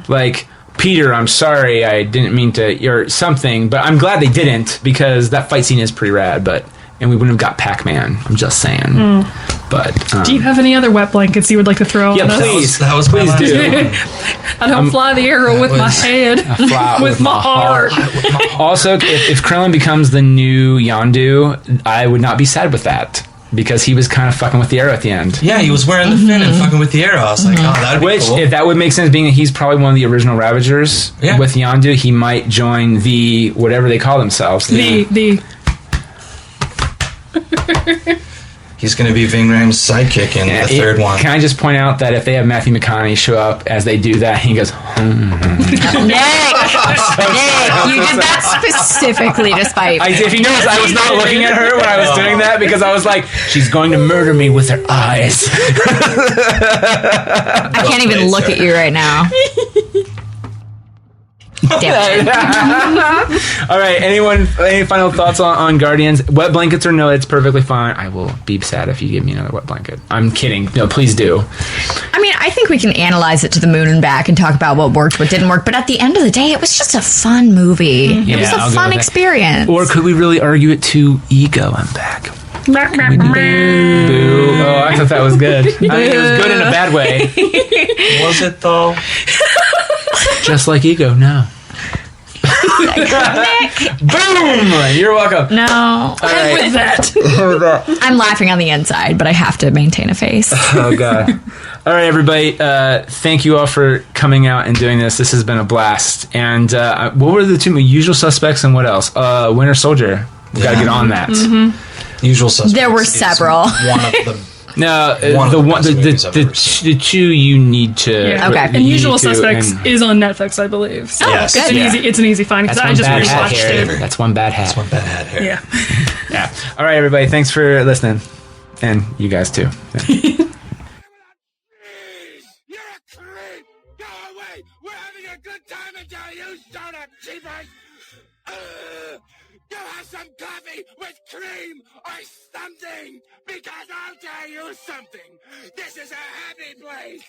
F: like, Peter, I'm sorry, I didn't mean to, or something, but I'm glad they didn't, because that fight scene is pretty rad, and we wouldn't have got Pac-Man. I'm just saying. But
B: do you have any other wet blankets you would like to throw on us?
F: Please.
C: That was
F: please do.
B: I don't fly the arrow with my head.
F: I fly with my heart. Also, if Krillin becomes the new Yondu, I would not be sad with that, because he was kind of fucking with the arrow at the end.
C: Yeah, he was wearing the fin and fucking with the arrow. I was like, oh, that'd be cool.
F: If that would make sense, being that he's probably one of the original Ravagers with Yondu, he might join the whatever they call themselves.
C: He's going to be Ving Rhames' sidekick in the third one.
F: Can I just point out that if they have Matthew McConaughey show up as they do that, he goes,
D: Nick, you did that specifically to spite me.
F: If you notice, I was not looking at her when I was doing that, because I was like, she's going to murder me with her eyes.
D: I can't even look at you right now. Damn it.
F: All right, any final thoughts on Guardians? Wet blankets or no, it's perfectly fine. I will be sad if you give me another wet blanket. I'm kidding. No, please do.
D: I mean, I think we can analyze it to the moon and back and talk about what worked, what didn't work, but at the end of the day, it was just a fun movie. It was a fun experience.
F: Or could we really argue it to Ego and back? Boo. Oh, I thought that was good. I mean, it was good in a bad way.
C: Was it, though?
F: Just like Ego, no.
D: Nick.
F: Boom! You're welcome.
D: No.
F: All right.
B: With that.
D: I'm laughing on the inside, but I have to maintain a face.
F: Oh, God. All right, everybody. Thank you all for coming out and doing this. This has been a blast. And what were the two Usual Suspects and what else? Winter Soldier. We've got to get on that.
C: Usual Suspects.
D: There were several.
C: One of the...
F: No, the two you need to.
B: Yeah.
D: Okay.
B: And Usual Suspects is on Netflix, I believe. So
C: Yes.
B: It's an easy find, because I just rewatched it.
F: That's one bad hat.
C: That's one bad hat here.
B: Yeah.
F: All right, everybody. Thanks for listening, and you guys too.
J: You're a creep! Go away! We're having a good time until you start up, cheapers! Go have some coffee with cream or something! Because I'll tell you something! This is a happy place!